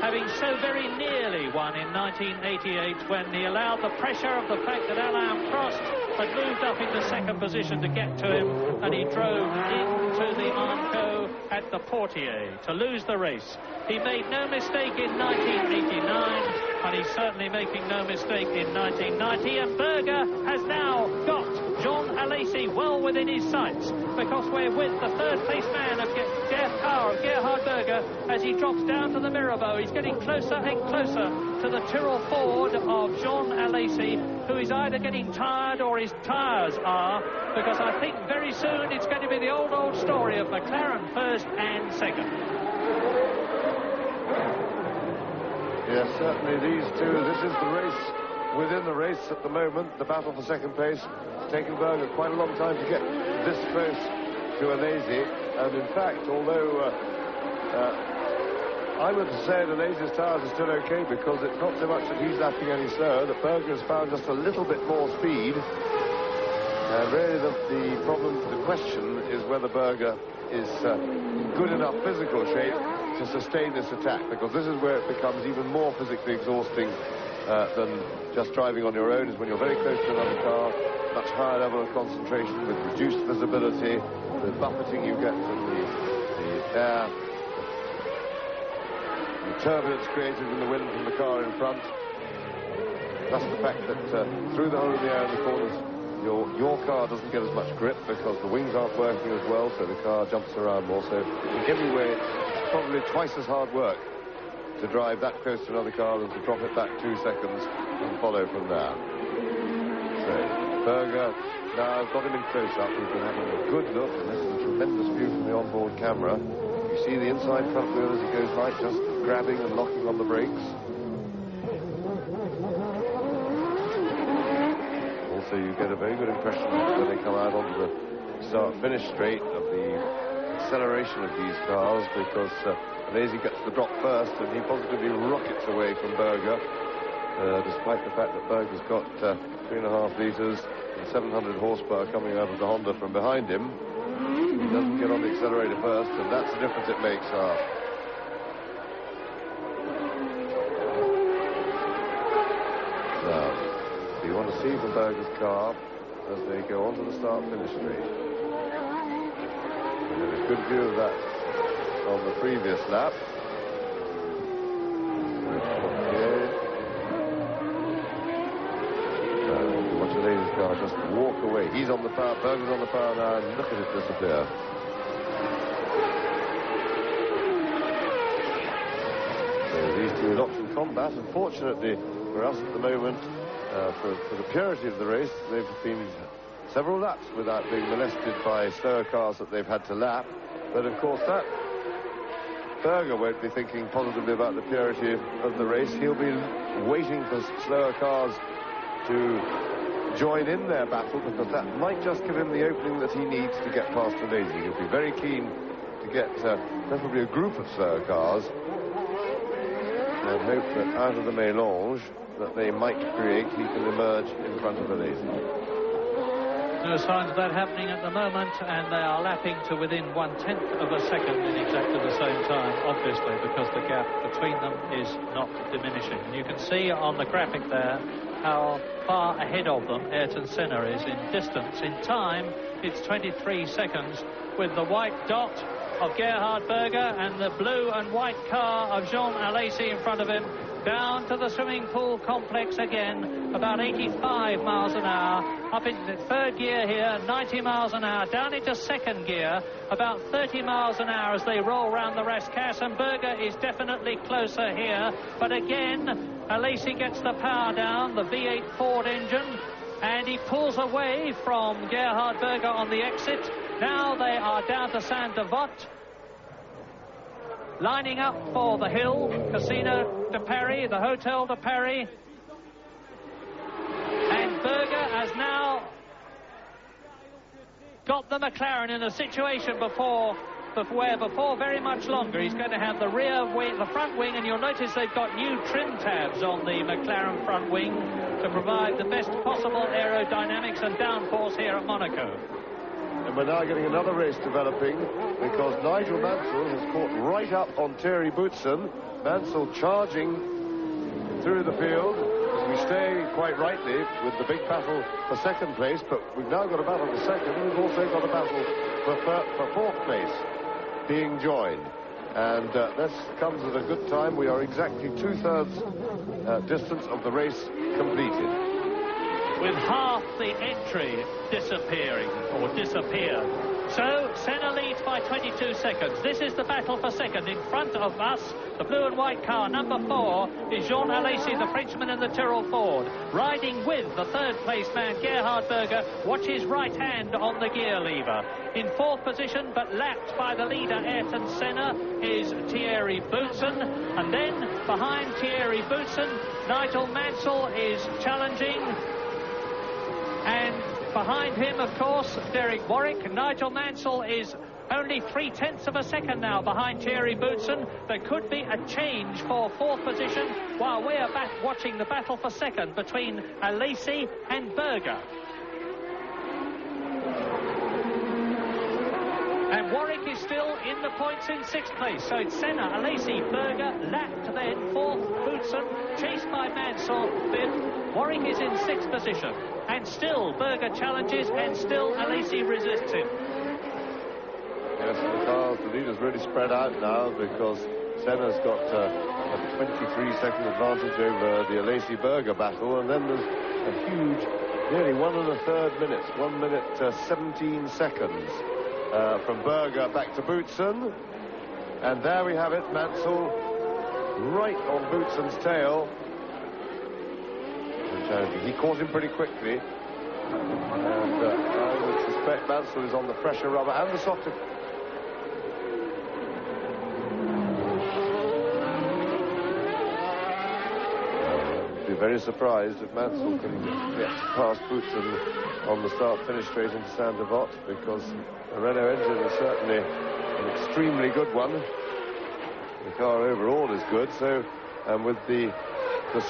having so very nearly won in 1988 when he allowed the pressure of the fact that Alain Prost had moved up into 2nd position to get to him, and he drove into the Monaco at the Portier to lose the race. He made no mistake in 1989, and he's certainly making no mistake in 1990, and Berger has now got Jean Alesi well within his sights, because we're with the 3rd place man of car of Gerhard Berger as he drops down to the Mirabeau. He's getting closer and closer to the Tyrrell Ford of Jean Alesi, who is either getting tired or his tyres are, because I think very soon it's going to be the old story of McLaren first and second. Yes, certainly these two. This is the race within the race at the moment. The battle for second place. It's taken Berger quite a long time to get this close to Alesi. And in fact, although I would say that Alesi's tyres are still okay, because it's not so much that he's lapping any slower, that Berger's found just a little bit more speed. And really the problem, the question is whether Berger is in good enough physical shape to sustain this attack, because this is where it becomes even more physically exhausting than just driving on your own, is when you're very close to another car, much higher level of concentration with reduced visibility, the buffeting you get from the air, the turbulence created in the wind from the car in front, plus the fact that through the hole in the air in the corners, your car doesn't get as much grip because the wings aren't working as well, so the car jumps around more. So in every way, it's probably twice as hard work to drive that close to another car than to drop it back 2 seconds and follow from there. So Berger now got him in close-up. He's been having a good look, and this is a tremendous view from the onboard camera. You see the inside front wheel as he goes light, just grabbing and locking on the brakes. Also, you get a very good impression when they come out onto the start-finish straight of the acceleration of these cars, because Alesi gets the drop first and he positively rockets away from Berger, despite the fact that Berger's got 3.5 litres and 700 horsepower coming out of the Honda from behind him. He doesn't get on the accelerator first, and that's the difference it makes. Now, you want to see from Berger's car as they go onto the start-finish straight. We had a good view of that on the previous lap. Watch Alesi's car just walk away. He's on the power, Berger's on the power now, and look at it disappear. So these two locked in combat. Unfortunately for us at the moment, for the purity of the race, they've been several laps without being molested by slower cars that they've had to lap. But of course that Berger won't be thinking positively about the purity of the race. He'll be waiting for slower cars to join in their battle, because that might just give him the opening that he needs to get past Alesi. He'll be very keen to get preferably a group of slower cars, and hope that out of the mélange that they might create, he can emerge in front of Alesi. No signs of that happening at the moment, and they are lapping to within 1/10 of a second in exactly the same time, obviously, because the gap between them is not diminishing. And you can see on the graphic there how far ahead of them Ayrton Senna is in distance. In time, it's 23 seconds, with the white dot of Gerhard Berger and the blue and white car of Jean Alesi in front of him. Down to the swimming pool complex again, about 85 miles an hour, up into third gear here, 90 miles an hour, down into second gear, about 30 miles an hour as they roll round the Rascasse, and Berger is definitely closer here, but again, Alesi gets the power down, the V8 Ford engine, and he pulls away from Gerhard Berger on the exit. Now they are down to Saint-Devote, lining up for the Hill, Casino de Paris, the Hotel de Paris. And Berger has now got the McLaren in a situation where before very much longer he's going to have the rear wing, the front wing, and you'll notice they've got new trim tabs on the McLaren front wing to provide the best possible aerodynamics and downforce here at Monaco. And we're now getting another race developing, because Nigel Mansell has caught right up on Thierry Boutsen. Mansell charging through the field. We stay quite rightly with the big battle for second place, but we've now got a battle for second. We've also got a battle for fourth place being joined. And this comes at a good time. We are exactly 2/3 distance of the race completed. With half the entry disappearing, or disappeared. So Senna leads by 22 seconds. This is the battle for second. In front of us, the blue and white car, number 4, is Jean Alesi, the Frenchman in the Tyrrell Ford. Riding with the third-place man, Gerhard Berger. Watch his right hand on the gear lever. In fourth position, but lapped by the leader, Ayrton Senna, is Thierry Boutsen. And then, behind Thierry Boutsen, Nigel Mansell is challenging. And behind him, of course, Derek Warwick. Nigel Mansell is only 0.3 of a second now behind Thierry Boutsen. There could be a change for fourth position while we are back watching the battle for second between Alesi and Berger. And Warwick is still in the points in sixth place. So it's Senna, Alesi, Berger, lapped then fourth, Boutsen, chased by Mansell, fifth. Warwick is in sixth position. And still Berger challenges, and still Alesi resists him. Yes, the leader's really spread out now because Senna's got a 23-second advantage over the Alesi-Berger battle, and then there's a huge, nearly 1 1/3 minutes, 1 minute 17 seconds from Berger back to Boutsen. And there we have it, Mansell right on Boutsen's tail. He caught him pretty quickly, and I would suspect Mansell is on the fresher rubber and the softer. I'd be very surprised if Mansell can get past Boutsen on the start-finish straight into Saint-Devote, because the Renault engine is certainly an extremely good one. The car overall is good, so, and with the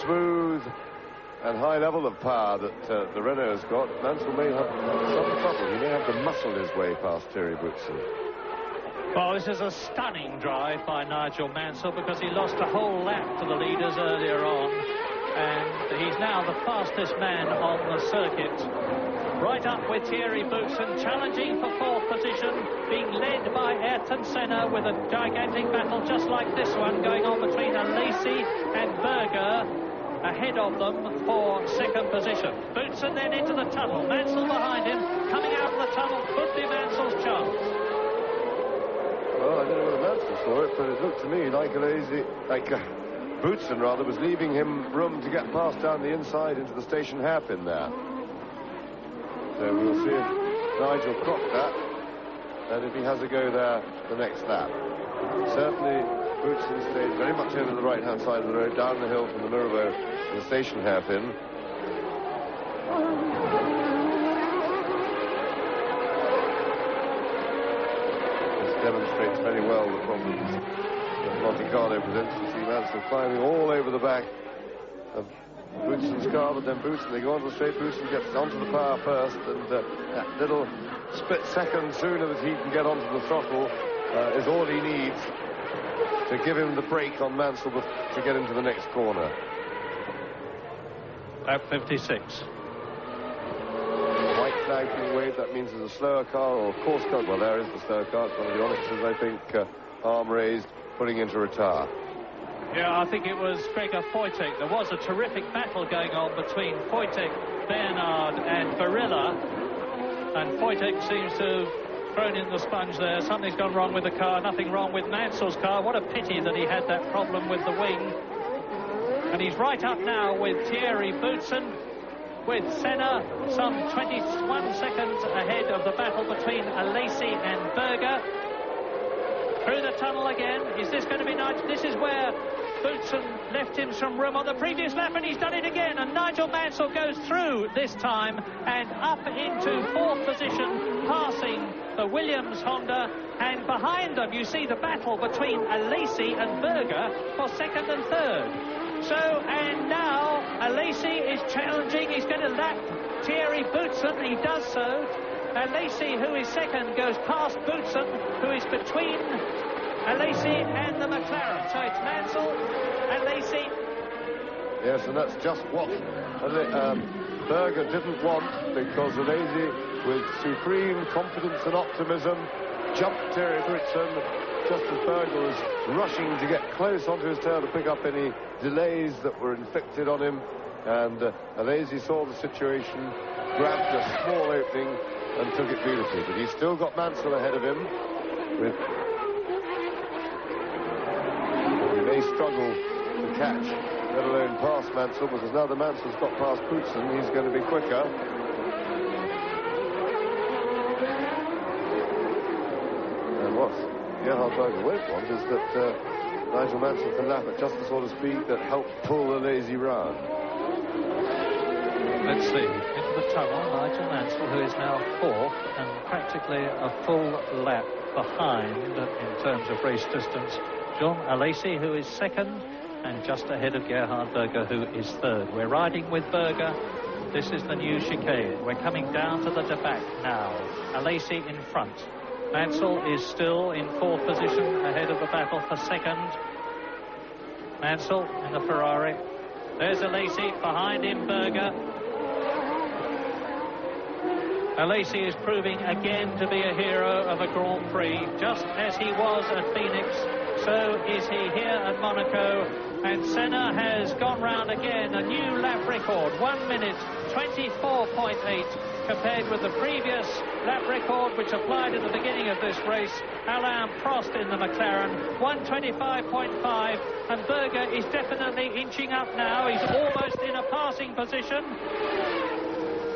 smooth and high level of power that the Renault has got, Mansell may have some trouble. He may have to muscle his way past Thierry Boutsen. Well, this is a stunning drive by Nigel Mansell, because he lost a whole lap to the leaders earlier on, and he's now the fastest man on the circuit. Right up with Thierry Boutsen, challenging for fourth position, being led by Ayrton Senna, with a gigantic battle just like this one going on between Alesi and Berger. Ahead of them for second position. Boutsen then into the tunnel. Mansell behind him. Coming out of the tunnel could be Mansell's chance. Well, I don't know whether Mansell saw it, but it looked to me like Boutsen rather was leaving him room to get past down the inside into the station hairpin there. So we'll see if Nigel clocked that, and if he has a go there the next lap. Certainly Boutsen stayed very much over the right-hand side of the road, down the hill from the Mirabeau to the station hairpin. This demonstrates very well the problems that Monte Carlo presents. You see Mansell climbing all over the back of Boutsen's car, but then Boutsen, they go onto the straight. Boutsen gets onto the power first, and that little split second sooner that he can get onto the throttle is all he needs to give him the brake on Mansell to get into the next corner. Lap 56. White flag being waved, that means there's a slower car or a course car. Well, there is the slower car. It's one of the Onyxes, I think, arm raised, putting into retire. Yeah, I think it was Gregor Foytek. There was a terrific battle going on between Foytek, Bernard and Barilla, and Foytek seems to have thrown in the sponge there. Something's gone wrong with the car. Nothing wrong with Mansell's car. What a pity that he had that problem with the wing. And he's right up now with Thierry Boutsen, with Senna some 21 seconds ahead of the battle between Alesi and Berger. Through the tunnel again. Is this going to be Nigel? This is where Boutsen left him some room on the previous lap, and he's done it again. And Nigel Mansell goes through this time and up into fourth position, passing the Williams Honda. And behind them, you see the battle between Alesi and Berger for second and third. So, and now Alesi is challenging. He's going to lap Thierry Boutsen. He does so. Alesi, who is second, goes past Boutsen, who is between Alesi and the McLaren. So it's Mansell, Alesi. Yes, and that's just what Berger didn't want, because Alesi, with supreme confidence and optimism, jumped Thierry Boutsen just as Berger was rushing to get close onto his tail to pick up any delays that were inflicted on him. And Alesi saw the situation, grabbed a small opening, and took it beautifully. But he's still got Mansell ahead of him. He may struggle to catch, let alone pass Mansell, because now the Mansell's got past Pootson, he's going to be quicker. And what Gerhard Berger won't want is that Nigel Mansell can lap at just the sort of speed that helped pull the lazy round. Let's see, into the tunnel, Nigel Mansell, who is now fourth and practically a full lap behind in terms of race distance Jean Alesi, who is second, and just ahead of Gerhard Berger, who is third. We're riding with Berger. This is the new chicane. We're coming down to the back now. Alesi in front. Mansell is still in fourth position, ahead of the battle for second. Mansell in the Ferrari. There's Alesi, behind him Berger. Alesi is proving again to be a hero of a Grand Prix, just as he was at Phoenix, so is he here at Monaco. And Senna has gone round again, a new lap record, 1 minute 24.8, compared with the previous lap record which applied at the beginning of this race. Alain Prost in the McLaren, 1:25.5, and Berger is definitely inching up now. He's almost in a passing position.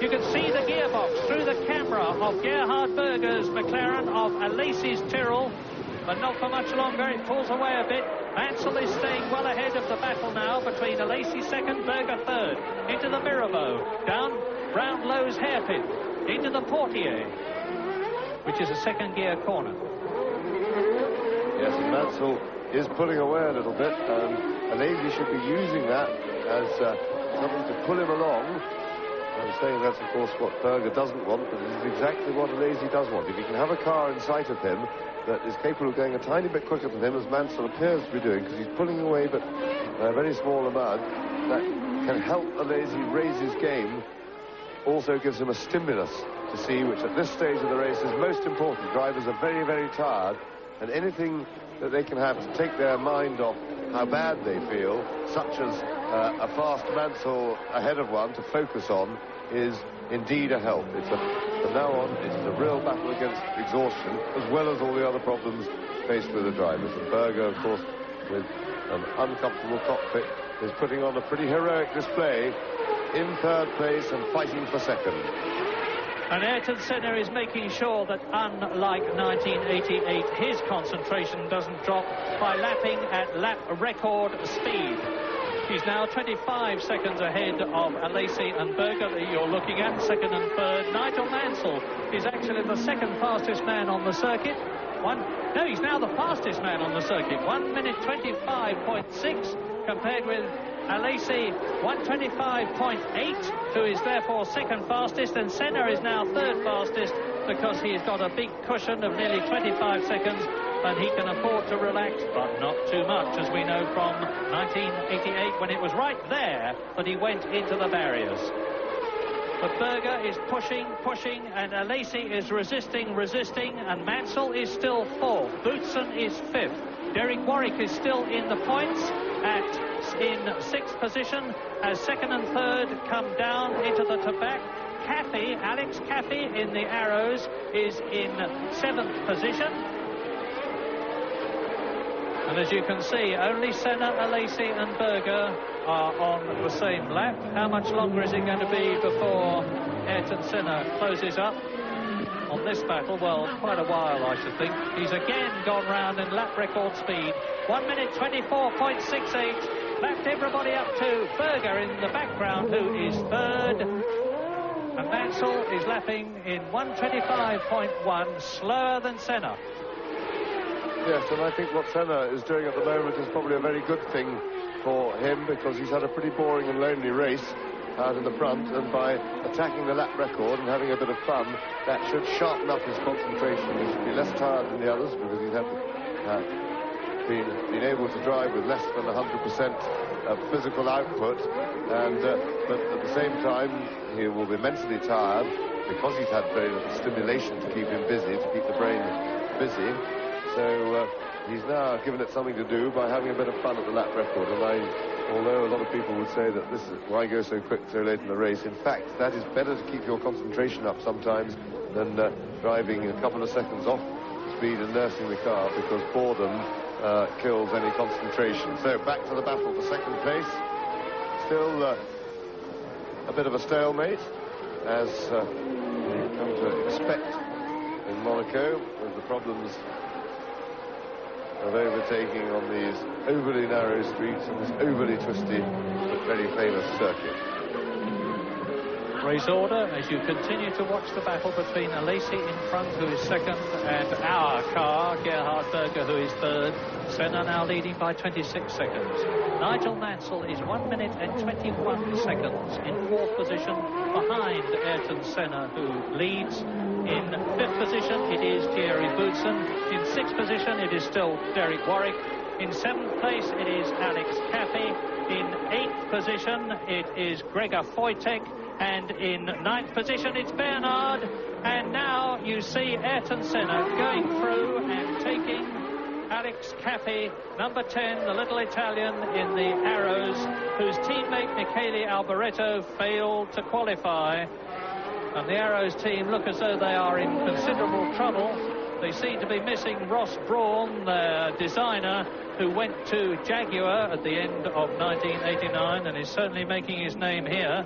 You can see the gearbox through the camera of Gerhard Berger's McLaren, of Alesi's Tyrrell, but not for much longer. It pulls away a bit. Mansell is staying well ahead of the battle now between Alesi second, Berger third. Into the Mirabeau, down round Lowe's hairpin, into the Portier, which is a second gear corner. Yes, and Mansell is pulling away a little bit, and Alesi should be using that as something to pull him along. I'm saying that's, of course, what Berger doesn't want, but it is exactly what Alesi does want. If he can have a car in sight of him that is capable of going a tiny bit quicker than him, as Mansell appears to be doing, because he's pulling away but a very small amount, that can help Alesi raise his game, also gives him a stimulus to see, which at this stage of the race is most important. Drivers are very, very tired, and anything that they can have to take their mind off how bad they feel, such as a fast Mansell ahead of one to focus on, is indeed a help. From now on, it is a real battle against exhaustion, as well as all the other problems faced with the drivers. And Berger, of course, with an uncomfortable cockpit, is putting on a pretty heroic display in third place and fighting for second. And Ayrton Senna is making sure that, unlike 1988, his concentration doesn't drop by lapping at lap record speed. He's now 25 seconds ahead of Alesi and Berger that you're looking at, second and third. Nigel Mansell is actually the second fastest man on the circuit. He's now the fastest man on the circuit. 1 minute 25.6 compared with Alesi, 1:25.8, who is therefore second fastest, and Senna is now third fastest because he's got a big cushion of nearly 25 seconds, and he can afford to relax, but not too much, as we know from 1988, when it was right there that he went into the barriers. But Berger is pushing, and Alesi is resisting, and Mansell is still fourth. Boutsen is fifth. Derek Warwick is still in the points in sixth position, as second and third come down into the Tabac. Alex Caffey in the Arrows is in seventh position. And as you can see, only Senna, Alesi and Berger are on the same lap. How much longer is it going to be before Ayrton Senna closes up on this battle? Well, quite a while, I should think. He's again gone round in lap record speed. 1 minute 24.68. Lapped everybody up to Berger in the background, who is third. And Mansell is lapping in 1:25.1, slower than Senna. Yes, and I think what Senna is doing at the moment is probably a very good thing for him, because he's had a pretty boring and lonely race out in the front, and by attacking the lap record and having a bit of fun, that should sharpen up his concentration. He should be less tired than the others, because he's had been able to drive with less than 100% of physical output, and but at the same time he will be mentally tired because he's had very little stimulation to keep him busy, to keep the brain busy. So he's now given it something to do by having a bit of fun at the lap record. And although a lot of people would say that this is why go so quick so late in the race, in fact, that is better to keep your concentration up sometimes than driving a couple of seconds off speed and nursing the car, because boredom kills any concentration. So back to the battle for second place. Still a bit of a stalemate, as you come to expect in Monaco, with the problems of overtaking on these overly narrow streets and this overly twisty but very famous circuit. Race order as you continue to watch the battle between Alesi in front, who is second, and our car, Gerhard Berger, who is third. Senna now leading by 26 seconds. Nigel Mansell is 1 minute and 21 seconds in fourth position, behind Ayrton Senna, who leads. In fifth position, it is Thierry Boutsen. In sixth position, it is still Derek Warwick. In seventh place, it is Alex Caffey. In eighth position, it is Gregor Wojtek. And in ninth position, it's Bernard. And now you see Ayrton Senna going through and taking Alex Caffey, number 10, the little Italian in the Arrows, whose teammate Michele Alboreto failed to qualify. And the Arrows team look as though they are in considerable trouble. They seem to be missing Ross Brawn, the designer, who went to Jaguar at the end of 1989 and is certainly making his name here.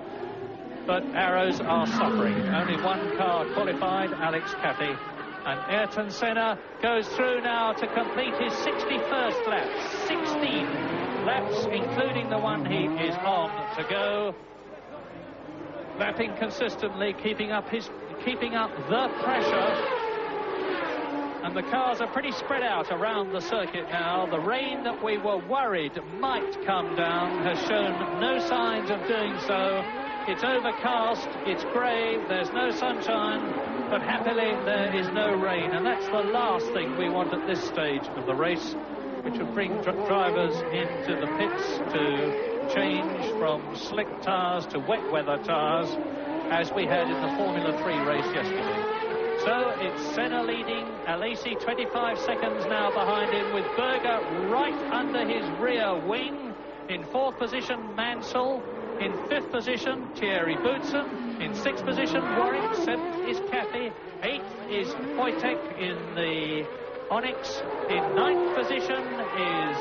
But Arrows are suffering. Only one car qualified, Alex Caffey. And Ayrton Senna goes through now to complete his 61st lap. 16 laps, including the one he is on to go. Lapping consistently, keeping up the pressure. And the cars are pretty spread out around the circuit now. The rain that we were worried might come down has shown no signs of doing so. It's overcast, it's grey, there's no sunshine, but happily there is no rain. And that's the last thing we want at this stage of the race, which would bring drivers into the pits to change from slick tyres to wet weather tyres, as we had in the Formula 3 race yesterday. So it's Senna leading, Alesi 25 seconds now behind him, with Berger right under his rear wing. In fourth position, Mansell. In fifth position, Thierry Boutsen. In sixth position, Warwick. Seventh is Caffey. Eighth is Wojtek in the Onyx. In ninth position is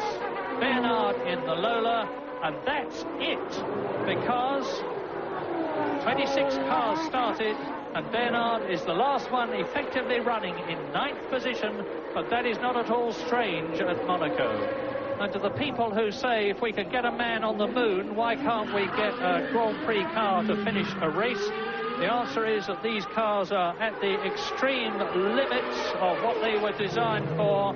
Bernard in the Lola. And that's it, because 26 cars started, and Bernard is the last one effectively running in ninth position, but that is not at all strange at Monaco. And to the people who say, if we could get a man on the moon, why can't we get a Grand Prix car to finish a race? The answer is that these cars are at the extreme limits of what they were designed for.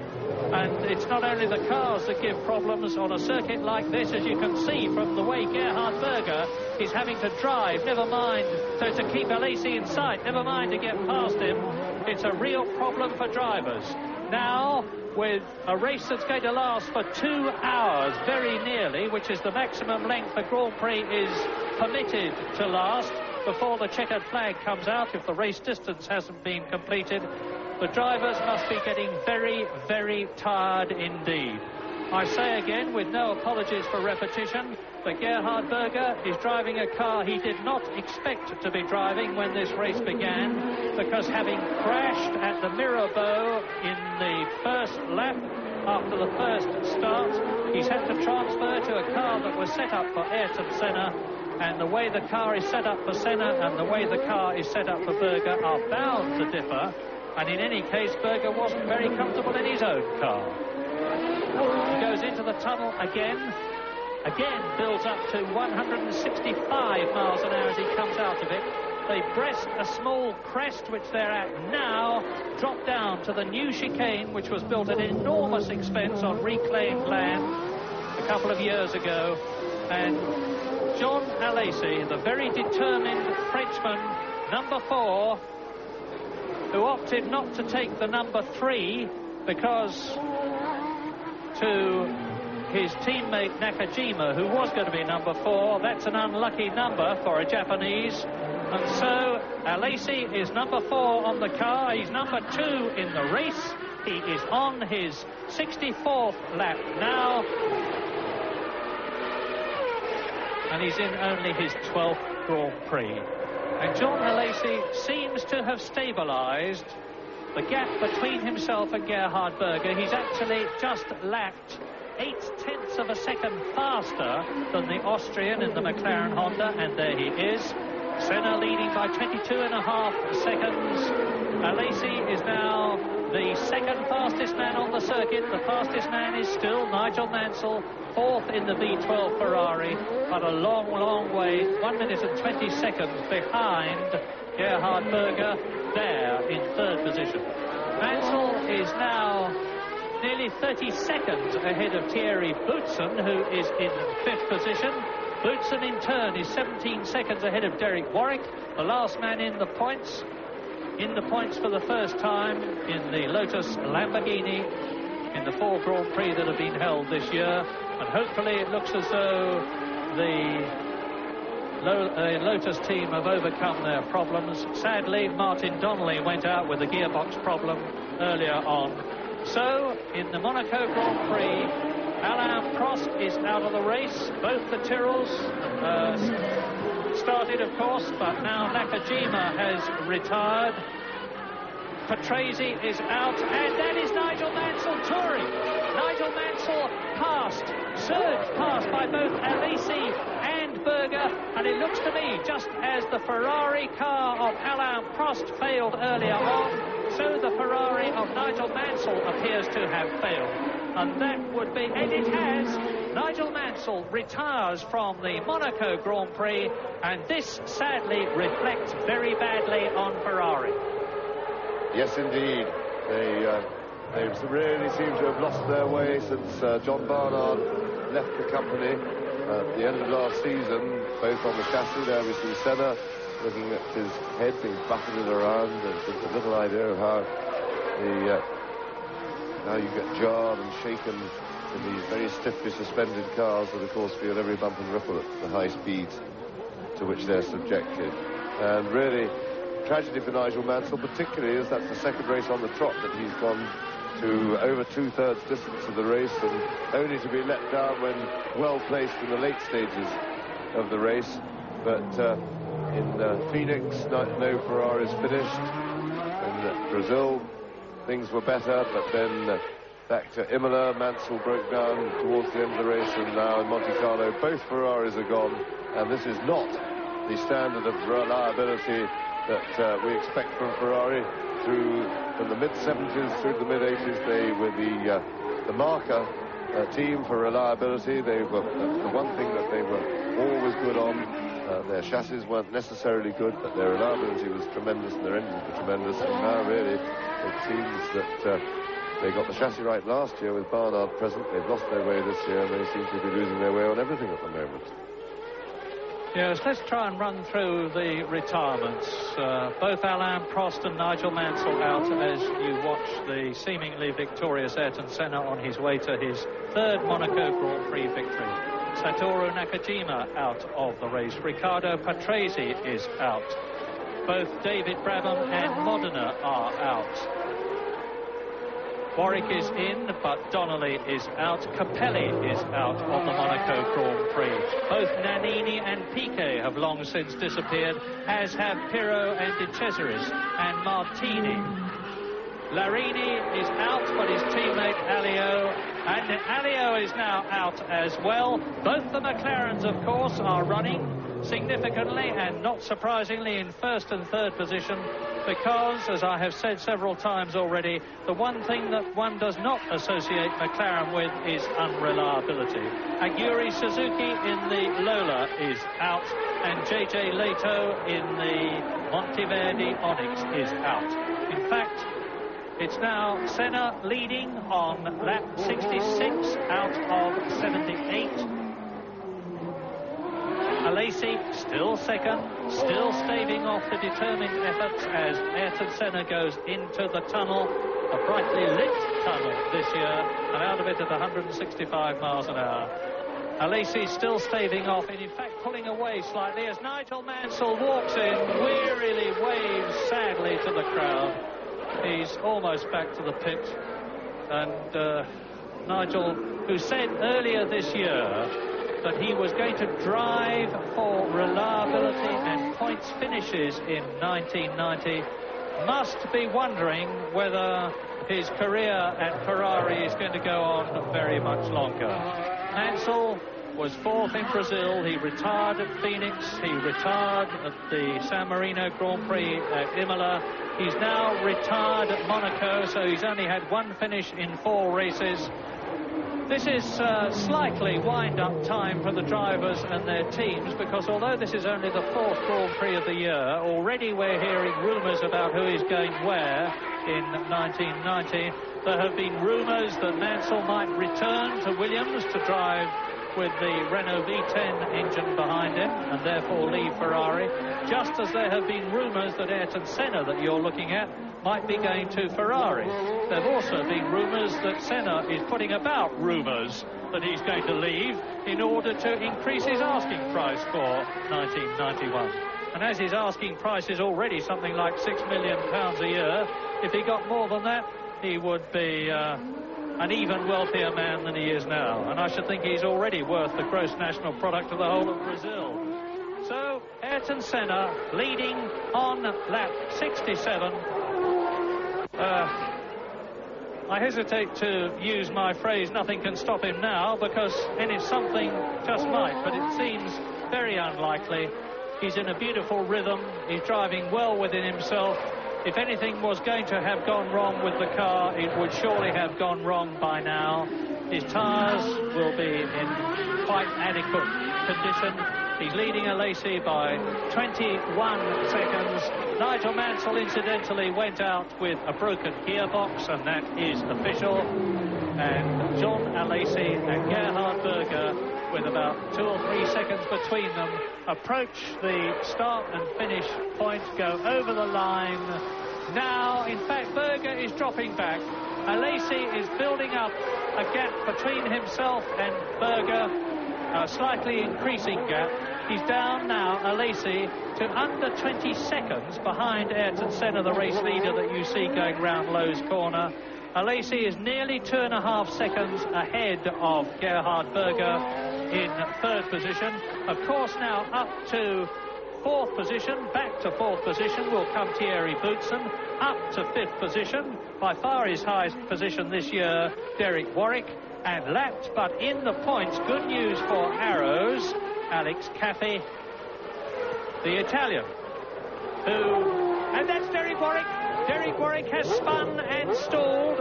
And it's not only the cars that give problems on a circuit like this, as you can see from the way Gerhard Berger is having to drive, never mind so to keep Alesi in sight, never mind to get past him. It's a real problem for drivers. Now, with a race that's going to last for 2 hours, very nearly, which is the maximum length the Grand Prix is permitted to last before the checkered flag comes out, if the race distance hasn't been completed, the drivers must be getting very, very tired indeed. I say again, with no apologies for repetition, that Gerhard Berger is driving a car he did not expect to be driving when this race began, because having crashed at the Mirabeau in the first lap after the first start, he's had to transfer to a car that was set up for Ayrton Senna, and the way the car is set up for Senna and the way the car is set up for Berger are bound to differ, and in any case Berger wasn't very comfortable in his own car. He goes into the tunnel again builds up to 165 miles an hour as he comes out of it. They breast a small crest, which they're at now, drop down to the new chicane, which was built at enormous expense on reclaimed land a couple of years ago. And John Alesi, the very determined Frenchman, number 4, who opted not to take the number 3 because to his teammate Nakajima, who was going to be number 4, that's an unlucky number for a Japanese. And so Alesi is number 4 on the car. He's number 2 in the race. He is on his 64th lap now. And he's in only his 12th Grand Prix. And John Alesi seems to have stabilised the gap between himself and Gerhard Berger. He's actually just lapped 0.8 of a second faster than the Austrian in the McLaren Honda, and there he is. Senna leading by 22.5 seconds. Alesi is now the second fastest man on the circuit. The fastest man is still Nigel Mansell, fourth in the V12 Ferrari, but a long, long way, 1 minute and 20 seconds behind Gerhard Berger, there in third position. Mansell is now nearly 30 seconds ahead of Thierry Boutsen, who is in fifth position. Boutsen, in turn, is 17 seconds ahead of Derek Warwick, the last man in the points for the first time in the Lotus Lamborghini in the 4 Grand Prix that have been held this year. And hopefully it looks as though the Lotus team have overcome their problems. Sadly, Martin Donnelly went out with a gearbox problem earlier on. So, in the Monaco Grand Prix, Alain Prost is out of the race. Both the Tyrrells started, of course, but now Nakajima has retired. Patrese is out, and that is Nigel Mansell touring. Nigel Mansell surged past by both Alesi and Berger, and it looks to me, just as the Ferrari car of Alain Prost failed earlier on, so the Ferrari of Nigel Mansell appears to have failed. And that would be, and it has. Nigel Mansell retires from the Monaco Grand Prix, and this sadly reflects very badly on Ferrari. Yes, indeed. They really seem to have lost their way since John Barnard left the company at the end of last season, both on the chassis. There we see Senna looking at his head being buffeted around, and just a little idea of how you get jarred and shaken in these very stiffly suspended cars that, of course, feel every bump and ripple at the high speeds to which they're subjected. And really, tragedy for Nigel Mansell, particularly as that's the second race on the trot that he's gone to over 2/3 distance of the race, and only to be let down when well placed in the late stages of the race. But in Phoenix, no Ferraris finished. In Brazil, things were better, but then back to Imola, Mansell broke down towards the end of the race, and now in Monte Carlo, both Ferraris are gone, and this is not the standard of reliability that we expect from Ferrari. From the mid-70s through to the mid-80s, they were the marker team for reliability. They were the one thing that they were always good on. Their chassis weren't necessarily good, but their reliability was tremendous and their engines were tremendous. And now really it seems that they got the chassis right last year with Barnard present. They've lost their way this year, and they seem to be losing their way on everything at the moment. Yes, let's try and run through the retirements. Both Alain Prost and Nigel Mansell out as you watch the seemingly victorious Ayrton Senna on his way to his third Monaco Grand Prix victory. Satoru Nakajima out of the race. Riccardo Patrese is out. Both David Brabham and Modena are out. Warwick is in, but Donnelly is out. Capelli is out of the Monaco Grand Prix. Both Nannini and Piquet have long since disappeared, as have Pirro and De Cesaris and Martini. Larini is out, but his teammate Alio is now out as well. Both the McLarens, of course, are running significantly and not surprisingly in first and third position, because, as I have said several times already, the one thing that one does not associate McLaren with is unreliability. Aguri Suzuki in the Lola is out, and JJ Leto in the Monteverdi Onyx is out. In fact, it's now Senna leading on lap 66 out of 78. Alesi still second, still staving off the determined efforts as Ayrton Senna goes into the tunnel, a brightly lit tunnel this year, and out of it at 165 miles an hour. Alesi still staving off, and in fact pulling away slightly as Nigel Mansell walks in, wearily waves sadly to the crowd. He's almost back to the pit. And Nigel, who said earlier this year that he was going to drive for reliability and points finishes in 1990, must be wondering whether his career at Ferrari is going to go on very much longer. Mansell was 4th in Brazil. He retired at Phoenix. He retired at the San Marino Grand Prix at Imola. He's now retired at Monaco, so he's only had 1 finish in 4 races. This is slightly wind-up time for the drivers and their teams, because although this is only the 4th Grand Prix of the year, already we're hearing rumours about who is going where in 1990. There have been rumours that Mansell might return to Williams to drive with the Renault V10 engine behind him and therefore leave Ferrari, just as there have been rumours that Ayrton Senna, that you're looking at, might be going to Ferrari. There have also been rumours that Senna is putting about rumours that he's going to leave in order to increase his asking price for 1991. And as his asking price is already something like £6 million a year, if he got more than that, he would be an even wealthier man than he is now. And I should think he's already worth the gross national product of the whole of Brazil. So, Ayrton Senna leading on lap 67. I hesitate to use my phrase, nothing can stop him now, because any something just might, but it seems very unlikely. He's in a beautiful rhythm. He's driving well within himself. If anything was going to have gone wrong with the car, it would surely have gone wrong by now. His tyres will be in quite adequate condition. He's leading Alesi by 21 seconds. Nigel Mansell, incidentally, went out with a broken gearbox, and that is official. And John Alesi and Gerhard Berger, with about 2 or 3 seconds between them, approach the start and finish point, go over the line. Now, in fact, Berger is dropping back. Alesi is building up a gap between himself and Berger, a slightly increasing gap. He's down now, Alesi, to under 20 seconds behind Ayrton Senna, the race leader that you see going round Lowe's corner. Alesi is nearly 2.5 seconds ahead of Gerhard Berger in 3rd position. Of course, now up to 4th position, back to 4th position will come Thierry Boutsen, up to 5th position, by far his highest position this year, Derek Warwick, and lapped but in the points, good news for Arrows, Alex Caffey, the Italian, and that's Derek Warwick. Derek Warwick has spun and stalled.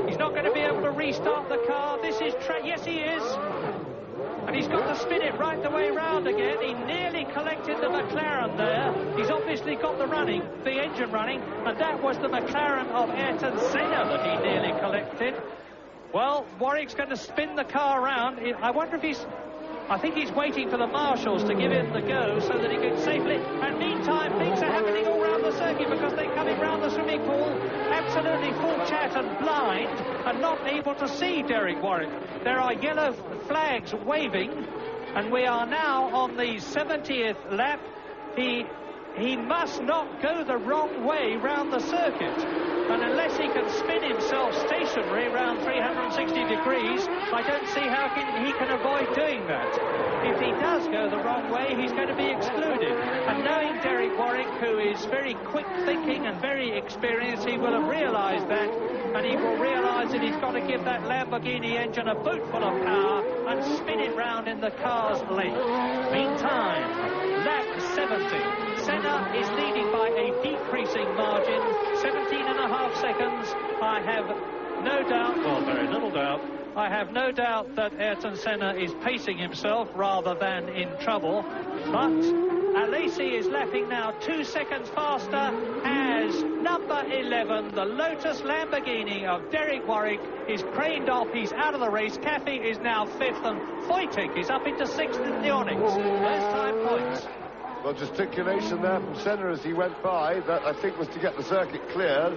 He's not going to be able to restart the car. This is yes, he is. And he's got to spin it right the way round again. He nearly collected the McLaren there. He's obviously got the engine running, and that was the McLaren of Ayrton Senna that he nearly collected. Well, Warwick's going to spin the car around. I think he's waiting for the marshals to give him the go so that he can safely... And meantime, things are happening all around the circuit because they're coming round the swimming pool absolutely full chat and blind and not able to see Derek Warwick. There are yellow flags waving, and we are now on the 70th lap. He must not go the wrong way round the circuit. And unless he can spin himself stationary around 360 degrees, I don't see how he can avoid doing that. If he does go the wrong way, he's going to be excluded. And knowing Derek Warwick, who is very quick thinking and very experienced, he will have realised that. And he will realise that he's got to give that Lamborghini engine a boot full of power and spin it round in the car's length. Meantime, lap 70. Senna is leading by a decreasing margin, 17.5 seconds. I have no doubt, well, very little doubt, I have no doubt that Ayrton Senna is pacing himself rather than in trouble. But Alesi is lapping now 2 seconds faster as number 11, the Lotus Lamborghini of Derek Warwick, is craned off. He's out of the race. Caffey is now 5th, and Foytik is up into 6th in the Onyx. First time points. Well, gesticulation there from Senna as he went by. That, I think, was to get the circuit cleared.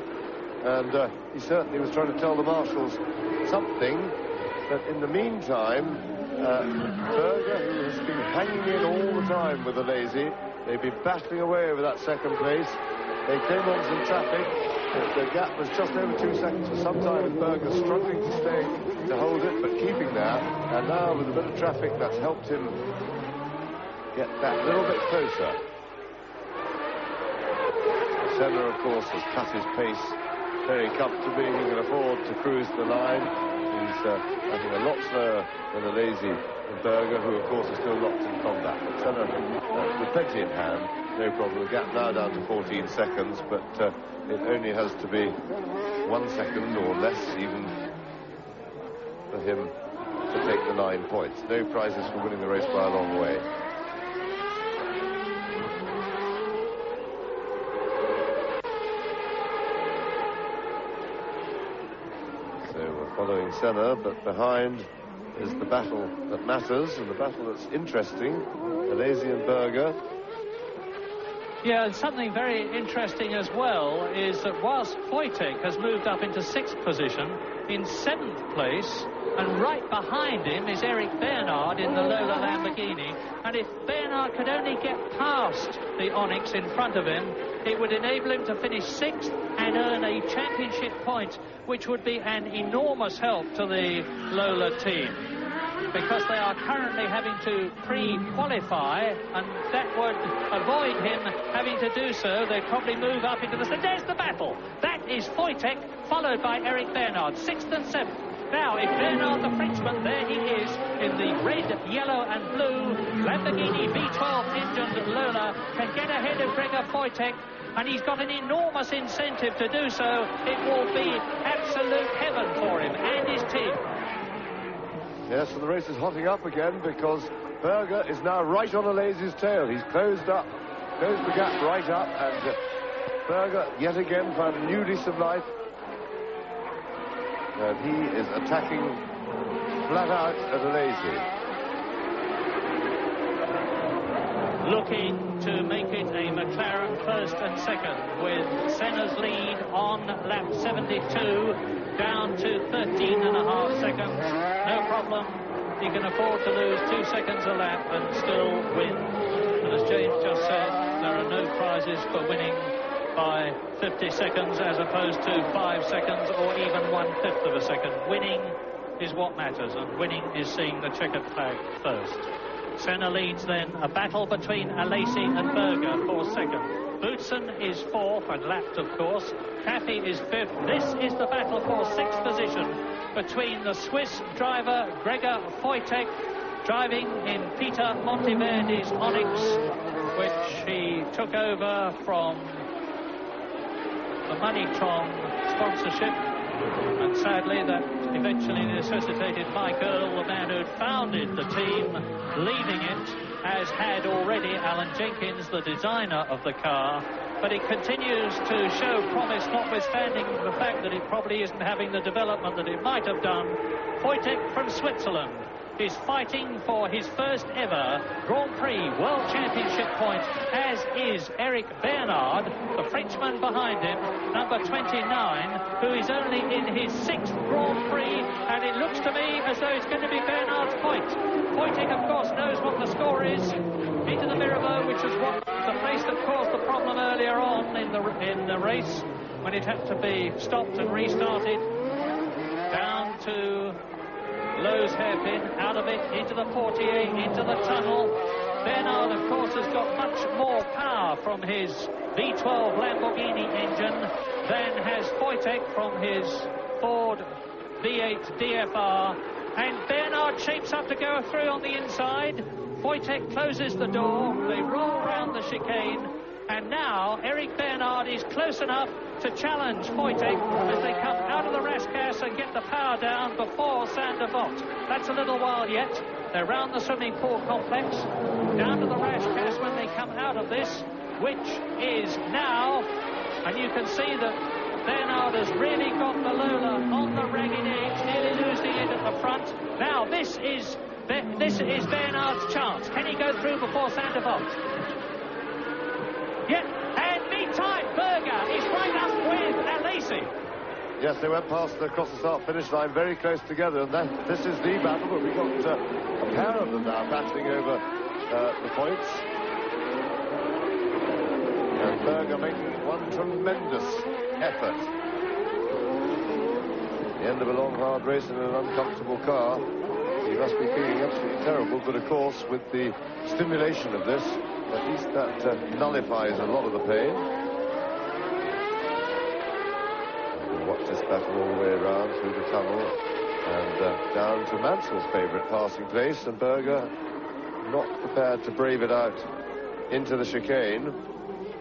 And he certainly was trying to tell the marshals something. But in the meantime, Berger, who has been hanging in all the time with Alesi, they've been battling away over that second place. They came on some traffic. The gap was just over 2 seconds for some time, with Berger struggling to hold it, but keeping there. And now, with a bit of traffic, that's helped him get that little bit closer. Senna, of course, has cut his pace very comfortably. He can afford to cruise the line. He's I think a lot slower than Alesi and Berger, who, of course, are still locked in combat. But Senna, with plenty in hand, no problem. The gap now down to 14 seconds, but it only has to be 1 second or less even for him to take the 9 points. No prizes for winning the race by a long way. So we're following Senna, but behind is the battle that matters and the battle that's interesting. Alesi and Berger. Yeah, and something very interesting as well is that whilst Wojtek has moved up into 6th position, in 7th place, and right behind him is Eric Bernard in the Lola Lamborghini. And if Bernard could only get past the Onyx in front of him, it would enable him to finish 6th and earn a championship point, which would be an enormous help to the Lola team, because they are currently having to pre-qualify, and that would avoid him having to do so. They'd probably move up into the... There's the battle. That is Wojtek, followed by Eric Bernard, 6th and 7th. Now, if Bernard, the Frenchman, there he is, in the red, yellow and blue Lamborghini V12 engined Lola, can get ahead of Gregor Wojtek, and he's got an enormous incentive to do so. It will be absolute heaven for him and his team. Yes, and the race is hotting up again, because Berger is now right on Alesi's tail. He's closed the gap right up, and Berger yet again found a new lease of life. And he is attacking flat out at Alesi. Looking to make it a McLaren 1st and 2nd, with Senna's lead on lap 72 down to 13.5 seconds. No problem. He can afford to lose 2 seconds a lap and still win. And as James just said, there are no prizes for winning by 50 seconds as opposed to 5 seconds or even 1/5 of a second. Winning is what matters, and winning is seeing the checkered flag first. Senna leads then, a battle between Alesi and Berger for 2nd. Boutsen is 4th and lapped, of course. Caffey is 5th. This is the battle for 6th position between the Swiss driver Gregor Wojtek, driving in Peter Monteverdi's Onyx, which he took over from the Moneyton sponsorship, and sadly that eventually necessitated Mike Earl, the man who'd founded the team, leaving it, as had already Alan Jenkins, the designer of the car. But it continues to show promise, notwithstanding the fact that it probably isn't having the development that it might have done. Wojtek from Switzerland is fighting for his first ever Grand Prix World Championship point, as is Eric Bernard, the Frenchman behind him, number 29, who is only in his 6th Grand Prix, and it looks to me as though it's going to be Bernard's point. Wojtek, of course, knows what the score is. Into the Mirabeau, which was the place that caused the problem earlier on in the race, when it had to be stopped and restarted. Down to Lowe's hairpin, out of it, into the Portier, into the tunnel. Bernard, of course, has got much more power from his V12 Lamborghini engine than has Wojtek from his Ford V8 DFR. And Bernard shapes up to go through on the inside. Wojtek closes the door, they roll round the chicane, and now Eric Bernard is close enough to challenge Wojtek as they come out of the Rascasse and get the power down before Sander Vogt. That's a little while yet. They're round the swimming pool complex, down to the Rascasse when they come out of this, which is now, and you can see that Bernard has really got the Lola on the ragged edge, nearly losing it at the front. Now this is Bernard's chance. Can he go through before Sander Vogt? Yeah, and meantime, Berger is right up with Alesi. Yes, they went past across the start-finish line very close together, and this is the battle, but we've got a pair of them now battling over the points. And Berger making one tremendous effort. The end of a long, hard race in an uncomfortable car. He must be feeling absolutely terrible, but of course, with the stimulation of this, at least that nullifies a lot of the pain. We'll watch this battle all the way around through the tunnel and down to Mansell's favourite passing place, and Berger not prepared to brave it out into the chicane.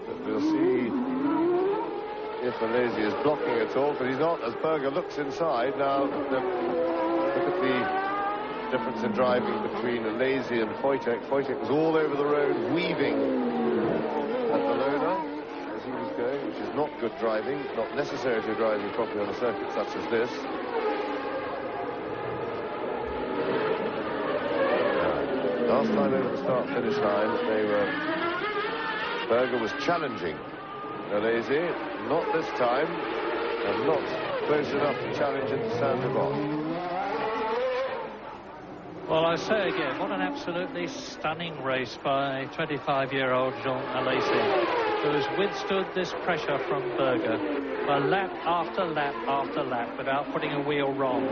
But we'll see if Alesi is blocking at all, but he's not, as Berger looks inside. Now, look at the difference in driving between Alesi and Wojtek. Wojtek was all over the road, weaving at Valona as he was going, which is not good driving, not necessarily driving properly on a circuit such as this. Last time over the start-finish line, Berger was challenging Alesi, not this time, and not close enough to challenge into Senna-Prost. Well, I say again, what an absolutely stunning race by 25-year-old Jean Alesi, who has withstood this pressure from Berger by lap after lap after lap without putting a wheel wrong,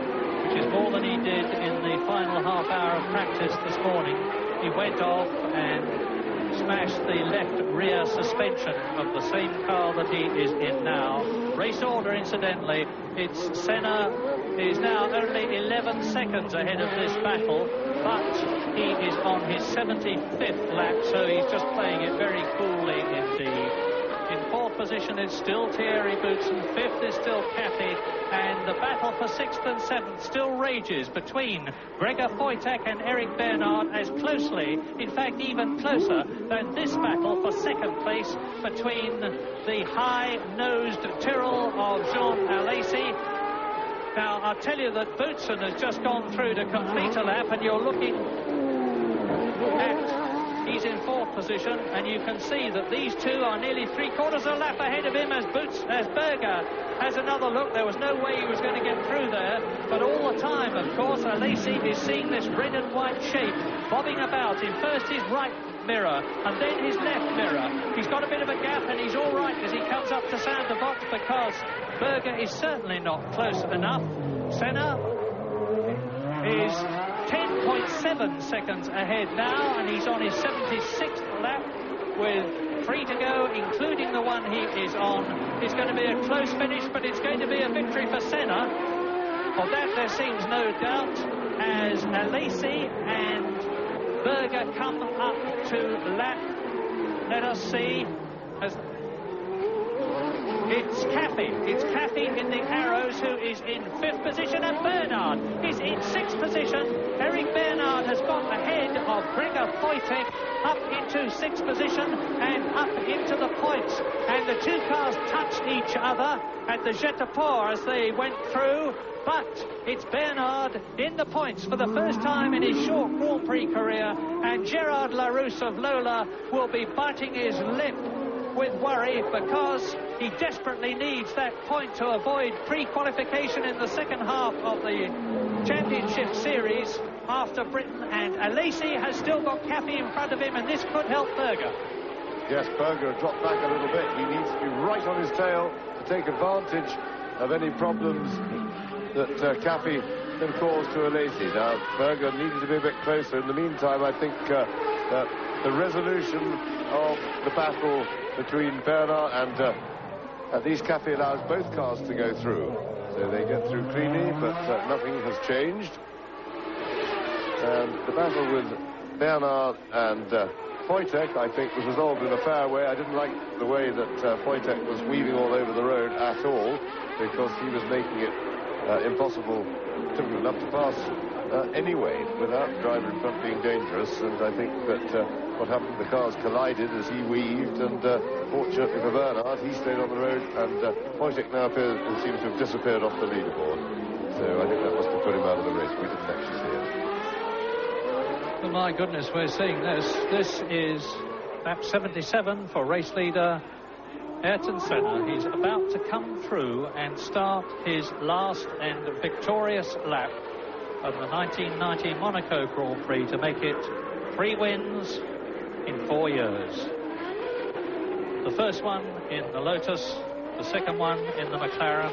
which is more than he did in the final half hour of practice this morning. He went off and smashed the left rear suspension of the same car that he is in now. Race order, incidentally, it's Senna is now only 11 seconds ahead of this battle, but he is on his 75th lap, so he's just playing it very coolly indeed. In fourth position is still Thierry Boutsen, fifth is still Cathy, and the battle for sixth and seventh still rages between Gregor Wojtek and Eric Bernard, as closely, in fact even closer, than this battle for second place between the high-nosed Tyrrell of Jean Alesi. Now, I'll tell you that Boutsen has just gone through to complete a lap, and you're looking at... He's in fourth position, and you can see that these two are nearly three-quarters a lap ahead of him as Berger has another look. There was no way he was going to get through there, but all the time, of course, Alesi is seeing this red and white shape bobbing about in first his right mirror and then his left mirror. He's got a bit of a gap, and he's all right as he comes up to Senna-Prost, because Berger is certainly not close enough. Senna is 10.7 seconds ahead now, and he's on his 76th lap with 3 to go, including the one he is on. It's going to be a close finish, but it's going to be a victory for Senna. Of that there seems no doubt, as Alesi and Berger come up to lap. Let us see. It's Cathy in the arrows, who is in fifth position, and Bernard is in sixth position. Eric Bernard has got ahead of Gregor Wojtek up into sixth position and up into the points. And the two cars touched each other at the Jet de Port as they went through. But it's Bernard in the points for the first time in his short Grand Prix career, and Gerard Larousse of Lola will be biting his lip with worry, because he desperately needs that point to avoid pre-qualification in the second half of the championship series after Britain. And Alesi has still got Cathy in front of him, and this could help Berger. Yes, Berger dropped back a little bit. He needs to be right on his tail to take advantage of any problems that Cathy can cause to Alesi. Now, Berger needed to be a bit closer. In the meantime, I think the resolution of the battle between Bernard and at least Cathy allows both cars to go through. So they get through cleanly, but nothing has changed. And the battle with Bernard and Wojtek, I think, was resolved in a fair way. I didn't like the way that Wojtek was weaving all over the road at all, because he was making it impossible, difficult enough to pass anyway, without the driver in front being dangerous. And I think that what happened, the cars collided as he weaved, and fortunately for Bernard, he stayed on the road, and Wojtek now seems to have disappeared off the leaderboard. So I think that must have put him out of the race. We didn't actually see it. Well, my goodness, we're seeing this. This is lap 77 for race leader Ayrton Senna. He's about to come through and start his last and victorious lap of the 1990 Monaco Grand Prix to make it 3 wins in 4 years. The first one in the Lotus the second one in the McLaren,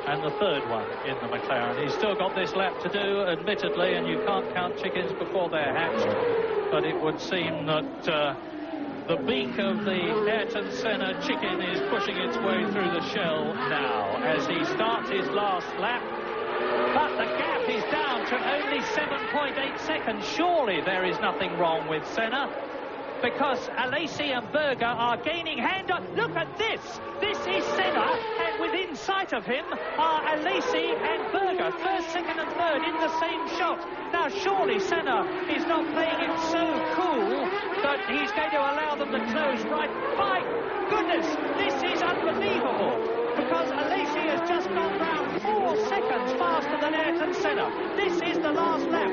and the third one in the McLaren. He's still got this lap to do, admittedly, and you can't count chickens before they're hatched, but it would seem that the beak of the Ayrton Senna chicken is pushing its way through the shell now as he starts his last lap. But the gap is down to only 7.8 seconds. Surely there is nothing wrong with Senna, because Alesi and Berger are gaining hand. Look at this. This is Senna, and within sight of him are Alesi and Berger, first, second and third in the same shot. Now surely Senna is not playing it so cool that he's going to allow them to close right. My goodness, this is unbelievable, because Alesi has just gone round 4 seconds faster than Ayrton Senna. This is the last lap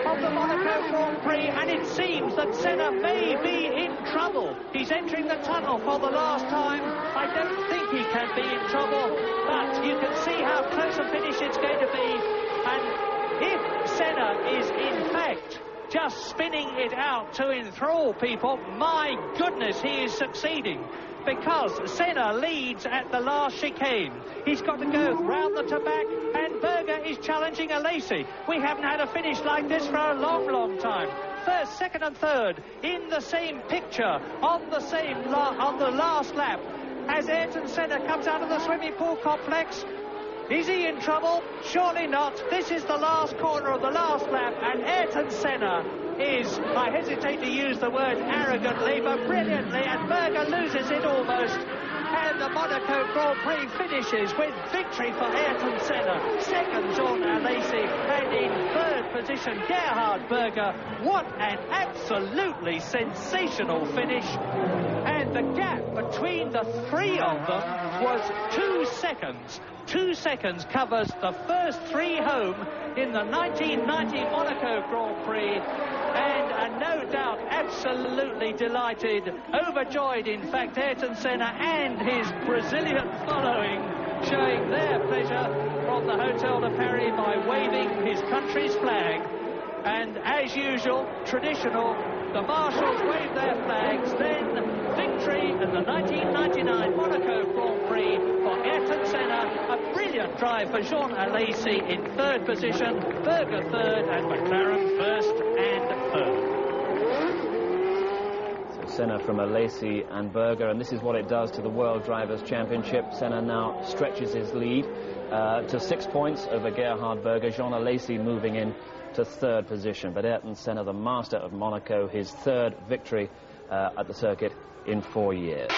of the Monaco Grand Prix, and it seems that Senna may be in trouble. He's entering the tunnel for the last time. I don't think he can be in trouble, but you can see how close a finish it's going to be. And if Senna is in fact just spinning it out to enthrall people, my goodness, he is succeeding, because Senna leads at the last chicane. He's got to go round the back, and Berger is challenging Alesi. We haven't had a finish like this for a long, long time. First, second and third in the same picture on the last lap as Ayrton Senna comes out of the swimming pool complex. Is he in trouble? Surely not. This is the last corner of the last lap, and Ayrton Senna is, I hesitate to use the word arrogantly, but brilliantly, and Berger loses it almost. And the Monaco Grand Prix finishes with victory for Ayrton Senna, second Jean Alesi, and in third position Gerhard Berger. What an absolutely sensational finish. And the gap between the three of them was 2 seconds. 2 seconds covers the first three home in the 1990 Monaco Grand Prix. And no doubt absolutely delighted, overjoyed in fact, Ayrton Senna and his Brazilian following, showing their pleasure from the Hotel de Paris by waving his country's flag. And as usual, traditional, the marshals wave their flags. Then victory in the 1999 Monaco Grand Prix for Ayrton Senna. A brilliant drive for Jean Alesi in third position, Berger third, and McLaren first and third. So Senna from Alesi and Berger, and this is what it does to the World Drivers' Championship. Senna now stretches his lead to 6 points over Gerhard Berger. Jean Alesi moving in to third position, but Ayrton Senna, the master of Monaco, his third victory at the circuit in 4 years.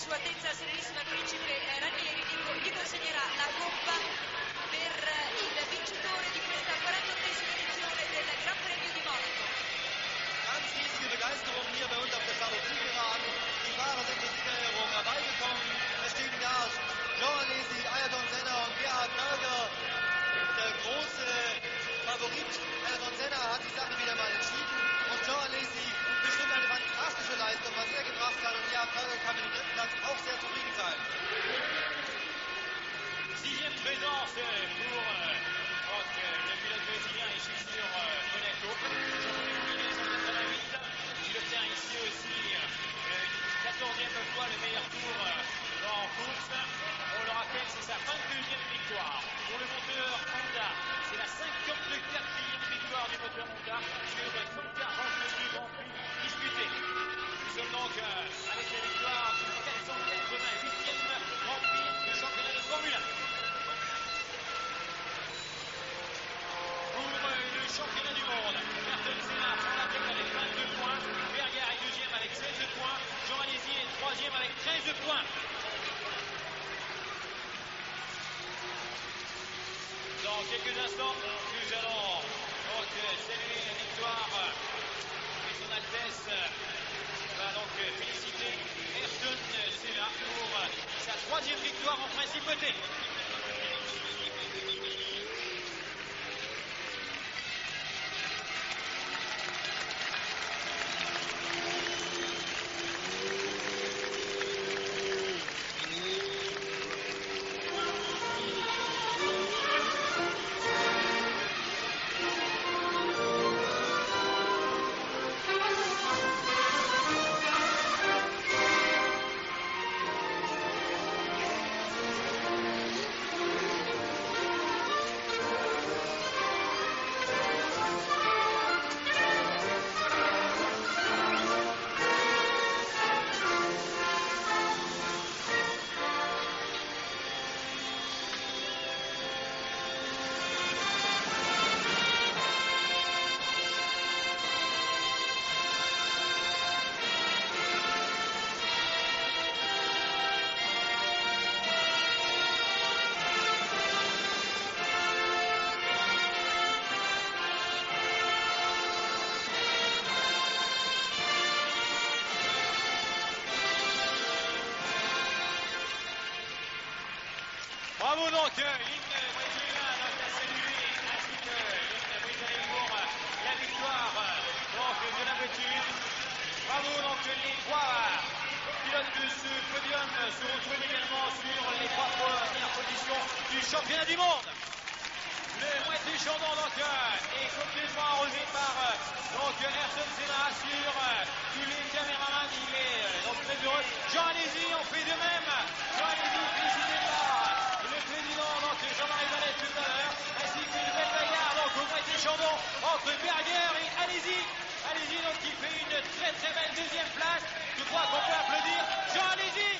Sua Altezza Serenissima Principe Ranieri gli consegnerà la coppa per il vincitore di questa 48esima edizione del Gran Premio di Monaco. Ganz riesige Begeisterung hier bei uns auf der Strategiegeraden. Die Fahrer sind zur Siegerehrung herbeigekommen. Es stehen da Jean Alesi, Ayrton Senna und Gerhard Berger. Der große Favorit Ayrton Senna hat die Sache wieder mal entschieden. Und Jean Alesi bestimmt eine fantastische Leistung, was er gebracht hat. Und Gerhard Berger kann mit dem dritten Platz auch sehr zufrieden sein. Sixième présence pour le pilote brésilien ici sur Monaco. Il obtient ici aussi une 14e fois le meilleur tour en course. On le rappelle, c'est sa 22e victoire. Pour le moteur Honda, c'est la 54e victoire du moteur Honda sur 142 Grands Prix disputés. Nous sommes donc avec la victoire du 488e Grand Prix du championnat de Formule 1. Pour le championnat du monde, Ayrton Senna prend la tête avec 22 points, Berger est deuxième avec 16 points, Jean Alesi est troisième avec 13 points. Dans quelques instants, nous allons donc saluer la victoire et son Altesse va donc féliciter Ayrton Senna pour sa troisième victoire en principauté. Bravo donc, l'hymne brésilien donc à saluer ainsi que l'hymne britannique pour la victoire donc de la voiture. Bravo donc les trois pilotes de ce podium se retrouvent également sur les trois premières positions du championnat du monde. Le moitié chandon donc est complètement arrosé par donc Ayrton Senna sur tous les caméramans. Il est donc très heureux. Jean Alesi on fait de même. Jean Alesi félicité par le président donc Jean-Marie Vallet tout à l'heure, ainsi qu'une belle bagarre donc au moitié chandon entre Berger et Alesi. Alesi donc qui fait une très très belle deuxième place. Je crois qu'on peut applaudir Jean Alesi.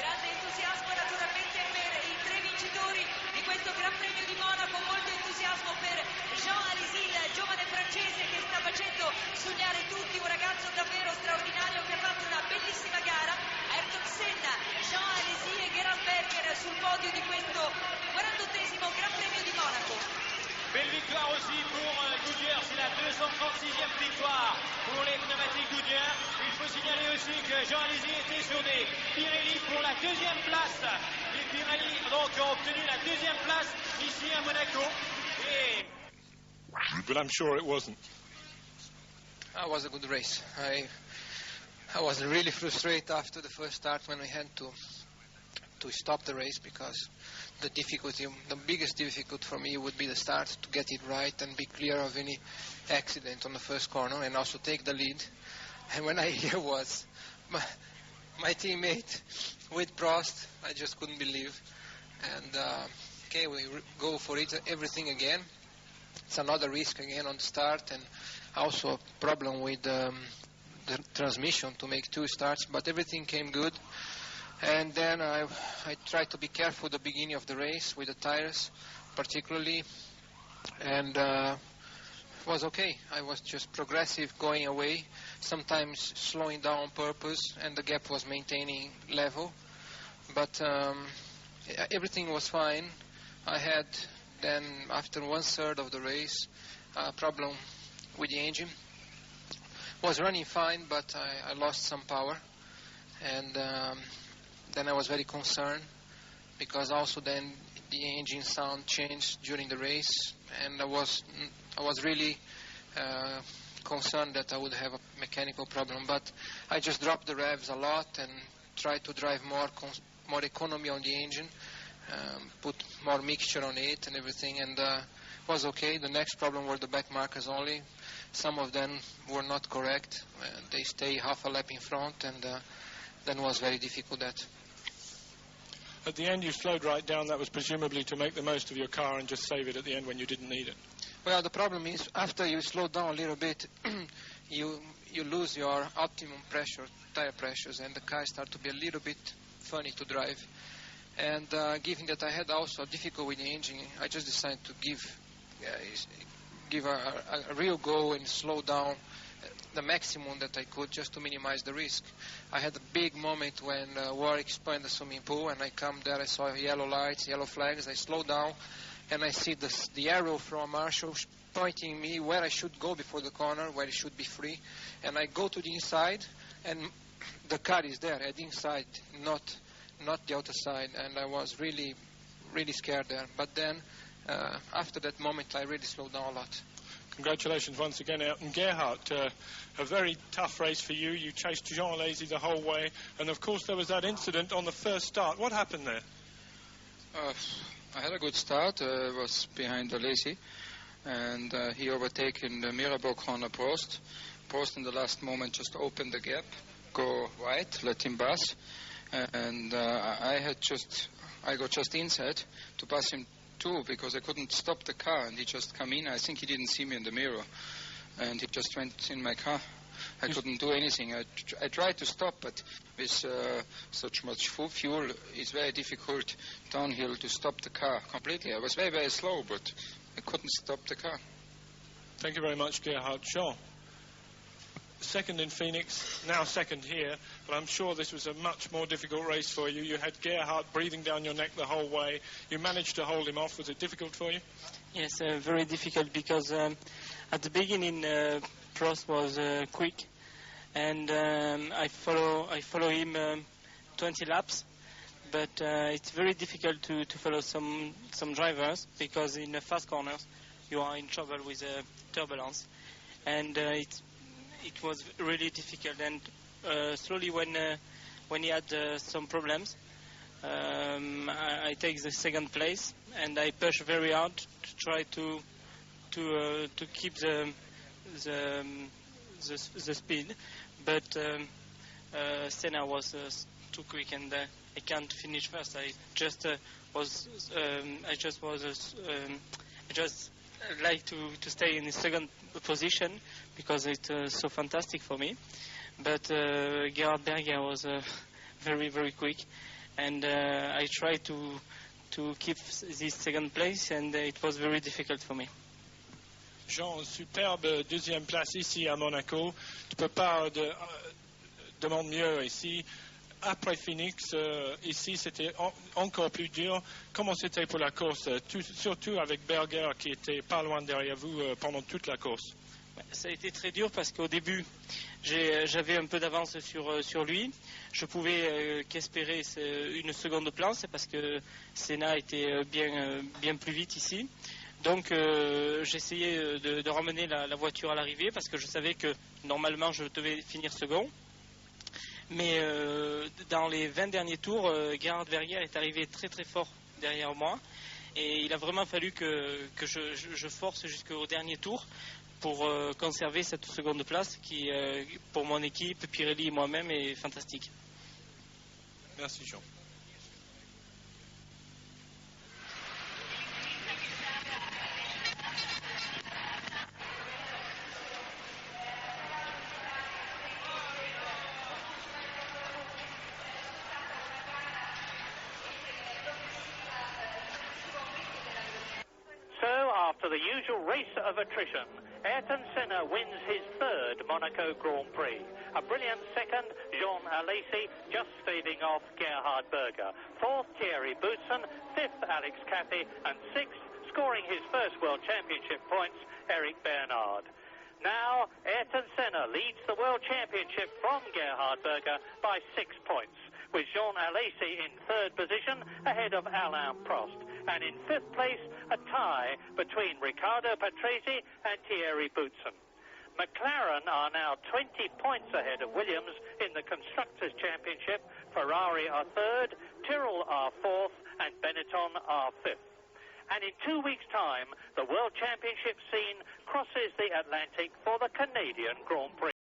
Grande entusiasmo naturalmente per i tre vincitori di questo Gran Premio di Monaco, molto entusiasmo per Jean Alesi, il giovane francese che sta facendo sognare tutti, un ragazzo davvero straordinario che ha fatto una bellissima gara. Ayrton Senna, Jean Alesi e Gerhard Berger sul podio di questo 48esimo Gran Premio di Monaco. Belle victoire aussi pour Goodyear, c'est la 236e victoire pour les pneumatiques Goodyear. Il faut signaler aussi que Jean Alesi était sur des Pirelli pour la deuxième place. Les Pirelli donc ont obtenu la deuxième place ici à Monaco. Et... But I'm sure it wasn't. It was a good race. I was really frustrated after the first start when we had to stop the race because the biggest difficulty for me would be the start, to get it right and be clear of any accident on the first corner and also take the lead. And when I hear was my teammate with Prost, I just couldn't believe. And okay, we go for it, everything again. It's another risk again on the start, and also a problem with the transmission to make two starts, but everything came good. And then I tried to be careful at the beginning of the race with the tires, particularly. And was okay. I was just progressive going away, sometimes slowing down on purpose, and the gap was maintaining level. But everything was fine. I had then, after 1/3 of the race, a problem with the engine. Was running fine, but I lost some power. And then I was very concerned, because also then the engine sound changed during the race, and I was really concerned that I would have a mechanical problem. But I just dropped the revs a lot and tried to drive more economy on the engine, put more mixture on it and everything, and was okay. The next problem were the back markers only. Some of them were not correct. They stay half a lap in front, and then was very difficult that. At the end, you slowed right down. That was presumably to make the most of your car and just save it at the end when you didn't need it. Well, the problem is, after you slow down a little bit, you lose your optimum pressure, tire pressures, and the car start to be a little bit funny to drive. And given that I had also difficulty with the engine, I just decided to give a real go and slow down the maximum that I could, just to minimize the risk. I had a big moment when Warwick spun the swimming pool, and I come there, I saw yellow lights, yellow flags. I slow down, and I see the arrow from Marshall pointing me where I should go before the corner, where it should be free. And I go to the inside, and the car is there at the inside, not the outer side. And I was really, really scared there. But then, after that moment, I really slowed down a lot. Congratulations once again, Elton. Gerhard, a very tough race for you. You chased Jean Alesi the whole way, and of course there was that incident on the first start. What happened there? I had a good start. I was behind Alesi, and he overtaken the Mirabeau corner Prost. Prost in the last moment just opened the gap, go right, let him pass, and I got just inside to pass him too, because I couldn't stop the car, and he just come in. I think he didn't see me in the mirror, and he just went in my car. I couldn't do anything. I tried to stop, but with such much fuel, it's very difficult downhill to stop the car completely. I was very, very slow, but I couldn't stop the car. Thank you very much, Gerhard. Jean, second in Phoenix, now second here, but I'm sure this was a much more difficult race for you. You had Gerhard breathing down your neck the whole way. You managed to hold him off. Was it difficult for you? Yes, very difficult, because at the beginning Prost was quick, and I follow him 20 laps, but it's very difficult to follow some drivers, because in the fast corners you are in trouble with turbulence, and it was really difficult. And slowly, when he had some problems, I take the second place, and I push very hard to try to keep the speed. But Senna was too quick, and I can't finish first. I just like to stay in the second position, because it's so fantastic for me. But Gerhard Berger was very, very quick, and I tried to keep this second place, and it was very difficult for me. Jean, superbe deuxième place ici à Monaco. Tu peux pas demander mieux ici. Après Phoenix, ici, c'était encore plus dur. Comment c'était pour la course, surtout avec Berger qui était pas loin derrière vous pendant toute la course? Ça a été très dur, parce qu'au début, j'avais un peu d'avance sur lui. Je pouvais qu'espérer une seconde place, parce que Senna était bien plus vite ici. Donc j'essayais de ramener la voiture à l'arrivée, parce que je savais que normalement je devais finir second. Mais dans les 20 derniers tours, Gerhard Berger est arrivé très très fort derrière moi, et il a vraiment fallu que je force jusqu'au dernier tour pour conserver cette seconde place qui, pour mon équipe, Pirelli et moi-même, est fantastique. Merci Jean. After the usual race of attrition. Ayrton Senna wins his third Monaco Grand Prix. A brilliant second, Jean Alesi, just staving off Gerhard Berger. Fourth, Thierry Boutsen. Fifth, Alex Cathy. And sixth, scoring his first World Championship points, Eric Bernard. Now, Ayrton Senna leads the World Championship from Gerhard Berger by 6 points, with Jean Alesi in third position ahead of Alain Prost. And in fifth place, a tie between Riccardo Patrese and Thierry Boutsen. McLaren are now 20 points ahead of Williams in the Constructors' Championship. Ferrari are third, Tyrrell are fourth, and Benetton are fifth. And in 2 weeks' time, the World Championship scene crosses the Atlantic for the Canadian Grand Prix.